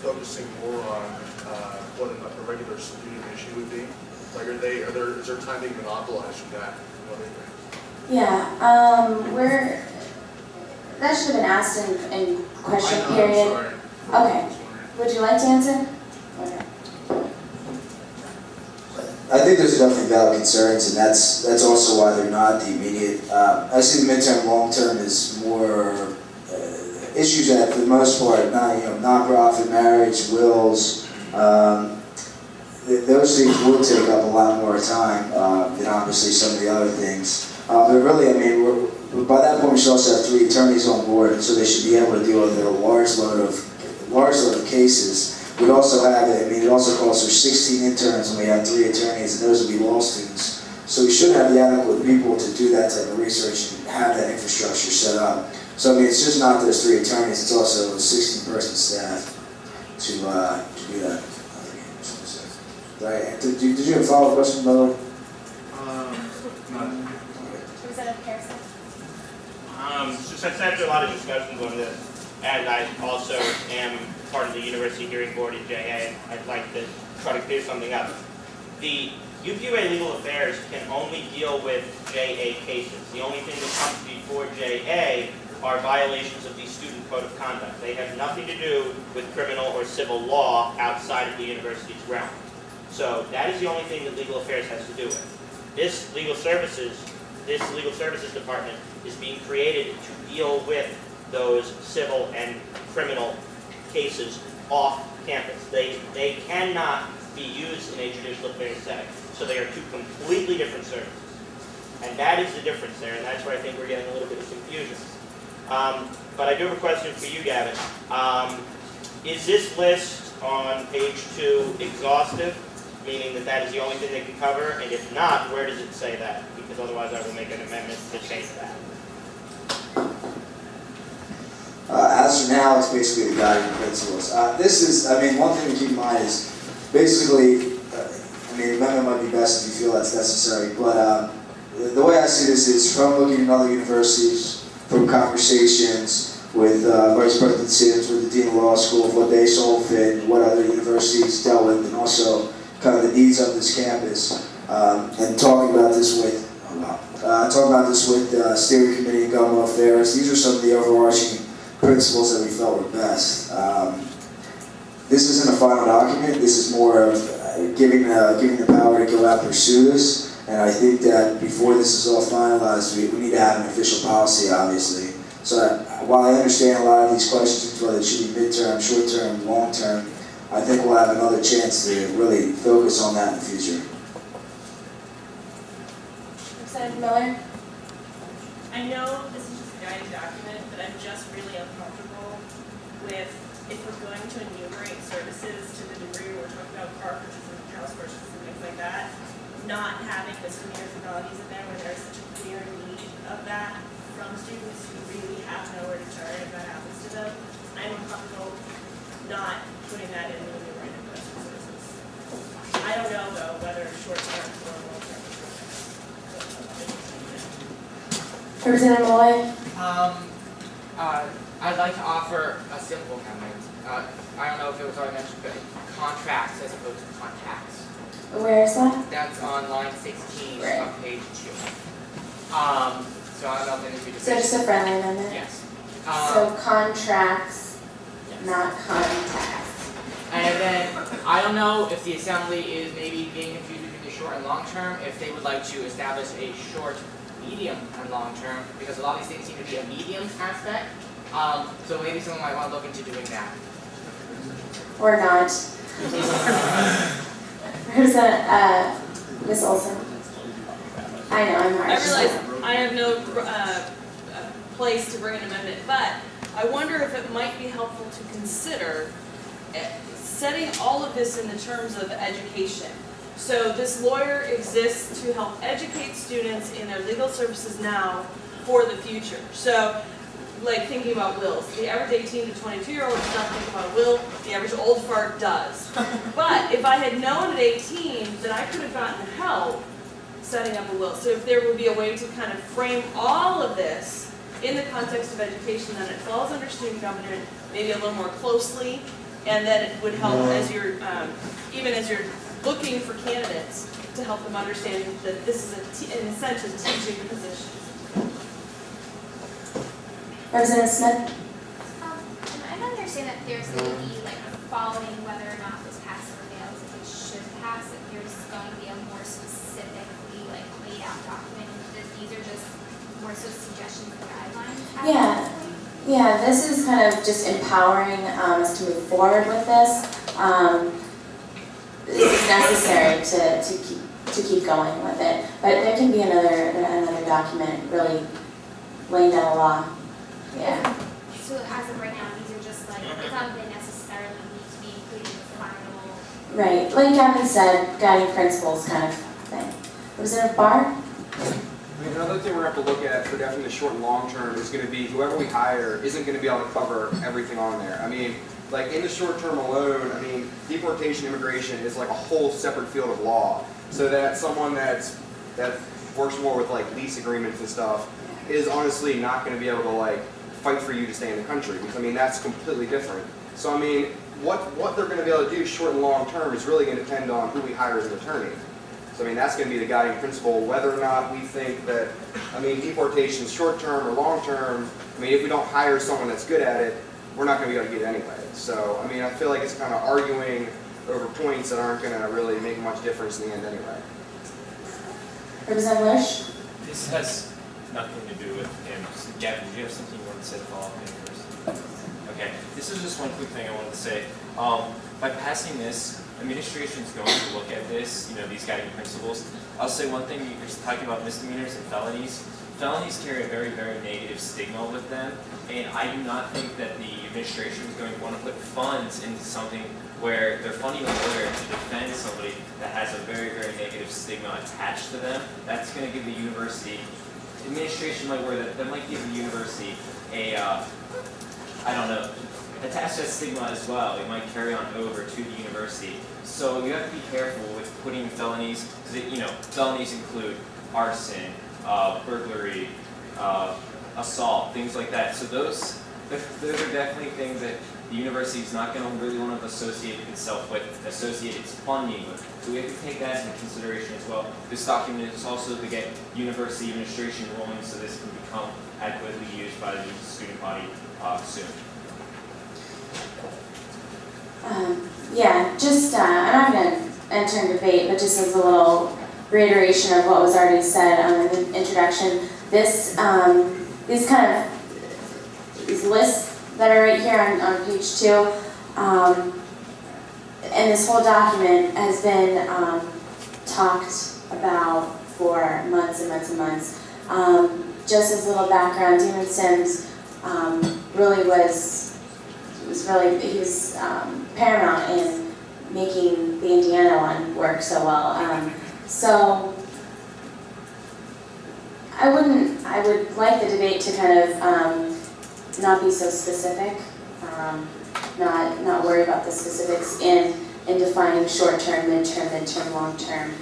focusing more on what a regular student issue would be? Like, is there time being monopolized from that? What do you think? Yeah, that should have been asked in question period. Sorry. Okay. Would you like to answer? Okay. I think there's definitely valid concerns, and that's also why they're not the immediate. I see the midterm, long term is more issues that, for the most part, non-profit, marriage, wills. Those things would take up a lot more time than obviously some of the other things. But really, I mean, by that point, we should also have 3 attorneys on board, and so they should be able to deal with a large load of cases. We'd also have it. I mean, it also calls for 16 interns, and we have 3 attorneys, and those would be law students. So we should have the adequate people to do that type of research and have that infrastructure set up. So I mean, it's just not those 3 attorneys; it's also a 16-person staff to do that. Right. Did you have a follow-up question, by the way? Representative Harrison? So after a lot of discussions on this, and I also am part of the University Hearing Board at JA, I'd like to try to clear something up. The UPUA Legal Affairs can only deal with JA cases. The only thing that comes before JA are violations of the Student Code of Conduct. They have nothing to do with criminal or civil law outside of the university's realm. So that is the only thing that Legal Affairs has to do with. This legal services department is being created to deal with those civil and criminal cases off campus. They cannot be used in a judicial affairs setting. So they are 2 completely different services. And that is the difference there, and that's where I think we're getting a little bit of confusion. But I do have a question for you, Gavin. Is this list on page 2 exhaustive, meaning that that is the only thing they can cover? And if not, where does it say that? Because otherwise I will make an amendment to change that. As for now, it's basically the guiding principles. This is, I mean, one thing to keep in mind is basically, I mean, amendment might be best if you feel that's necessary, but the way I see this is from looking at other universities, from conversations with Vice President Sims, with the Dean of Law School, what they saw fit, what other universities dealt with, and also kind of the needs of this campus, and talking about this with Steering Committee and Governmental Affairs. These are some of the overarching principles that we felt were best. This isn't a final document. This is more of giving the power to go out and pursue this. And I think that before this is all finalized, we need to have an official policy, obviously. So while I understand a lot of these questions, whether it should be midterm, short-term, long-term, I think we'll have another chance to really focus on that in the future. Representative Miller? I know this is just a guiding document, but I'm just really uncomfortable with, if we're going to enumerate services to the degree we're talking about car purchases and house purchases and things like that, not having misdemeanors and felonies in there when there's such a clear need of that from students who really have nowhere to turn if that happens to them. I'm uncomfortable not putting that in the enumerated list of services. I don't know though whether short-term or long-term. Representative Malloy? I'd like to offer a simple comment. I don't know if it was already mentioned, but contracts as opposed to contacts. Where is that? That's on line 16 Right. of page 2. So I don't know if any of you So just a friendly amendment? Yes. So contracts, yes. not contacts. And then, I don't know if the assembly is maybe being confused between the short and long term, if they would like to establish a short, medium, and long term, because a lot of these things seem to be a medium aspect. So maybe someone might want to look into doing that. Or not. Ms. Olson? I know, I'm hard. I realize I have no place to bring an amendment, but I wonder if it might be helpful to consider setting all of this in the terms of education. So this lawyer exists to help educate students in their legal services now for the future. So, like thinking about wills. The average 18 to 22-year-old does not think about a will, the average old fart does. But if I had known at 18 that I could have gotten help setting up a will, so if there would be a way to kind of frame all of this in the context of education, then it falls under student government maybe a little more closely, and then it would help as you're, even as you're looking for candidates, to help them understand that this is an essential teaching position. Representative Smith? I don't understand that there's going to be like following whether or not this passes or fails, if it should pass, if there's going to be a more more so suggestions and guidelines? Yeah. Yeah, this is kind of just empowering us to move forward with this. This is necessary to keep going with it, but there can be another document really laying down a law. Yeah. So as of right now, these are just like, it's not that they necessarily need to be included in the final. Right, like Gavin said, guiding principles kind of thing. Was it a bar? I mean, another thing we're going to have to look at for definitely the short and long term is going to be whoever we hire isn't going to be able to cover everything on there. I mean, like in the short term alone, I mean, deportation immigration is like a whole separate field of law. So that someone that works more with like lease agreements and stuff is honestly not going to be able to like fight for you to stay in the country, because I mean that's completely different. So I mean, what they're going to be able to do short and long term is really going to depend on who we hire as an attorney. So I mean that's going to be the guiding principle, whether or not we think that, I mean, deportation short term or long term. I mean, if we don't hire someone that's good at it, we're not going to be able to get it anyway. So I mean, I feel like it's kind of arguing over points that aren't going to really make much difference in the end anyway. Representative Lush? This has nothing to do with him. Gavin, did you have something you wanted to say to follow up on first? Okay, this is just one quick thing I wanted to say. By passing this, administration is going to look at this, these guiding principles. I'll say one thing, you're talking about misdemeanors and felonies. Felonies carry a very, very negative stigma with them, and I do not think that the administration is going to want to put funds into something where they're funding a lawyer to defend somebody that has a very, very negative stigma attached to them. That's going to give the university, administration might worry that might give the university a, I don't know, attached to that stigma as well. It might carry on over to the university. So you have to be careful with putting felonies, because felonies include arson, burglary, assault, things like that. So those are definitely things that the university is not going to really want to associate itself with, associate its funding with. So we have to take that into consideration as well. This document is also to get university administration rolling so this can become adequately used by the student body soon. Yeah, just, I'm not going to enter in debate, but just as a little reiteration of what was already said in the introduction, these lists that are right here on page 2, and this whole document has been talked about for months and months and months. Just as a little background, Demon Sims really was paramount in making the Indiana one work so well. So I would like the debate to kind of not be so specific, not worry about the specifics in defining short-term, midterm, long-term.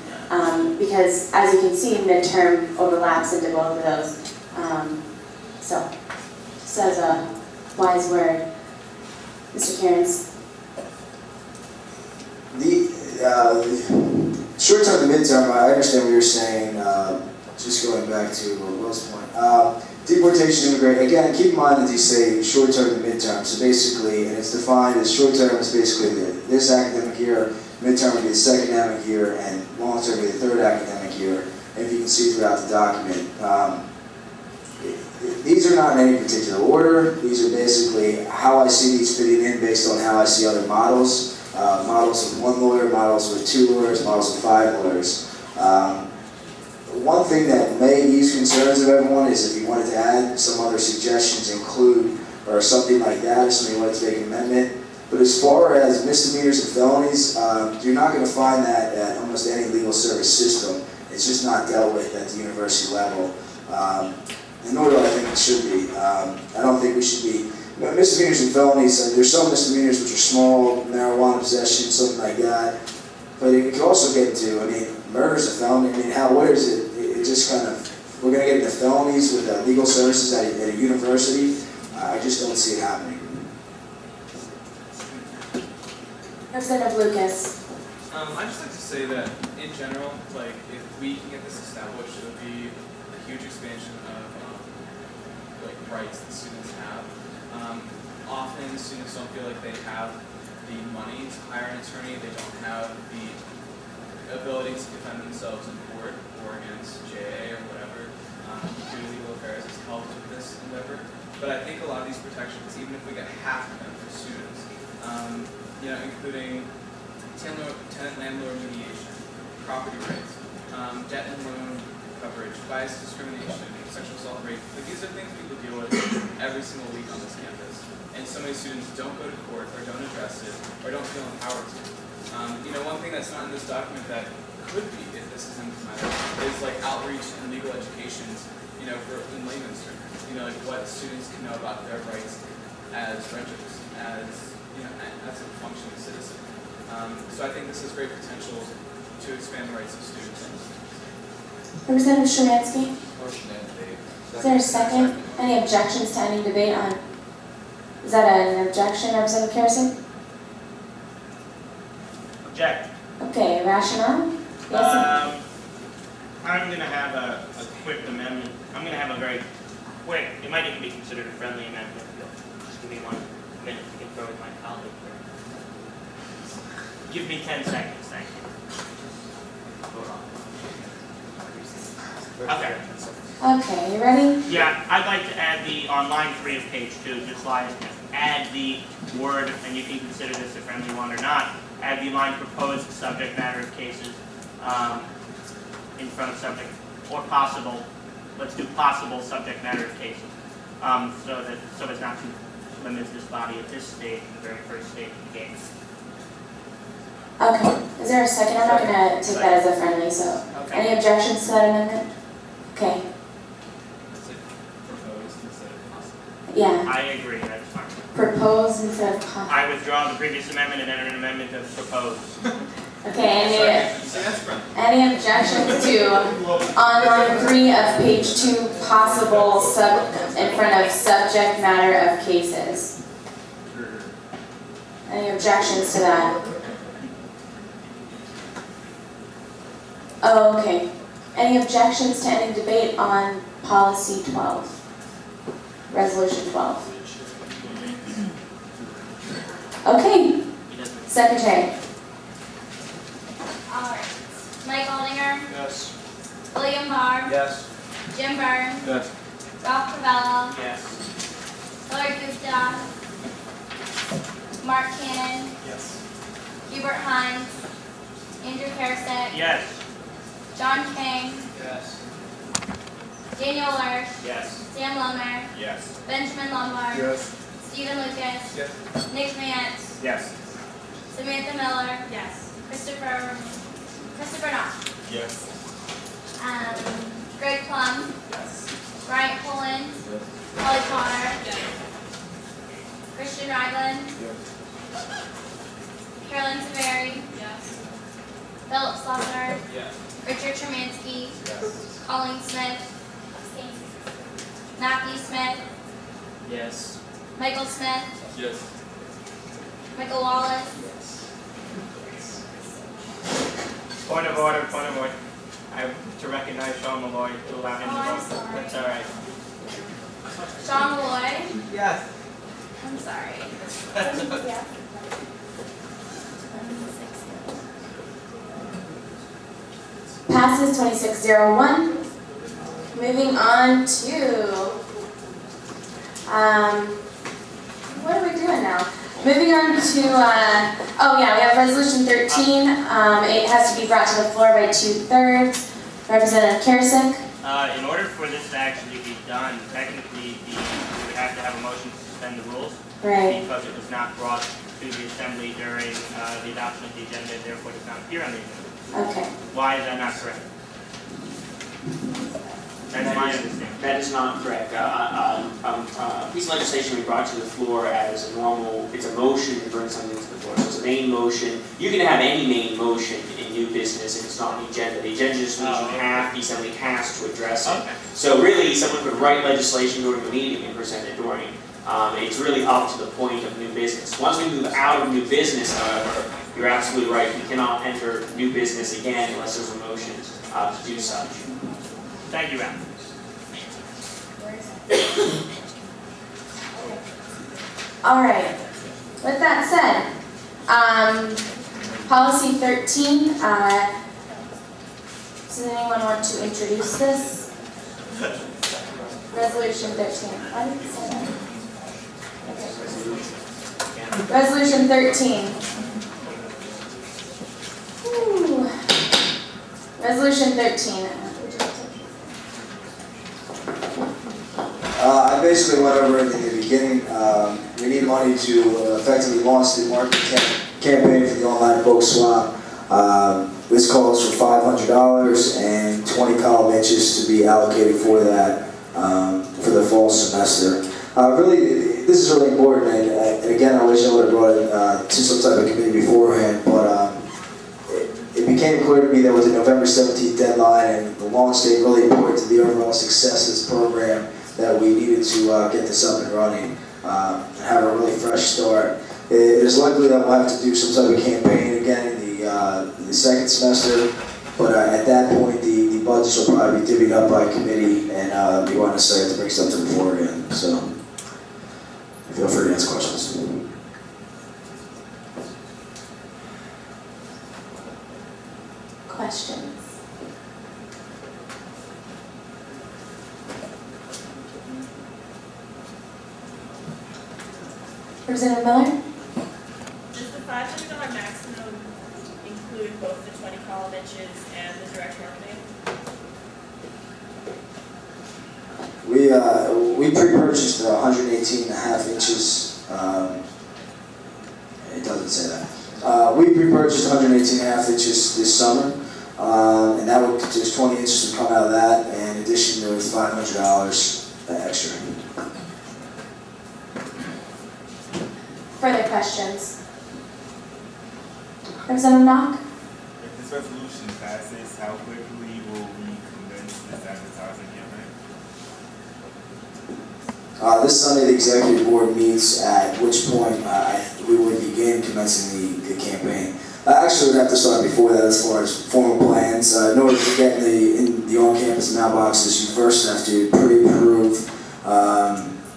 Because as you can see, midterm overlaps into both of those. So, just as a wise word. Mr. Cairns. The short-term to midterm, I understand what you're saying. Just going back to what was the point? Deportation, immigration. Again, keep in mind that you say short-term to midterm. So basically, and it's defined as short-term is basically this academic year, midterm would be the second academic year, and long-term would be the third academic year. And if you can see throughout the document, these are not in any particular order. These are basically how I see these fitting in based on how I see other models. Models with one lawyer, models with 2 lawyers, models with 5 lawyers. One thing that may ease concerns of everyone is if you wanted to add some other suggestions, include, or something like that, if somebody wanted to make an amendment. But as far as misdemeanors and felonies, you're not going to find that at almost any legal service system. It's just not dealt with at the university level. And nor do I think it should be. I don't think we should be. Misdemeanors and felonies, there's some misdemeanors which are small, marijuana possession, something like that. But it could also get into, murder's a felony. What is it? It just kind of, we're going to get into felonies with legal services at a university. I just don't see it happening. Representative Lucas. I'd just like to say that, in general, if we can get this established, it would be a huge expansion of rights that students have. Often students don't feel like they have the money to hire an attorney. They don't have the ability to defend themselves in court or against JA or whatever through legal Affairs has helped with this endeavor, but I think a lot of these protections, even if we get half of them for students, including tenant-landlord mediation, property rights, debt and loan coverage, bias discrimination, sexual assault rape, like these are things people deal with every single week on this campus, and so many students don't go to court or don't address it or don't feel empowered to. One thing that's not in this document that could be, if this is implemented, is like outreach and legal educations, for in layman's terms, like what students can know about their rights as renters, as a functioning citizen. So I think this has great potential to expand the rights of students. Representative Szymanski? Motion and debate. Is there a second? Any objections to any debate on? Is that an objection, Representative Karasik? Object. Okay, rationale? Yes. I'm going to have a quick amendment. I'm going to have a very quick, it might even be considered a friendly amendment. Just give me 1 minute to confer with my colleague here. Give me 10 seconds, thank you. Okay. Okay, you ready? Yeah, I'd like to add on line 3 of page 2, just add the word, and you can consider this a friendly one or not, add the line proposed subject matter of cases in front of subject, or possible, let's do possible subject matter of cases, so as not to limit this body at this stage, the very first stage of the game. Okay, is there a second? I'm not going to take that as a friendly, so. Okay. Any objections to that amendment? Okay. Proposed instead of possible. Yeah. I agree, that's fine. Proposed instead of possible. I withdraw the previous amendment and enter an amendment of proposed. Okay, any objections to on line 3 of page 2, possible in front of subject matter of cases? Any objections to that? Oh, okay. Any objections to any debate on policy 12? Resolution 12? Okay. Secretary. Alright. Mike Aldinger, Yes. William Barr, Yes. Jim Byrne, Yes. Ralph Cavello, Yes. Hillary Gupta, Mark Cannon, Yes. Hubert Hines, Andrew Karasik, Yes. John King, Yes. Daniel Lurch, Yes. Sam Lomer, Yes. Benjamin Lombard, Yes. Stephen Lucas, Yes. Nick Mance, Yes. Samantha Miller, Yes. Christopher Knopf, Yes. Greg Plum, Yes. Bryant Poland, Holly Potter, Yes. Christian Ragland, Yes. Carolyn Severi, Yes. Philip Slaughter, Yes. Richard Tremansky, Yes. Colleen Smith, Matthew Smith, Yes. Michael Smith, Yes. Michael Wallace, Point of order, point of order. I have to recognize Sean Malloy to allow him to Oh, I'm vote. sorry. That's all right. Sean Malloy, Yes. I'm sorry. Yeah. Passes 2601. Moving on to, what are we doing now? Moving on to, we have resolution 13. It has to be brought to the floor by 2/3. Representative Karasik. In order for this to actually be done, technically, we would have to have a motion to suspend the rules. Right. Because it was not brought to the assembly during the adoption of the agenda, and therefore does not appear on the agenda. Okay. Why is that not correct? That's my understanding. That is not correct. A piece of legislation we brought to the floor as a normal, it's a motion to bring something to the floor. So it's a main motion. You can have any main motion in new business if it's not on the agenda. The agenda just means you have, the assembly has to address it. Okay. So really, someone could write legislation during the meeting and present it during. It's really up to the point of new business. Once we move out of new business, however, you're absolutely right. We cannot enter new business again unless there's a motion to do such. Thank you, Al. All right. With that said, policy 13. Does anyone want to introduce this? Resolution 13. Why did you say that? Okay. Resolution 13. Ooh. Resolution 13. I basically went over it in the beginning. We need money to effectively launch the marketing campaign for the online book swap. This calls for $500 and 20 column inches to be allocated for that for the fall semester. Really, this is really important, and again, I wish I would have brought it to some type of committee beforehand, but it became clear to me that with the November 17th deadline and the launch date really important to the overall success of this program, that we needed to get this up and running and have a really fresh start. It is likely that we'll have to do some type of campaign again in the second semester, but at that point the budgets will probably be divvied up by committee, and we won't necessarily have to bring stuff to the floor again. So feel free to answer questions. Questions? Representative Miller? Does the $500 maximum include both the 20 column inches and the direct marketing? We pre-purchased 118.5 inches. It doesn't say that. We pre-purchased 118.5 inches this summer, and that would just 20 inches would come out of that. And in addition, there was $500 extra. Further questions? Representative Knock? If this resolution passes, how quickly will we commence this advertising campaign? This Sunday, the executive board meets, at which point we would begin commencing the campaign. Actually, we'd have to start before that as far as formal plans. In order to get in the on-campus mailboxes, you first have to pre-approve.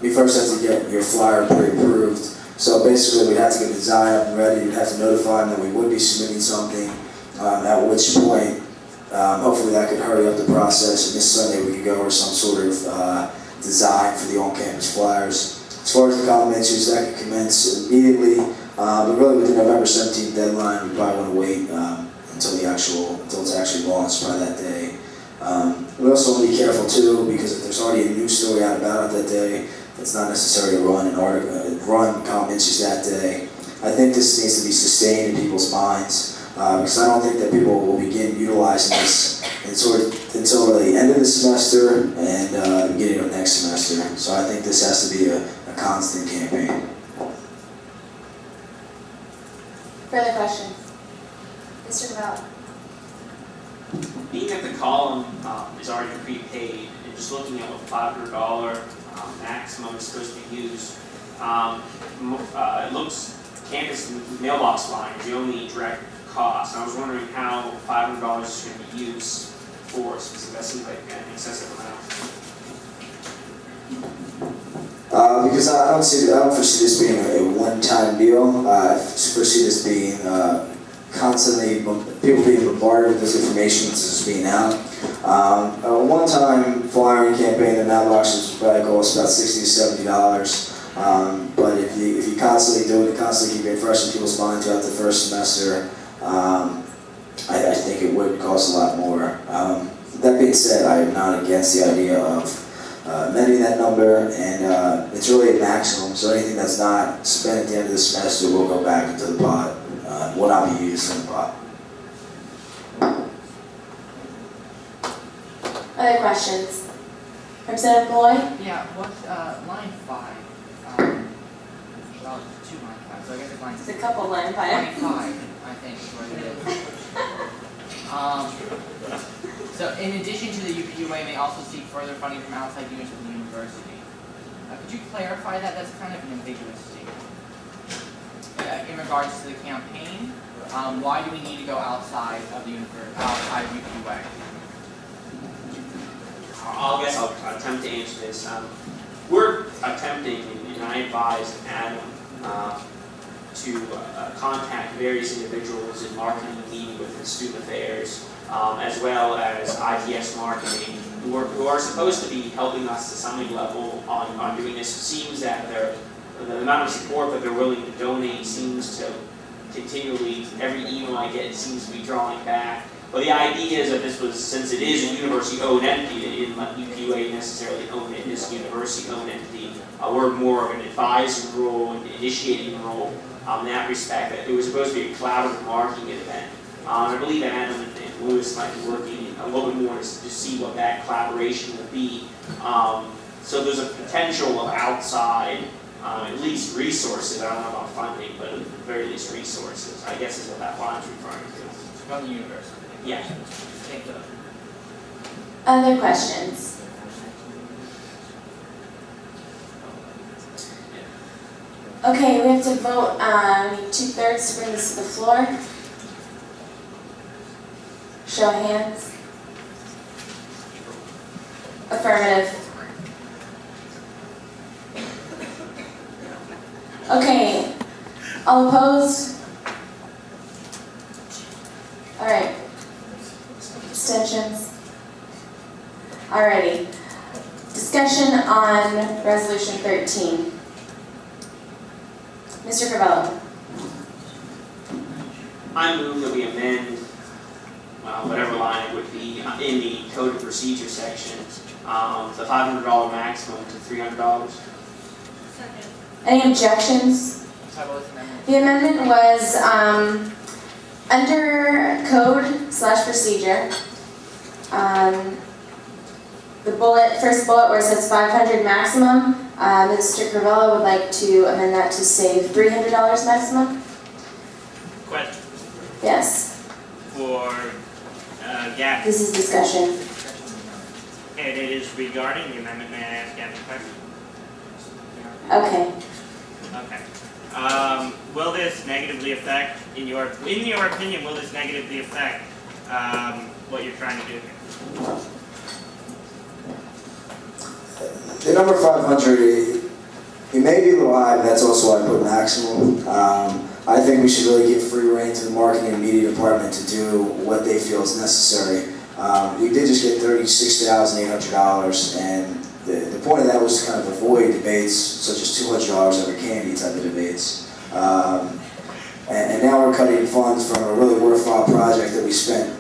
You first have to get your flyer pre-approved. So basically, we'd have to get the design up and ready. We'd have to notify them that we would be submitting something, at which point, hopefully that could hurry up the process. And this Sunday, we could go over some sort of design for the on-campus flyers. As far as the column inches, that could commence immediately. But really, with the November 17th deadline, we probably want to wait until it's actually launched by that day. We also want to be careful too, because if there's already a news story out about it that day, it's not necessary to run column inches that day. I think this needs to be sustained in people's minds, because I don't think that people will begin utilizing this until the end of the semester and the beginning of next semester. So I think this has to be a constant campaign. Further questions? Mr. Val? Being that the column is already prepaid, and just looking at what $500 maximum is supposed to be used, it looks campus mailbox line is the only direct cost. I was wondering how $500 is going to be used for, because that seems like an excessive amount. Because I don't foresee this being a one-time deal. I foresee this being constantly, people being bombarded with this information as it's being out. A one-time flyering campaign, the mailboxes would probably cost about $60 to $70. But if you constantly do it and constantly keep it fresh in people's minds throughout the first semester, I think it would cost a lot more. That being said, I am not against the idea of amending that number, and it's really a maximum, so anything that's not spent at the end of the semester will go back into the pot, will not be used in the pot. Other questions? Representative Malloy? Yeah, what, line 5, well, 2 line 5, so I guess it's line It's a couple line 5. 25, I think is what it is. So in addition to the UPUA may also seek further funding from outside units of the university. Could you clarify that? That's kind of an ambiguous statement. In regards to the campaign, why do we need to go outside of the outside of UPUA? I guess I'll attempt to answer this. We're attempting, and I advised Adam to contact various individuals in marketing, leading within student affairs, as well as IPS marketing, who are supposed to be helping us to some level on doing this, it seems that the amount of support that they're willing to donate seems to continually, every email I get, it seems to be drawing back. But the idea is that this was, since it is a university-owned entity, they didn't let UPUA necessarily own it, it's a university-owned entity. We're more of an advisory role, an initiating role in that respect. It was supposed to be a collaborative marketing event. I believe Adam and Lewis might be working a little bit more to see what that collaboration will be. So there's a potential of outside, at least resources. I don't know about funding, but at the very least resources, I guess is what that line's referring to. From the university. Yeah. Thank you. Other questions? Okay, we have to vote on 2/3 to bring this to the floor. Show of hands. Affirmative. Okay, all opposed? All right. Abstentions? Alrighty. Discussion on Resolution 13. Mr. Carvello. I move that we amend whatever line it would be in the Code of Procedure section, the $500 maximum to $300. Second. Any objections? The amendment was under Code/Procedure. The first bullet where it says 500 maximum, Mr. Carvello would like to amend that to say $300 maximum? Question Yes, for Gavin. this is discussion. And it is regarding the amendment. May I ask Gavin a question? Okay. Okay. Will this negatively affect, in your opinion, will this negatively affect what you're trying to do here? The number 500, it may be a little high, but that's also why I put maximum. I think we should really give free rein to the marketing and media department to do what they feel is necessary. We did just get $36,800, and the point of that was to kind of avoid debates such as $200 over candy type of debates. And now we're cutting funds from a really worthwhile project that we spent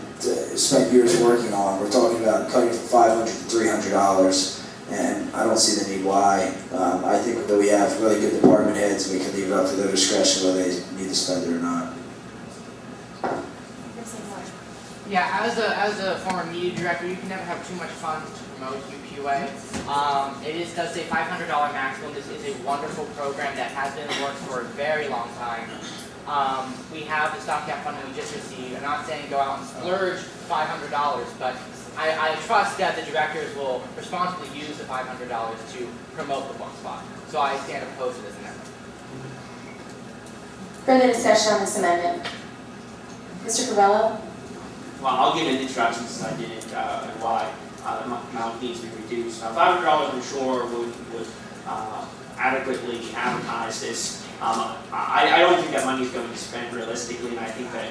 years working on. We're talking about cutting from $500 to $300. And I don't see the need why. I think that we have really good department heads, and we can leave it up to their discretion whether they need to spend it or not. Yeah, as a former media director, you can never have too much fun to promote UPUA. It does say $500 maximum. This is a wonderful program that has been in the works for a very long time. We have the stopgap funding we just received. I'm not saying go out and splurge $500, but I trust that the directors will responsibly use the $500 to promote the book spot. So I stand opposed to this amendment. Further discussion on this amendment. Mr. Carvello? Well, I'll give an introduction since I didn't, and why the amount needs to be reduced. $500, I'm sure, would adequately advertise this. I don't think that money is going to be spent realistically, and I think that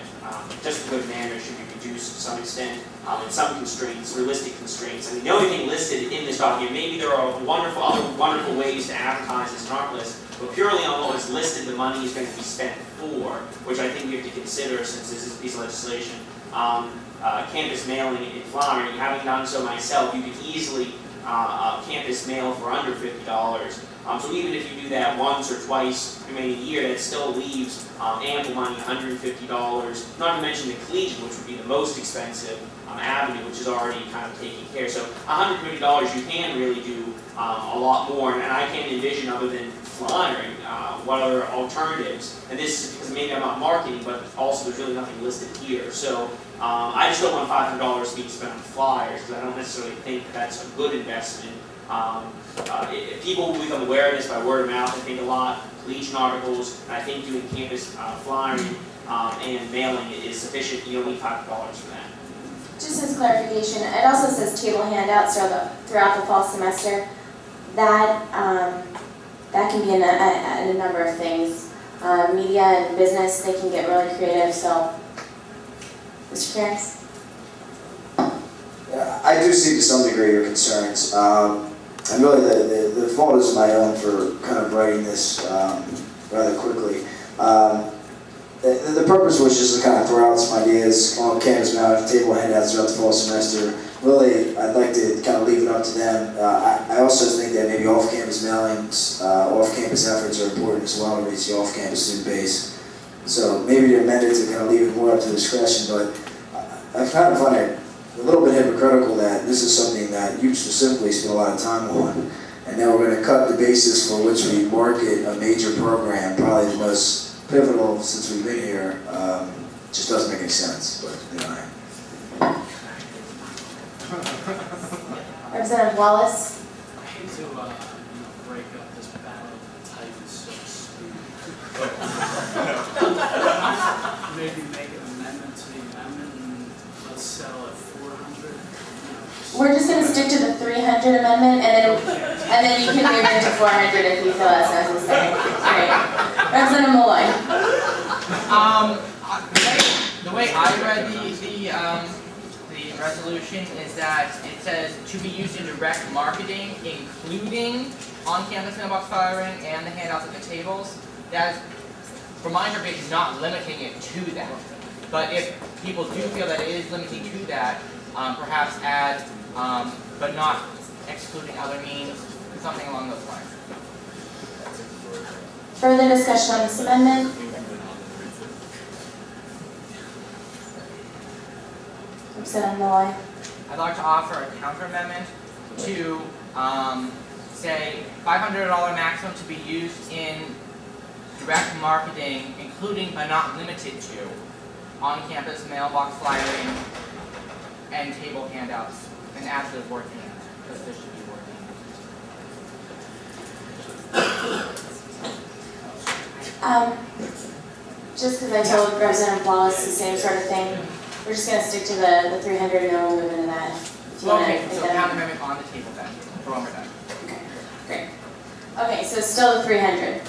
just a good manner should be reduced to some extent, and some constraints, realistic constraints. I mean, the only thing listed in this document, maybe there are other wonderful ways to advertise this in our list, but purely on what is listed, the money is going to be spent for, which I think we have to consider since this is a piece of legislation. Campus mailing and flyering, having done so myself, you can easily campus mail for under $50. So even if you do that once or twice in a year, that still leaves ample money, $150, not to mention the collegiate, which would be the most expensive avenue, which is already kind of taken care of. So $150, you can really do a lot more, and I can't envision other than flyering, what other alternatives. And this is because maybe I'm not marketing, but also there's really nothing listed here. So I just don't want $500 to be spent on flyers, because I don't necessarily think that's a good investment. People will become aware of this by word of mouth. I think a lot, collegiate articles, and I think doing campus flyering and mailing is sufficient. You don't need $500 for that. Just as clarification, it also says table handouts throughout the fall semester. That can be in a number of things. Media and business, they can get really creative. So, Mr. Karras? I do see to some degree your concerns. And really the fault is my own for kind of writing this rather quickly. The purpose was just to kind of throw out some ideas on campus mount, table handouts throughout the fall semester. Really, I'd like to kind of leave it up to them. I also think that maybe off-campus mailings, off-campus efforts are important as well to reach the off-campus student base. So maybe to amend it to kind of leave it more up to discretion, but I kind of find it a little bit hypocritical that this is something that you specifically spend a lot of time on, and now we're going to cut the basis for which we market a major program, probably the most pivotal since we've been here. Just doesn't make any sense, but you know. Representative Wallace. I hate to, break up this battle of the Titans, so to speak. Maybe make an amendment to the amendment and let's settle at 400. We're just going to stick to the 300 amendment, and then you can move into 400 if you feel that's necessary. Great. Representative Malloy. The way I read the resolution is that it says to be used in direct marketing, including on-campus mailbox firing and the handouts at the tables. That's, from my interpretation, not limiting it to that. But if people do feel that it is limiting to that, perhaps add, but not excluding other means, something along those lines. Further discussion on this amendment? Representative Malloy. I'd like to offer a counter amendment to say $500 maximum to be used in direct marketing, including but not limited to on-campus mailbox flyering and table handouts, and add the word "and," because there should be word "and." Just because I told Representative Wallace the same sort of thing, we're just going to stick to the 300 and then we'll move into that. If you Okay, wanna so counter amendment on the table then, for one more time. Okay, great. Okay, so still the 300.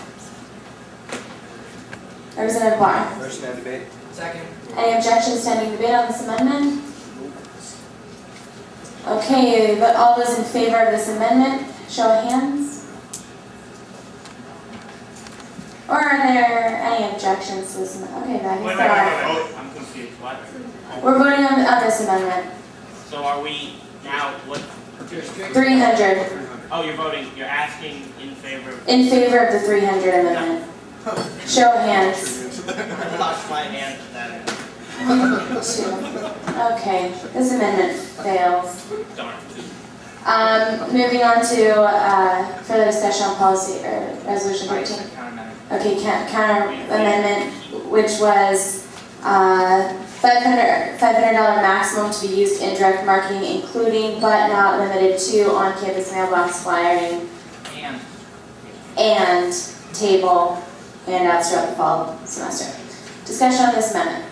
Representative Barr. Motion to end debate. Second. Any objections to ending debate on this amendment? Okay, but all those in favor of this amendment, show of hands. Or are there any objections to this amendment? Okay, that is Wait, there are. I'm confused. What? We're voting on this amendment. So are we now, what? 300. Oh, you're asking in favor of? In favor of the 300 amendment. Show of hands. I lost my hand to that. 2. Okay, this amendment fails. Darn. Moving on to further discussion on policy or resolution 13. Okay, counter amendment, which was $500 maximum to be used in direct marketing, including but not limited to on-campus mailbox flyering and table handouts throughout the fall semester. Discussion on this amendment.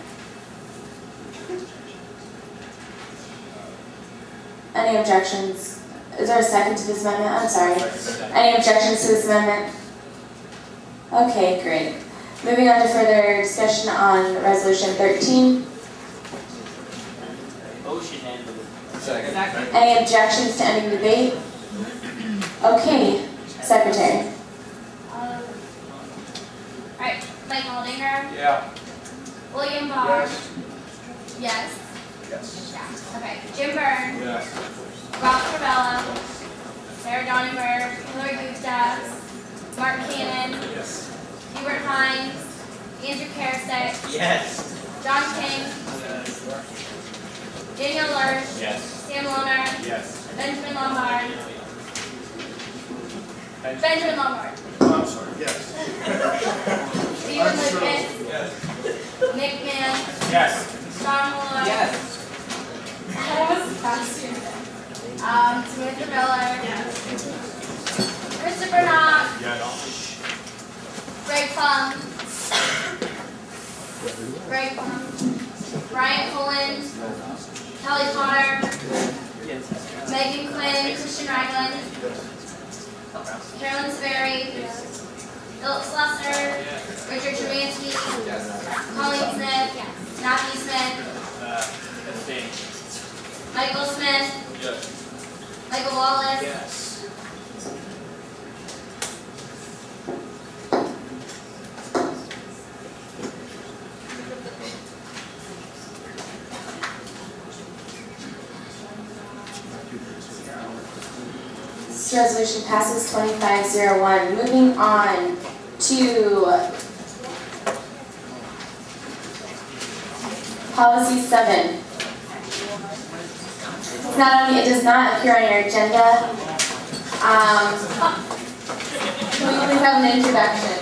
Any objections? Is there a second to this amendment? I'm sorry. Any objections to this amendment? Okay, great. Moving on to further discussion on resolution 13. Motion ended. Second. Any objections to ending debate? Okay, Secretary. Alright, Mike Aldinger, Yeah. William Barr. Yes. Yes. Yeah, okay. Jim Byrne, Yes. Rob Corbella, Sarah Donenberg, Hillary Gupta, Mark Cannon, Yes. Hubert Hines, Andrew Karasek, Yes. John King, Daniel Lurch, Yes. Sam Lohner, Yes. Benjamin Lombard, Benjamin Lombard, I'm sorry. Yes. Stephen Lucas, Yes. Nick Mann, Yes. Sean Malloy. Yes. That was faster. Samantha Miller. Yes. Christopher Knox. Yes. Greg Plum. Brian Poland. Kelly Potter. Megan Quinn. Christian Ragland. Carolyn Sperry. Philip Slusser. Richard Tremansky. Colleen Smith. Matthew Smith. Abstain. Michael Smith. Yes. Michael Wallace. Yes. This resolution passes 2501. Moving on to policy 7. It does not appear on your agenda. Can we please have an introduction?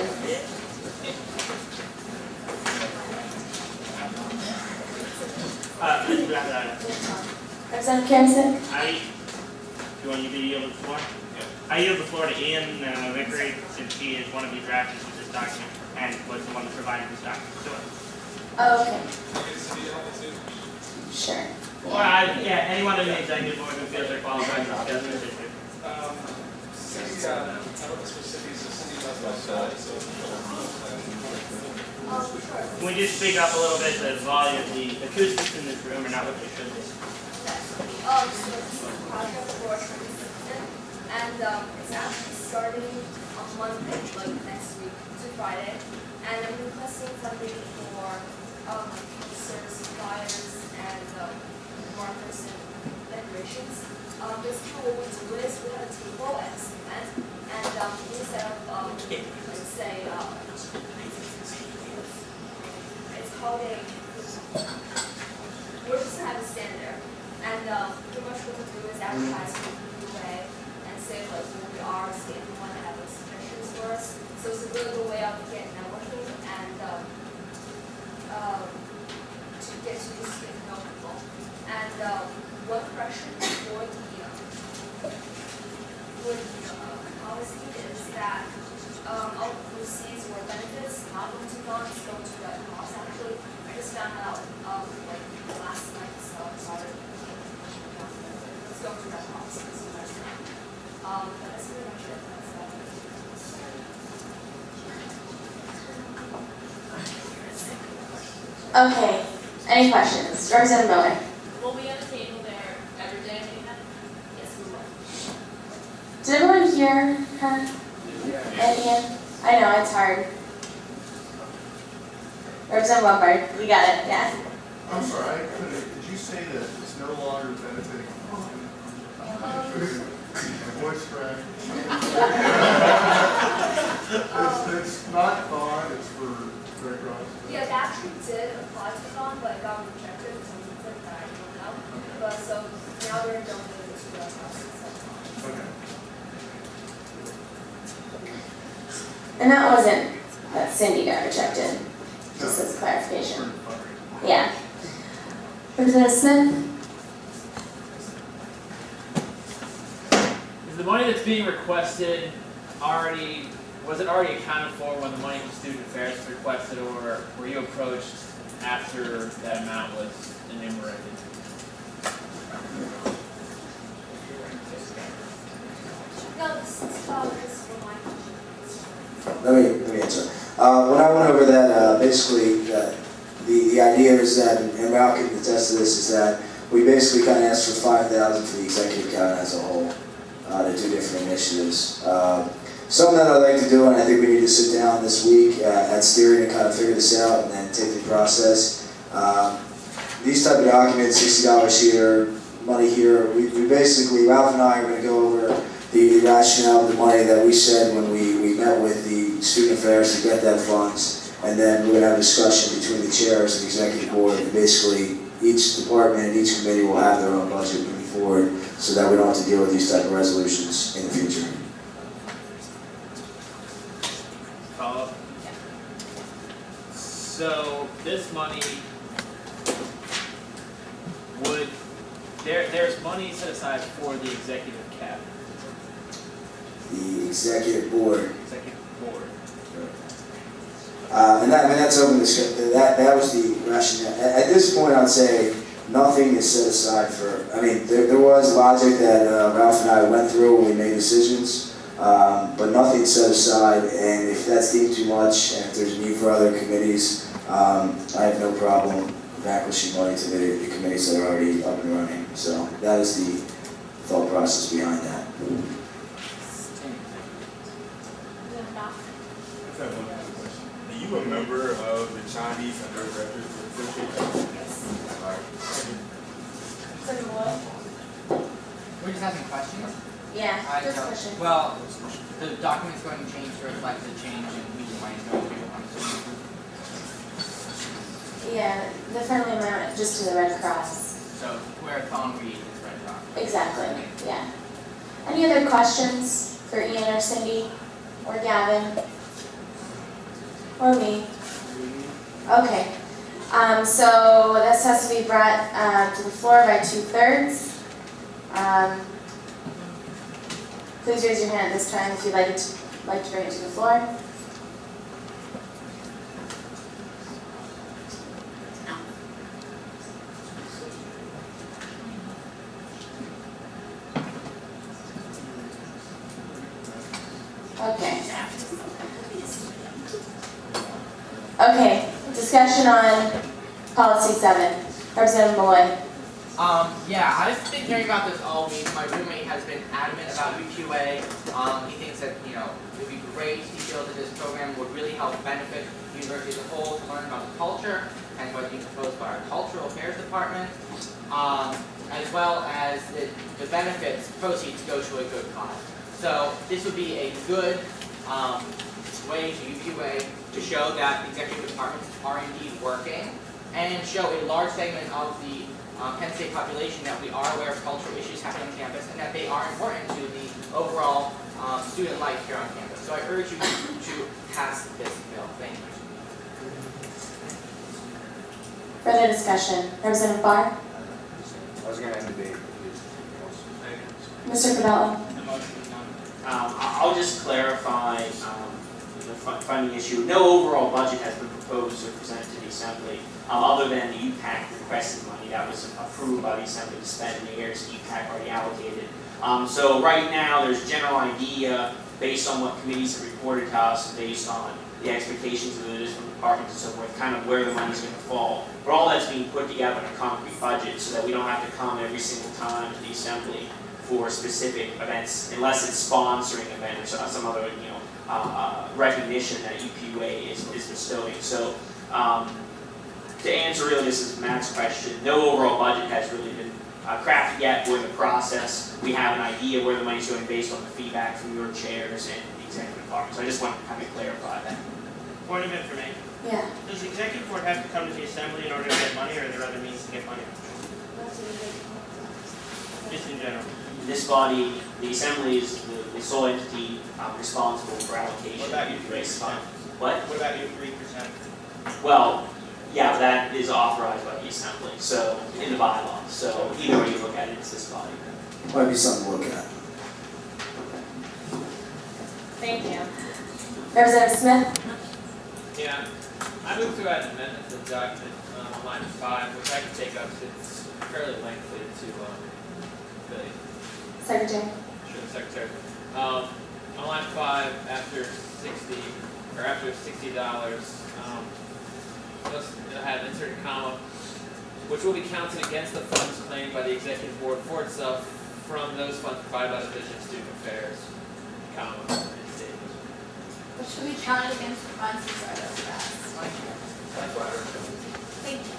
Representative Carrington? Do you want me to yield the floor? I yield the floor to Ian Vickery, since he is one of the drafters of this document and was the one that provided this document to us. Oh, okay. Sure. Or anyone in the executive board who feels they're qualified to discuss this issue. Cindy, I don't know if Cindy's left outside, so. Can we just speak up a little bit? The volume, the acoustics in this room are not what they should be. So this is a project for and it's actually starting on Monday, like next week, to Friday. And I'm requesting funding for posters, flyers, and markers and decorations. Basically what we do is we have a table and cement, and instead of let's say it's called a, we're just gonna have a stand there. And pretty much what we do is advertise the way and say like who we are, see if we want to have submissions for us. So it's a really good way of getting networking and to get to just get to know people. And one correction for the policy is that all proceeds or benefits not going to funds go to Red Cross. Actually, I just found out like last night, so I'm sorry. Let's go to Red Cross. So that's but that's pretty much it. Okay. Any questions? Representative Miller? Will we have a table there every day, Nathan? Yes, we will. Did everyone hear her? And Ian? I know, it's hard. Representative Lombard, you got it, yeah. I'm sorry, I couldn't, did you say that it's no longer benefiting? My voice cracked. It's not gone, it's for Red Cross? Yeah, they actually did apply to fund, but it got rejected for some reason that I don't know. But so now they're donating it to Red Cross instead. Okay. And that wasn't that Cindy got rejected, just as clarification. Yeah. Representative Smith? Is the money that's being requested was it already accounted for when the money from Student Affairs was requested, or were you approached after that amount was enumerated? No, this is for my question. Let me answer. When I went over that, basically, the idea is that, and Ralph can attest to this, is that we basically kind of asked for $5,000 for the executive cabinet as a whole to do different initiatives. Something that I'd like to do, and I think we need to sit down this week at steering and kind of figure this out and then take the process. These type of documents, $60 here, money here, we basically, Ralph and I are going to go over the rationale of the money that we said when we met with the Student Affairs to get that funds, and then we're going to have a discussion between the chairs and the executive board, and basically each department and each committee will have their own budget moving forward so that we don't have to deal with these type of resolutions in the future. Follow up? So this money would, there's money set aside for the executive cabinet. The executive board. Executive board. And that's open discussion. That was the rationale. At this point, I'd say nothing is set aside for. I mean, there was logic that Ralph and I went through when we made decisions, but nothing's set aside. And if that's deemed too much, and if there's a need for other committees, I have no problem vanquishing money to the committees that are already up and running. So that is thought process behind that. I just have one quick question. Are you a member of the Chinese Undergraduate Association? Yes. All right. We're just asking questions? Yeah, Alright, first so- question. Well, the document's going to change to reflect the change in meeting money is going to be on the Yeah, the friendly amount just to the Red Cross. So where phone read is Red Cross. Exactly, yeah. Any other questions for Ian or Cindy or Gavin? Or me? Okay, so this has to be brought to the floor by 2/3. Please raise your hand at this time if you'd like to bring it to the floor. Okay. Okay, discussion on policy 7. Representative Malloy. Yeah, I've been hearing about this all week. My roommate has been adamant about UQA. He thinks that, it would be great. He feels that this program would really help benefit the university as a whole to learn about the culture and what's being proposed by our cultural affairs department, as well as the benefits, proceeds go to a good cause. So this would be a good way to UQA to show that the executive departments are indeed working and show a large segment of the Penn State population that we are aware of cultural issues happening on campus and that they are important to the overall student life here on campus. So I urge you to pass this bill. Thank you. Further discussion. Representative Barr. I was gonna end debate. Mr. Cabello. I'll just clarify the funding issue. No overall budget has been proposed or presented to the Assembly, other than the UPAC requested money that was approved by the Assembly to spend in the areas UPAC already allocated. So right now, there's a general idea based on what committees have reported to us, based on the expectations of the different departments and so forth, kind of where the money's going to fall. But all that's being put together in a concrete budget so that we don't have to come every single time to the Assembly for specific events, unless it's sponsoring an event or some other, recognition that UPUA is bestowing. So, to answer really this is Matt's question, no overall budget has really been crafted yet. We're in the process. We have an idea where the money's going based on the feedback from your chairs and the executive department. So I just want to kind of clarify that. Point of information. Yeah. Does the executive board have to come to the assembly in order to get money, or are there other means to get money? Just in general. This body, the assembly is the sole entity responsible for allocation. What about you, of 3%? What? What about your 3%? Well, yeah, that is authorized by the assembly, so, in the bylaws. So either way you look at it, it's this body. Might be something to look at. Thank you. Representative Smith. Yeah, I moved to add an amendment to the document on line 5, which I can take up. It's fairly lengthy to Billy. Secretary. Sure, Secretary. On line 5, after $60, just have insert a comma, which will be counted against the funds claimed by the executive board for itself from those funds provided by the Division of Student Affairs, comma, and statement. Which should be counted against the funds inside of that. That's what I heard. Thank you.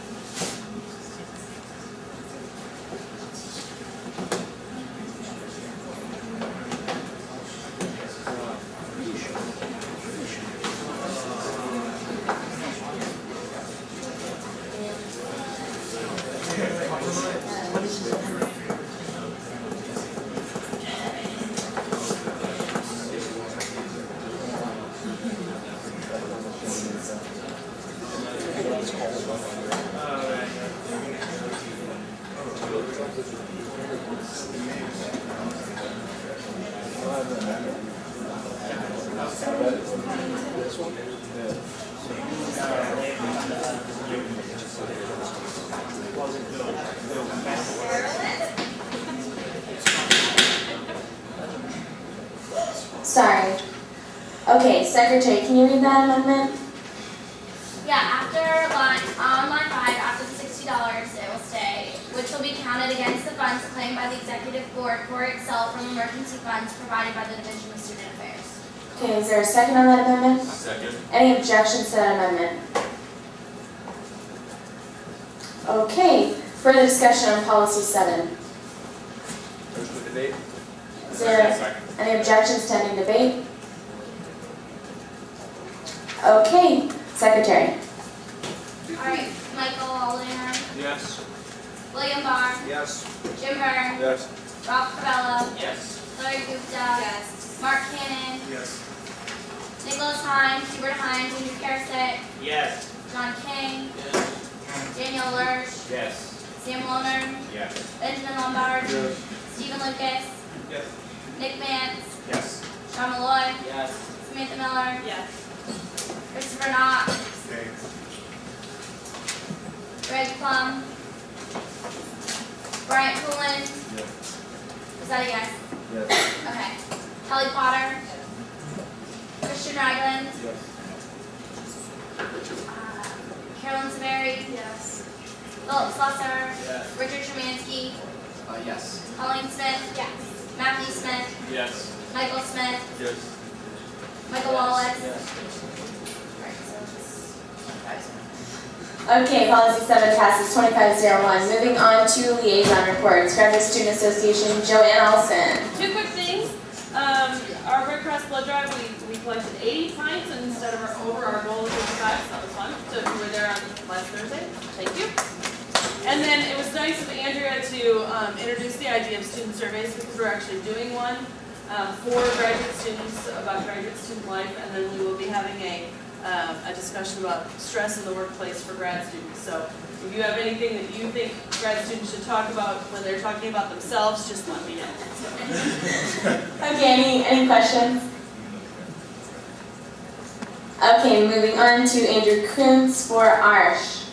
Sorry. Okay, Secretary, can you read that amendment? Yeah, on line 5, after the $60, it will say, which which will be counted against the funds claimed by the executive board for itself from emergency funds provided by the Division of Student Affairs. Okay, is there a second on that amendment? Second. Any objections to that amendment? Okay, further discussion on policy 7. Motion to debate? Is there any objections to ending debate? Okay, secretary. Alright, Michael Oliver, Yes. William Barr, Yes. Jim Byrne, Yes. Ralph Cabello, Yes. Larry Gupta, Mark Cannon, Yes. Nicholas Hines, Hubert Hines, Andrew Karasik, Yes. John King, Yes. Daniel Lurch, Yes. Sam Loner, Yes. Benjamin Lombard, Yes. Stephen Lucas, Yes. Nick Mance, Yes. Sean Malloy, Yes. Samantha Miller, Yes. Christopher Knott, Greg Plum, Bryant Poulin, was that a yes? Yes. Okay. Kelly Potter, Christian Ragland, Carolyn Severi, Yes. Philip Slusser, Yes. Richard Shermansky, Yes. Colleen Smith, yes. Matthew Smith, Yes. Michael Smith, Yes. Michael Wallace. Okay, policy 7 passes 2501. Moving on to liaison reports. Graduate Student Association, Joanne Olson. Two quick things. Our Red Cross blood drive, we collected 80 pints instead of over our goal of 55, so that was fun. So if you were there on last Thursday, thank you. And then it was nice of Andrea to introduce the idea of student surveys, because we're actually doing one for graduate students about graduate student life, and then we will be having a discussion about stress in the workplace for grad students. So if you have anything that you think grad students should talk about when they're talking about themselves, just let me know. Okay, any questions? Okay, moving on to Andrew Kuntz for ARSH.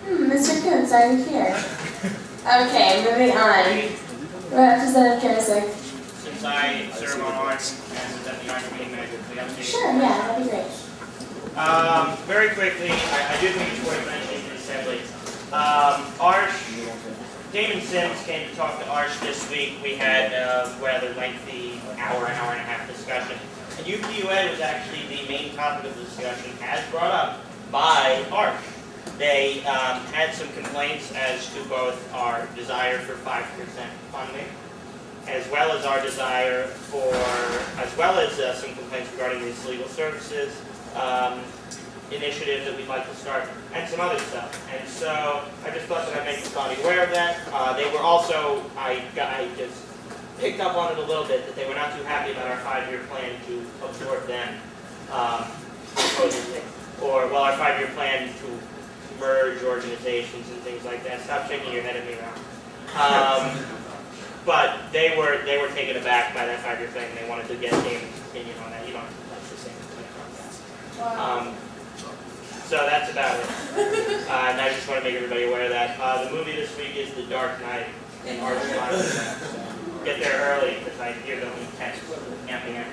Mr. Kuntz, are you here? Okay, moving on. Representative Karasik. Since I serve on ARSH and was at the ARSH meeting, I quickly update. Sure, yeah, that'd be great. Very quickly, I do think it's worth mentioning to the Assembly. ARSH, Damon Sims came to talk to ARSH this week. We had a rather lengthy hour and a half discussion. And UPUA was actually the main topic of the discussion, as brought up by ARSH. They had some complaints as to both our desire for 5% funding, as well as our desire for, some complaints regarding these legal services initiative that we'd like to start, and some other stuff. And so I just thought that I'd make the body aware of that. They were also, I just picked up on it a little bit, that they were not too happy about our 5-year plan to absorb them, supposedly. Or, well, our 5-year plan to merge organizations and things like that. Stop shaking your head at me, Ron. But they were taken aback by that 5-year plan, and they wanted to get Damon's opinion on that. You don't have to say anything on that. So that's about it. And I just want to make everybody aware of that. The movie this week is The Dark Knight in Arch. Get there early, because I hear them in text camping out.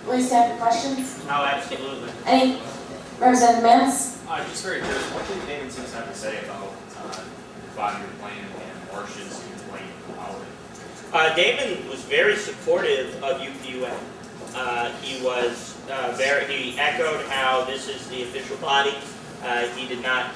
Will you stand for questions? Oh, absolutely. Any? Representative Mance? Just very curious, what did Damon Sims have to say about 5-year plan and Marsh's complaint about it? Damon was very supportive of UPUA. He was he echoed how this is the official body. He did not,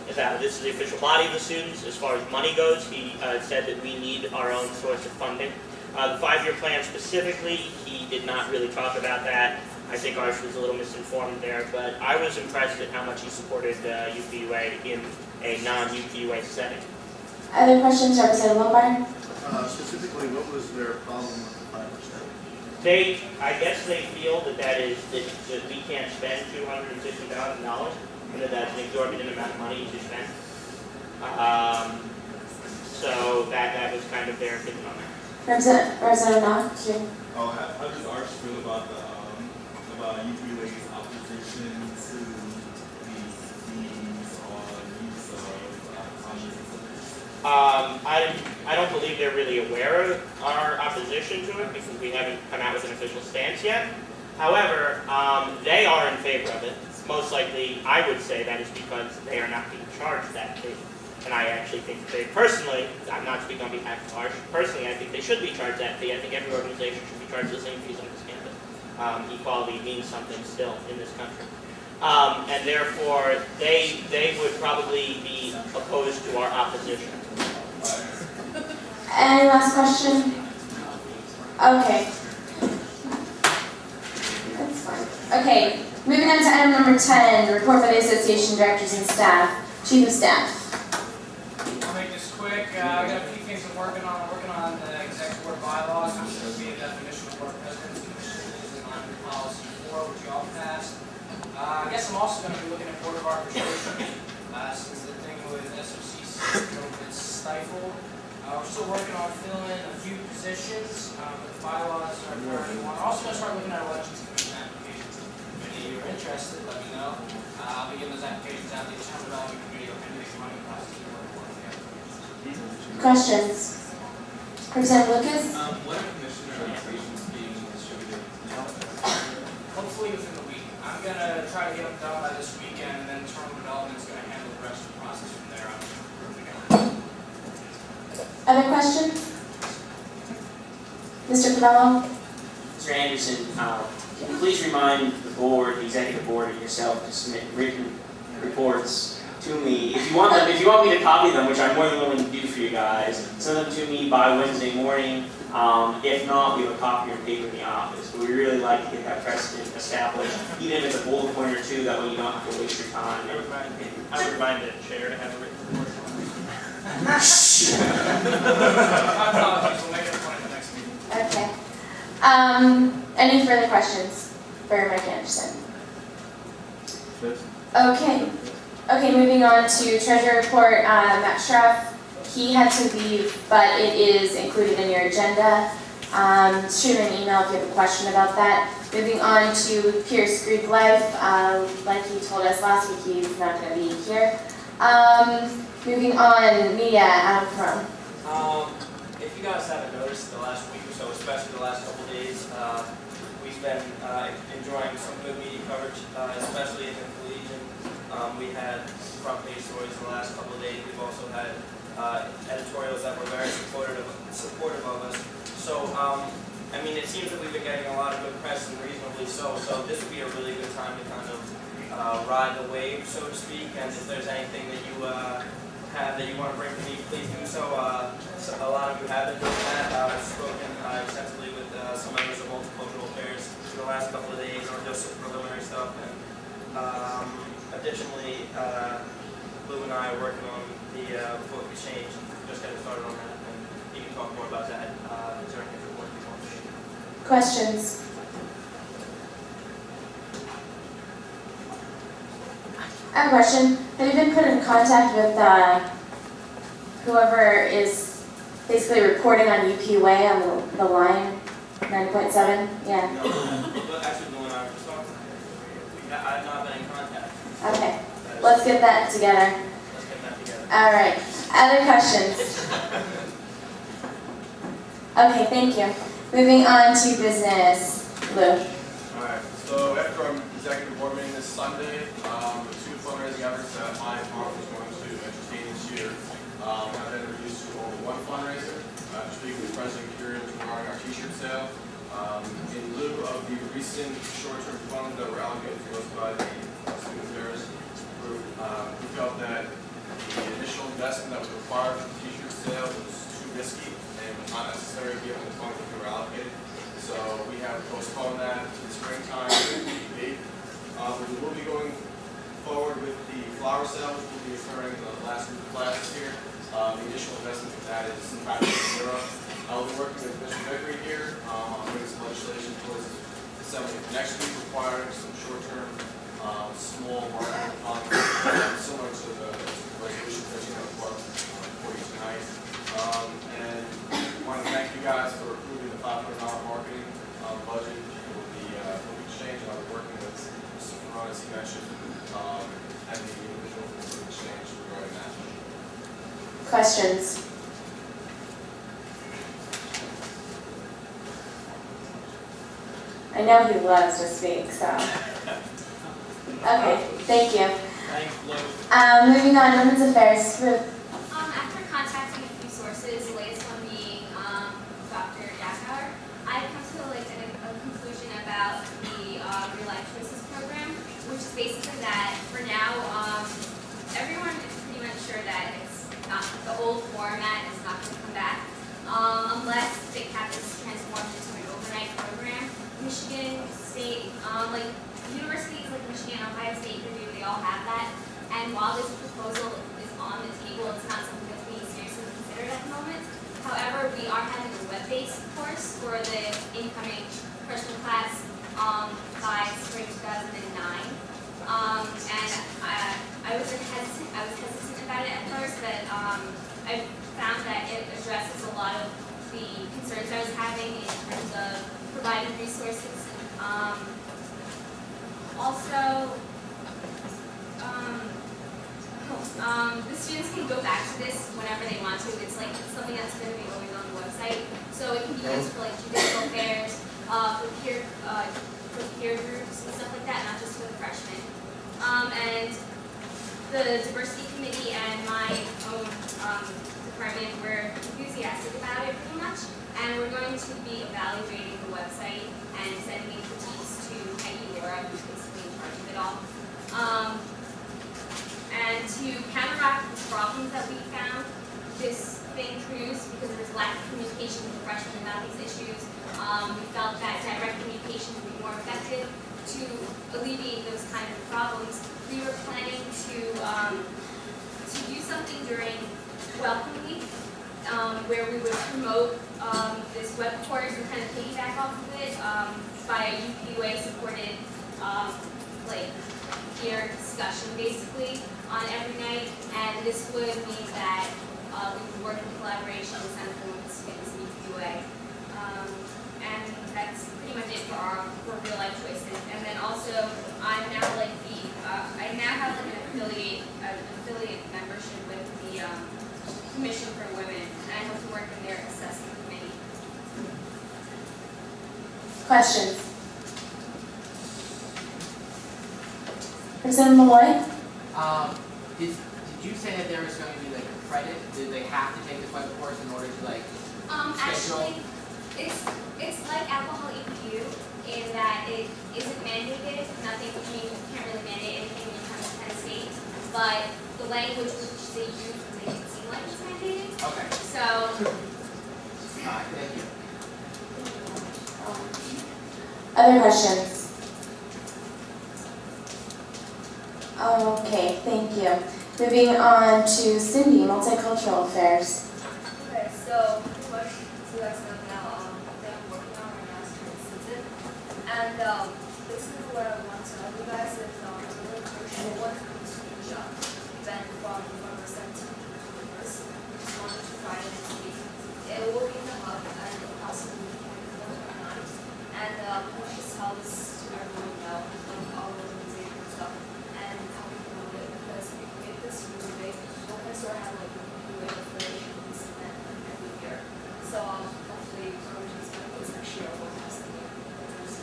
this is the official body of the students. As far as money goes, he said that we need our own source of funding. The 5-year plan specifically, he did not really talk about that. I think Arsh was a little misinformed there, but I was impressed at how much he supported UPUA in a non-UPUA setting. Other questions, Representative Lombard? Specifically, what was their problem with the 5%? I guess they feel that we can't spend $250,000, and that's an exorbitant amount of money to spend. So that was kind of their opinion on that. Representative Knott? Oh, how does Arch feel about UPUA's opposition to the fees on use of condoms? I don't believe they're really aware of our opposition to it, because we haven't come out with an official stance yet. However, they are in favor of it. Most likely, I would say that is because they are not being charged that fee. And I actually think that they personally, I'm not speaking on behalf of ours, personally I think they should be charged that fee. I think every organization should be charged the same fees on this campus. Equality means something still in this country. And therefore, they would probably be opposed to our opposition. Any last question? Okay. That's fine. Okay, moving on to item number 10, report by the association directors and staff. Chief of Staff. I'll make this quick. I got a few things I'm working on. I'm working on the executive board bylaws, which is the definition of what a president's commission is in line with policy 4, which y'all passed. I guess I'm also going to be looking at board of arbitration, since the thing with SOCC is a little bit stifled. We're still working on filling a few positions, but the bylaws are priority one. We're also going to start looking at elections commission applications. If any of you are interested, let me know. I'll be getting those applications out to the town development committee or into the money process. Questions? Representative Lucas? What are commissioner applications being distributed now? Hopefully within the week. I'm going to try to get them done by this weekend, and then internal development is going to handle the rest of the process from there on. Other questions? Mr. Cabello? Mr. Anderson, can you please remind the board, the executive board, and yourself to submit written reports to me? If you want them, if you want me to copy them, which I'm more than willing to do for you guys, send them to me by Wednesday morning. If not, we have a copy or paper in the office. But we really like to get that precedent established, even if it's a bullet point or two, that way you don't have to waste your time. I would remind the chair to have a written report. My apologies, we'll make it a point in the next meeting. Okay. Any further questions for Mike Anderson? Okay. Okay, moving on to treasurer report, Matt Schruff. He had to leave, but it is included in your agenda. Shoot him an email if you have a question about that. Moving on to Pierce Greek Life, like he told us last week, he's not going to be here. Moving on, media, Adam Crum. If you guys haven't noticed the last week or so, especially the last couple of days, we've been enjoying some good media coverage, especially in the Collegian. We had front page stories the last couple of days. We've also had editorials that were very supportive of us. So, I mean, it seems that we've been getting a lot of good press, and reasonably so. So this would be a really good time to kind of ride the wave, so to speak. And if there's anything that you have that you want to bring to me, please do so. A lot of you have been doing that. I've spoken extensively with some members of multicultural affairs for the last couple of days on just some preliminary stuff. And additionally, Lou and I are working on the book exchange, just getting started on that, and you can talk more about that during the report if you want to. Questions? I have a question. Have you been put in contact with whoever is basically reporting on UP Way on the line 9.7? Yeah. No, but actually, Lou and I were just talking. I've not been in contact. Okay. Let's get that together. Let's get that together. All right. Other questions? Okay, thank you. Moving on to business. Lou. Alright, so after our executive board meeting this Sunday, the two fundraising efforts that my department is going to entertain this year have been reduced to only one fundraiser. Speaking with President Curie regarding our t-shirt sale. In lieu of the recent short-term funds that were allocated to us by the student affairs group, we felt that the initial investment that was required for the t-shirt sale was too risky and was not necessary given the funds that were allocated. So we have postponed that to the springtime if need be. We will be going forward with the flower sale, which will be occurring in the last week of classes here. The initial investment for that is practically zero. I'll be working with Mr. Vickery here on bringing some legislation towards the assembly next week, requiring some short-term, small marketing funds, similar to the resolution 1304 for you tonight. And I want to thank you guys for approving the $500 marketing budget for the exchange. And I'll be working with Mr. Ferrara, as he mentioned, and the individual for the exchange regarding that. Questions? I know he loves to speak, so. Okay, thank you. Thanks, Lou. Moving on, Women's Affairs. Ruth. Life Choices program, which is basically that for now, everyone is pretty much sure that it's not, the old format is not going to come back, unless Big Cap is transformed into an overnight program. Michigan State, like universities like Michigan, Ohio State, Purdue, they all have that. And while this proposal is on the table, it's not something that's being seriously considered at the moment. However, we are having a web-based course for the incoming freshman class by spring 2009. And I was hesitant about it at first, but I found that it addresses a lot of the concerns I was having in terms of providing resources. The students can go back to this whenever they want to. It's like something that's going to be going on the website, so it can be used for like judicial affairs, for peer groups and stuff like that, not just for the freshmen. And the diversity committee and my own department were enthusiastic about it pretty much, and we're going to be evaluating the website and sending critiques to Peggy Laura, who's basically in charge of it all. And to counteract the problems that we found, this thing produced because there was lack of communication with the freshmen about these issues. We felt that direct communication would be more effective to alleviate those kind of problems. We were planning to do something during Welcome Week, where we would promote this web course and kind of piggyback off of it by a UPUA supported like peer discussion basically on every night, and this would mean that we would work in collaboration with Center for Women's Students and UPUA. And that's pretty much it for Real Life Choices. And then also, I'm now like I now have like an affiliate membership with the Commission for Women, and I hope to work in their assessment committee. Questions? President Malloy? Did you say that there was going to be like a credit? Did they have to take this web course in order to like schedule? Actually, it's like alcohol EPU in that it isn't mandated. Nothing, I mean, you can't really mandate anything when you come to Penn State, but the language which they use would make it seem like it's mandated. Okay. So. Alright, thank you. Other questions? Okay, thank you. Moving on to Cindy, Multicultural Affairs. Okay, so pretty much, so you guys know now that I'm working on right now is season, and this is what I want to tell you guys is I'm really crucial when it comes to each event from November 17th to 21st. We just wanted to Friday next week. It will be in the hub and possibly 24 or 9, and we'll just tell this to everyone now, like all the organization and stuff, and how we promote it, because if we make this really big, we'll kind of sort of have like a way of creation of this event every year. So hopefully we're just going to put this next year, we'll have something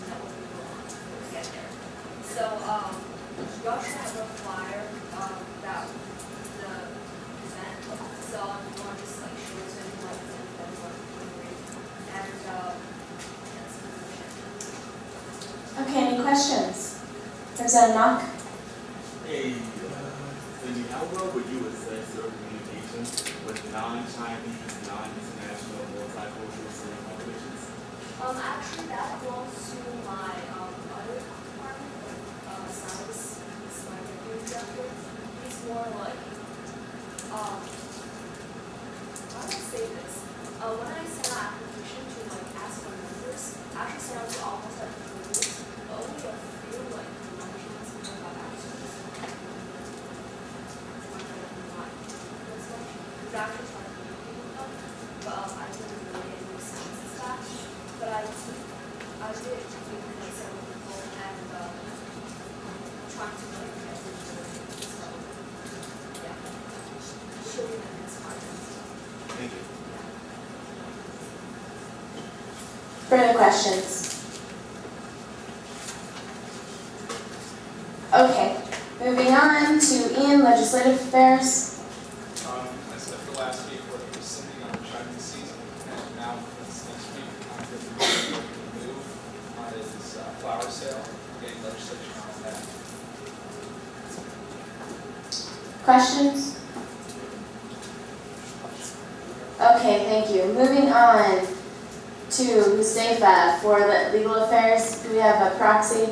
that will be going on before we get there. So y'all should have a flyer that the event, so if you want to just like show it to anyone that everyone can read. And that's Okay, any questions? President Mock? Hey, Cindy, how well would you assess your communication with non-Chinese, non-international, multicultural student populations? Actually, that belongs to my other department, science, my degree chapter. He's more like, how do I say this? When I send an application to like ask for members, I actually send out to almost like groups, but only a few like non-Chinese people got back to us. We've actually tried to communicate with them, but I didn't really get any responses back. But I did speak with like several people and trying to like get them to it. So yeah, she'll be the next part. Thank you. Further questions? Okay, moving on to Ian, Legislative Affairs. I said for last week where it was sitting on the Chinese season, and now this next week I'm going to move on his flower sale, getting legislative Questions? Okay, thank you. Moving on to Mustafa for legal affairs. Do we have a proxy?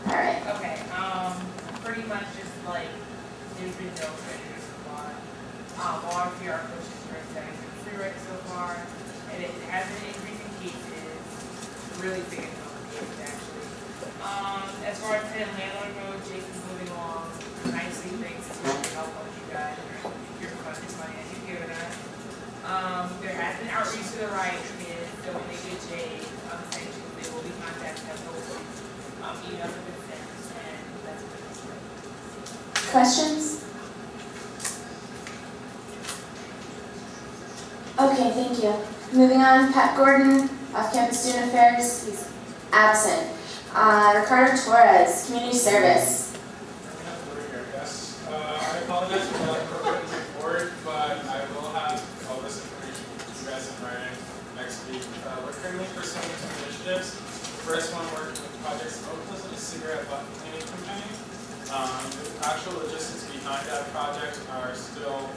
All right. Okay, pretty much just like, there's been no prejudice so far. All of our coaches are setting free rec so far, and it has been increasing cases, really big in cases actually. As far as Penn Landlord Road, Jason's moving along nicely, thanks to the help of you guys, your funding money that you've given us. There has been outreach to the right kids, so when they get Jay, sanctions, they will be contacting us hopefully, email the consent, and that's what it's for. Questions? Okay, thank you. Moving on, Pat Gordon, off-campus student affairs, he's absent. Ricardo Torres, community service. Yes, I apologize for not appropriate report, but I will have all this information for you guys in writing next week. We're currently pursuing two initiatives. The first one, working with Project Smokeless, a cigarette butt cleaning campaign. The actual logistics behind that project are still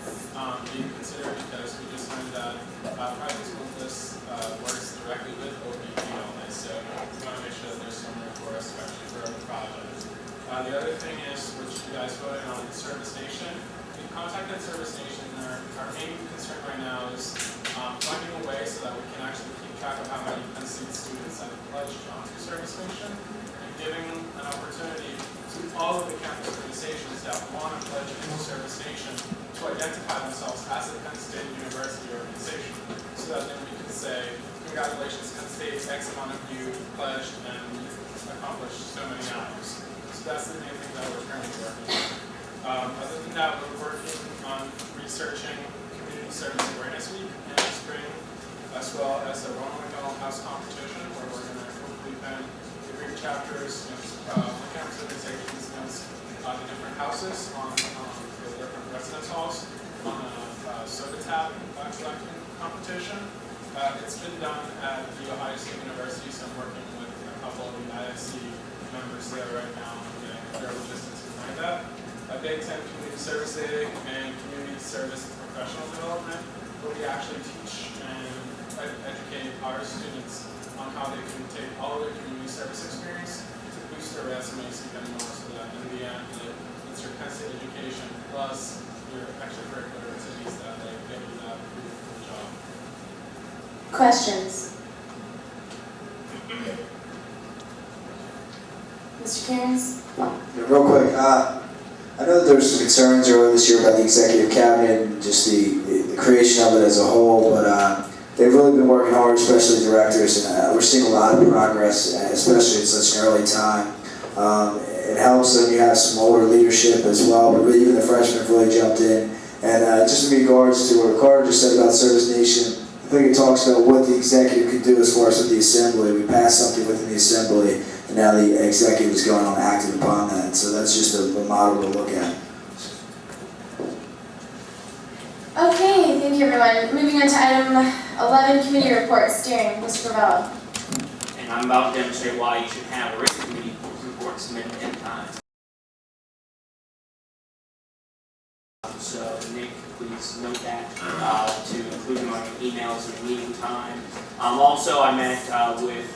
being considered because we just learned that Project Smokeless works directly with OPP only, so we want to make sure that there's some room for us, especially for the project. The other thing is, which you guys voted on, Service Nation. We contacted Service Nation. Our main concern right now is finding a way so that we can actually keep track of how many Penn State students have pledged onto Service Nation, and giving an opportunity to all of the campus organizations that want to pledge into Service Nation to identify themselves as a Penn State University organization, so that then we can say, congratulations, Penn State's X amount of you pledged and accomplished so many hours. So that's the main thing that we're currently working on. Other than that, we're working on researching Community Service Awareness Week in the spring, as well as a Ronald McDonald House competition, where we're going to hopefully pen the Greek chapters, campus organizations against the different houses on the different residence halls on a soda tab collecting competition. It's been done at The Ohio State University, so I'm working with a couple of the ISC members there right now on getting their logistics behind that. Day 10 Community Service Day and Community Service Professional Development, where we actually teach and educate our students on how they can take all of their community service experience to boost their resumes and get more, so that in the end, it's your Penn State education plus your extracurricular activities that get you that beautiful job. Questions? Mr. Cairns? Real quick, I know that there was some concerns earlier this year about the executive cabinet and just the creation of it as a whole, but they've really been working hard, especially directors, and we're seeing a lot of progress, especially at such an early time. It helps that you have some older leadership as well, but really even the freshmen have really jumped in. And just in regards to what Ricardo just said about Service Nation, I think it talks about what the executive could do as far as with the assembly. We passed something within the assembly, and now the executive is going on acting upon that. So that's just a model to look at. Okay, thank you everyone. Moving on to item 11, committee reports. Steering, Mr. Gravello. And I'm about to demonstrate why you should have a written committee report submitted in time. So Nick, please note that to include in my emails in the meeting time. Also, I met with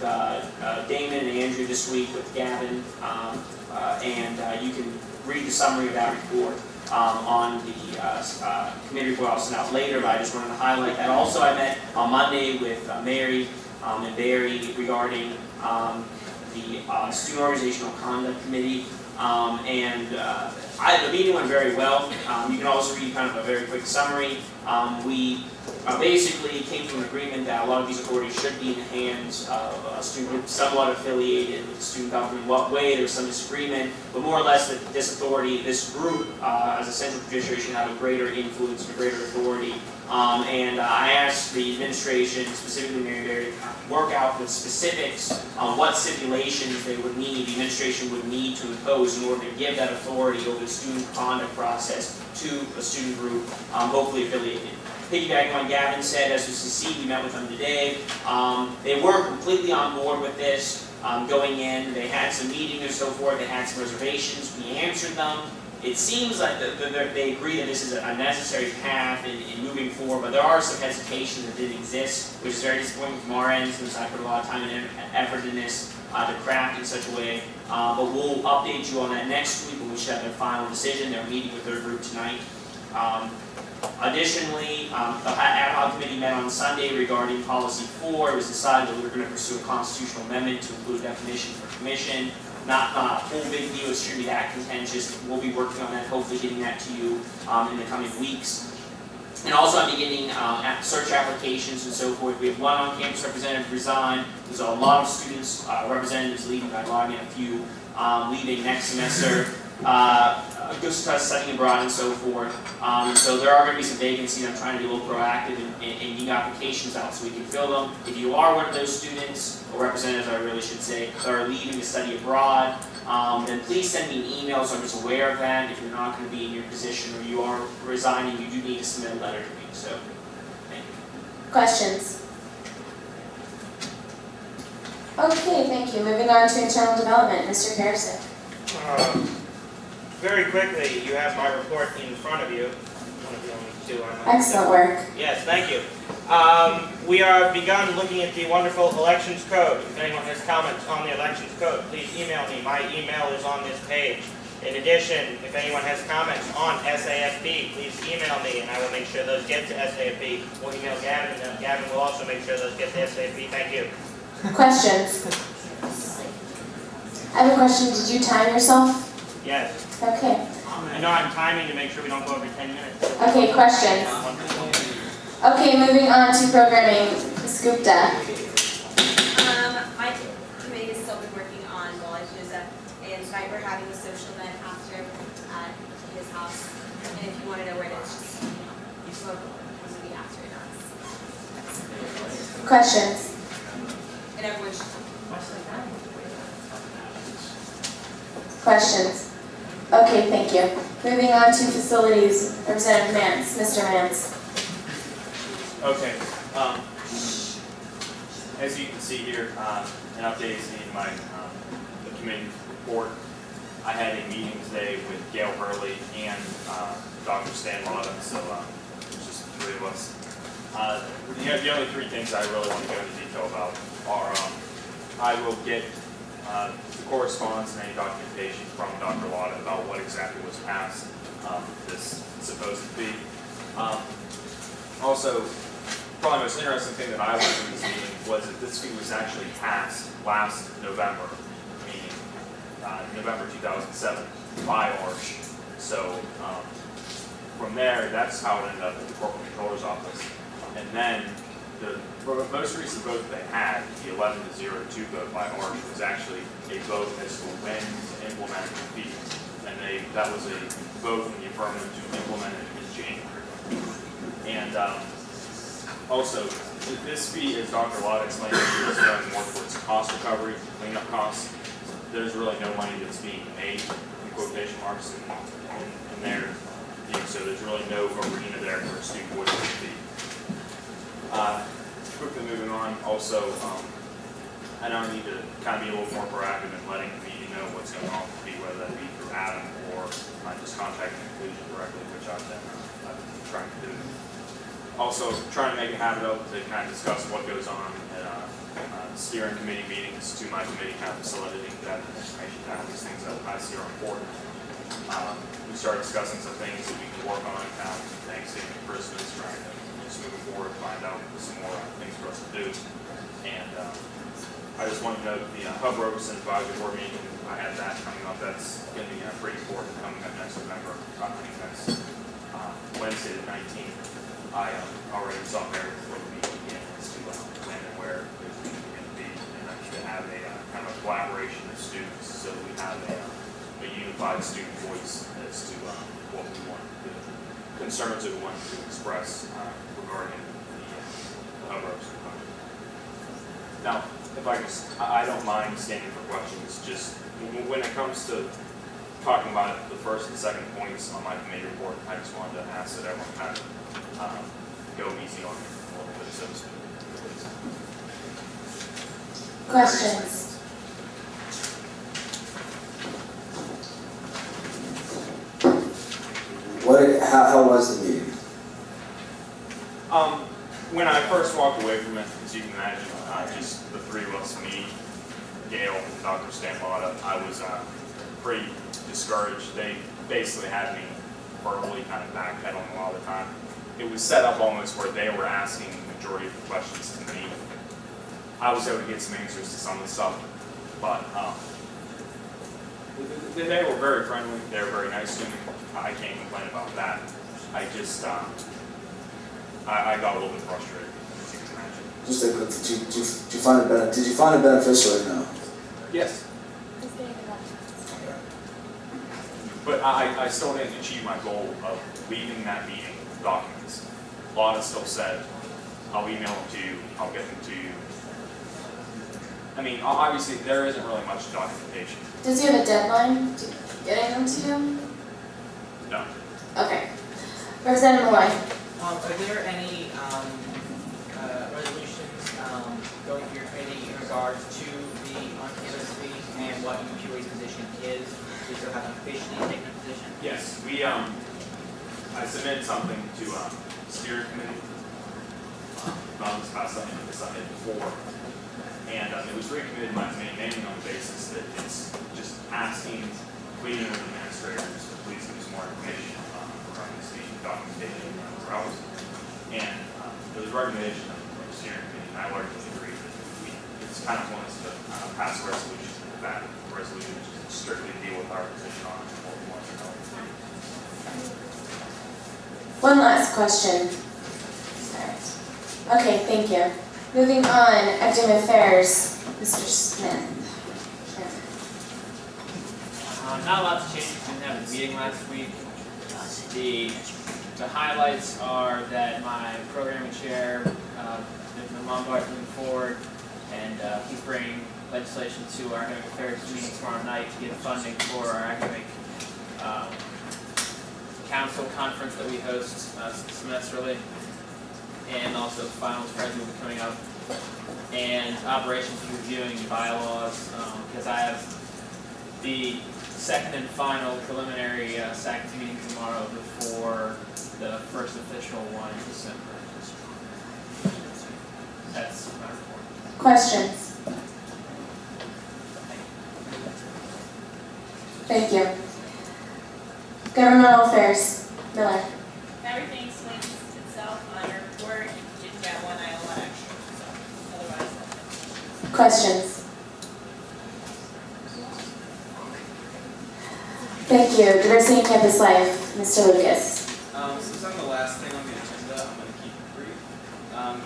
Damon and Andrew this week with Gavin, and you can read the summary of that report on the committee report I'll send out later, but I just wanted to highlight that. Also, I met on Monday with Mary and Barry regarding the Student Organizational Conduct Committee, the meeting went very well. You can also read kind of a very quick summary. We basically came to an agreement that a lot of these authorities should be in the hands of a student group somewhat affiliated with the student government. In what way? There's some disagreement, but more or less that this authority, this group, as a central judiciary, should have a greater influence and a greater authority. I asked the administration, specifically Mary Berry, to work out the specifics on what stipulations they would need, the administration would need to impose in order to give that authority over the student conduct process to a student group, hopefully affiliated. Piggybacking on what Gavin said, as we see, we met with them today. They were completely on board with this going in. They had some meetings and so forth. They had some reservations. We answered them it seems like they agree that this is a necessary path in moving forward, but there are some hesitations that did exist, which is very disappointing from our end, since I put a lot of time and effort in this to craft in such a way. But we'll update you on that next week when we should have their final decision. They're meeting with their group tonight. Additionally, the ad hoc committee met on Sunday regarding policy 4. It was decided that we were going to pursue a constitutional amendment to include definition for commission. Not a whole big deal, it shouldn't be that contentious. We'll be working on that, hopefully getting that to you in the coming weeks. And also I'm beginning search applications and so forth. We have one on-campus representative resign. There's a lot of students, representatives leaving by logging, a few leaving next semester. Just studying abroad and so forth. So there are going to be some vacancies. I'm trying to be a little proactive and getting applications out so we can fill them. If you are one of those students, or representatives I really should say, that are leaving to study abroad, then please send me an email so I'm just aware of that. If you're not going to be in your position or you are resigning, you do need to submit a letter to me. So, thank you. Questions? Okay, thank you. Moving on to internal development, Mr. Pearson. Very quickly, you have my report in front of you. One of the only two I might Excellent work. Yes, thank you. We are begun looking at the wonderful elections code. If anyone has comments on the elections code, please email me. My email is on this page. In addition, if anyone has comments on SAFP, please email me and I will make sure those get to SAFP. We'll email Gavin and Gavin will also make sure those get to SAFP. Thank you. Questions? I have a question. Did you time yourself? Yes. Okay. I know I'm timing to make sure we don't go over 10 minutes. Okay, questions? Okay, moving on to programming. Ms. Gupta. My committee has still been working on Lollapalooza, and tonight we're having a social event after at his house. And if you want to know where it is, just, you smoke it will be after us. Questions? And everyone should. Questions? Okay, thank you. Moving on to facilities, Representative Mance. Mr. Mance. Okay. As you can see here, an update is in my the committee report. I had a meeting today with Gail Hurley and Dr. Stan Lotta, so it's just the three of us. The only three things I really want to go into detail about are I will get the correspondence and any documentation from Dr. Lotta about what exactly was passed this supposed fee. Also, probably the most interesting thing that I learned from this meeting was that this fee was actually passed last November, meaning November 2007, by Arch. So from there, that's how it ended up at the corporate controller's office. And then the most recent vote that they had, the 11-02 vote by Arch, was actually a vote as to when to implement the fee. And that was a vote in the affirmative to implement it in January. And also, this fee, as Dr. Lotta explained, is going more towards cost recovery, cleanup costs. There's really no money that's being made, in quotation marks, in there. So there's really no arena there for a student voice fee. Quickly moving on, also, I now need to kind of be a little more proactive in letting the media know what's going on with me, whether that be through Adam or just contacting the collegian directly, which I've been trying to do. Also, trying to make a habit of to kind of discuss what goes on at steering committee meetings to my committee, kind of facilitating that information, kind of these things that I see are important. We started discussing some things that we can work on, kind of Thanksgiving, Christmas, trying to just moving forward, find out some more things for us to do. And I just wanted to note the Hub Robeson Advisory Board meeting, I have that coming up. That's going to be pretty important coming up next November. I think that's Wednesday the 19th. I already saw there before the meeting began as to when and where there's going to be, and I should have a kind of a collaboration of students, so we have a unified student voice as to what we want to do, concerns that we want to express regarding the Hub Robeson project. Now, if I don't mind standing for questions. Just when it comes to talking about the first and second points on my committee report, I just wanted to ask that everyone kind of go easy on me a little bit, so to speak. Questions? How was the meeting? When I first walked away from it, as you can imagine, just the three of us, me, Gail, and Dr. Stambata, I was pretty discouraged. They basically had me verbally kind of backpedaling a lot of the time. It was set up almost where they were asking the majority of the questions to me. I was able to get some answers to some of the stuff, but they were very friendly. They were very nice to me. I can't complain about that. I just, I got a little bit frustrated, as you can imagine. Just a quick, did you find it beneficial or no? Yes. But I still didn't achieve my goal of leaving that meeting with documents. Lana still said, I'll email them to you, I'll get them to you. I mean, obviously, there isn't really much documentation. Does he have a deadline to getting them to you? No. Okay. Representative Malloy. Are there any resolutions going through your committee in regards to the on-campus fee and what UQA's position is? Do you still have an officially taken a position? Yes, I submitted something to steering committee. Not this past Sunday, but the Sunday before. And it was recommitted by me mainly on the basis that it's just asking, pleading with administrators to please give us more information regarding this documentation problems. And it was a recommendation from the steering committee, and I largely agree that it's kind of one of the pass resolutions, in fact, resolutions strictly deal with our position on what we want to know. One last question. Okay, thank you. Moving on, academic affairs, Mr. Smith. Not a lot to change. We didn't have a meeting last week. The highlights are that my programming chair, Mr. Lombard, is moving forward, and he's bringing legislation to our academic affairs meeting tomorrow night to get funding for our academic council conference that we host semesterally, and also the finals president will be coming up, and operations reviewing bylaws, because I have the second and final preliminary SACT meeting tomorrow before the first official one in December. That's my report. Questions? Thank you. Governmental affairs, Miller. Everything swings itself on your report. You didn't get one IOLA extra, so otherwise. Questions? Thank you. Diversity in campus life, Mr. Lucas. Since I'm the last thing on the agenda, I'm going to keep it brief.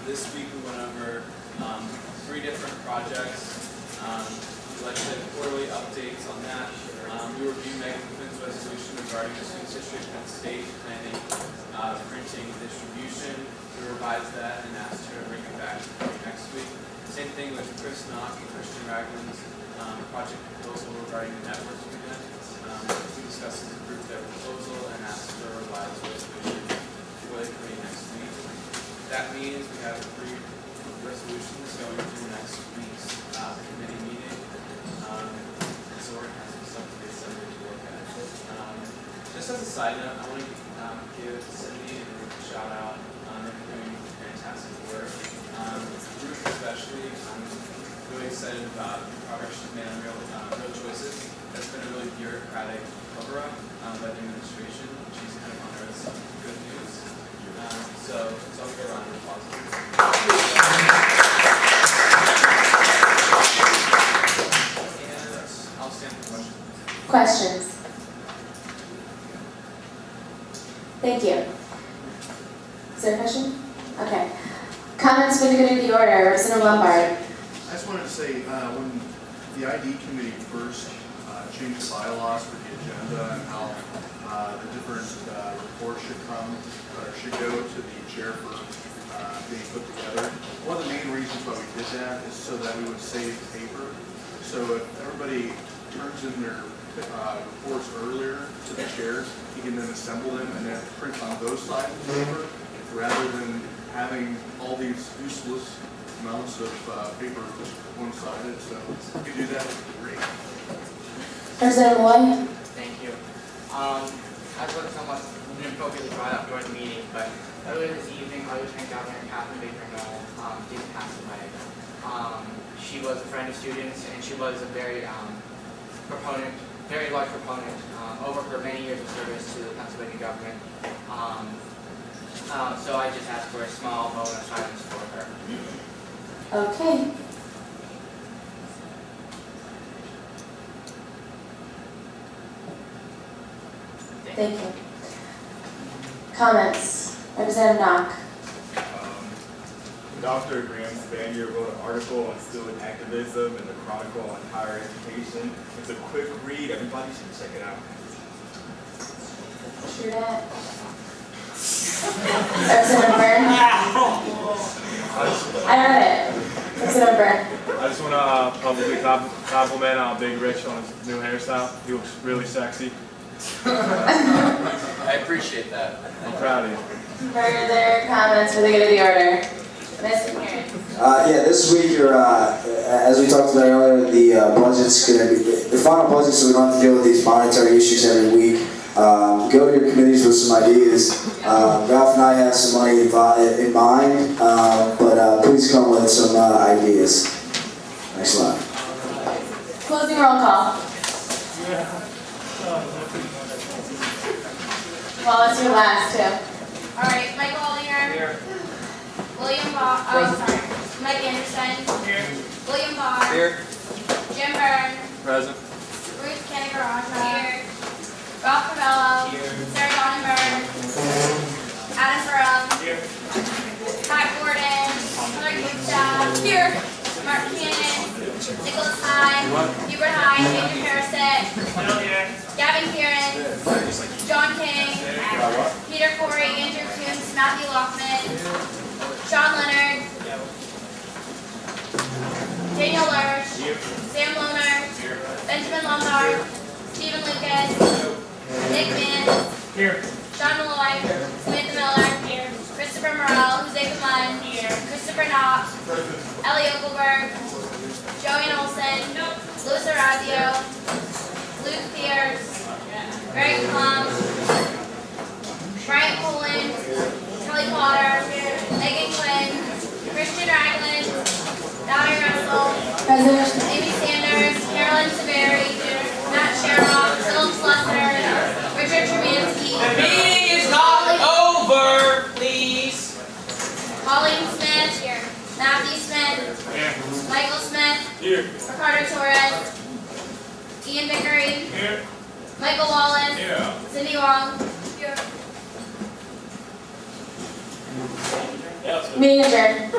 This week we went over 3 different projects. We'd like to have quarterly updates on that. We reviewed Megan Quinn's resolution regarding the student district and state planning, printing, distribution. We revised that and asked her to bring it back next week. Same thing with Chris Knock and Christian Ragland's project proposal regarding the networks event. We discussed and approved their proposal and asked for a revised resolution for the committee next week. That means we have 3 resolutions going to next week's committee meeting. So we're going to have some stuff to get Cindy to look at. Just as a side note, I want to give Cindy and Ruth a shout out. They're doing fantastic work. Ruth especially, I'm really excited about the progress she's made on real choices. That's been a really bureaucratic cover-up by the administration. She's kind of unearthed some good news. So I'll give her a round of applause. And I'll stand for questions. Questions? Thank you. Is there a question? Okay. Comments for the good of the order, Representative Lombard. I just wanted to say, when the ID committee first changed the bylaws for the agenda and how the different reports should come, or should go to the chair for being put together, one of the main reasons why we did that is so that we would save paper. So if everybody turns in their reports earlier to the chair, he can then assemble them and then print on those sides of the paper, rather than having all these useless amounts of paper just one-sided. So if you do that, it would be great. Representative Moy. Thank you. I was looking so much inappropriately brought up during the meeting, but earlier this evening, our Lieutenant Governor Catherine Baker-Knoll did pass away. She was a friend of students, and she was a very very large proponent over her many years of service to the Pennsylvania government. So I just asked for a small moment of silence for her. Okay. Thank you. Comments? Representative Knock. Dr. Graham Spanier wrote an article on student activism in the Chronicle on higher education. It's a quick read. Everybody should check it out. True that. Representative Byrne. I read it. Representative Byrne. I just want to publicly compliment Big Rich on his new hairstyle. He looks really sexy. I appreciate that. I'm proud of you. Further comments for the good of the order? Mr. Karen. Yeah, this week, as we talked about earlier, the budget's going to be the final budget, so we don't have to deal with these monetary issues every week. Go to your committees with some ideas. Ralph and I have some money in mind, but please come with some ideas. Thanks a lot. Closing roll call. Wallace, you're last too. All right, Michael Ollinger. Here. William Mike Anderson. Here. William Boggs. Here. Jim Byrne. Present. Ruth Canagaraja. Here. Ralph Cavello. Here. Sarah Donnenberg. Adam Burrow. Here. Pat Gordon. Heather Gupta. Here. Mark Cannon. Nicholas Hyde. Hubert Hyde. Andrew Harrison. Still here. Gavin Kieran. John King. Peter Corey. Andrew Coombs. Matthew Lockman. Sean Leonard. Daniel Lurch. Sam Lohner. Benjamin Lombard. Stephen Lucas. Nick Mintz. Here. Sean Malloy. Samantha Miller. Here. Christopher Morrell. Jose Kaman. Here. Christopher Knopf. Ellie Ogelberg. Joanne Olson. Louis Orazio. Luke Pierce. Greg Plum. Brian Poland. Kelly Potter. Megan Quinn. Christian Ragland. Valerie Russell. President. Amy Sanders. Carolyn Severi. Matt Sherrock. Philip Slusser. Richard Tremansky. The meeting is not over, please. Colleen Smith. Here. Matthew Smith. Here. Michael Smith. Here. Ricardo Torres. Ian Vickery. Here. Michael Wallace. Here. Cindy Wong. Here. Meeting adjourned.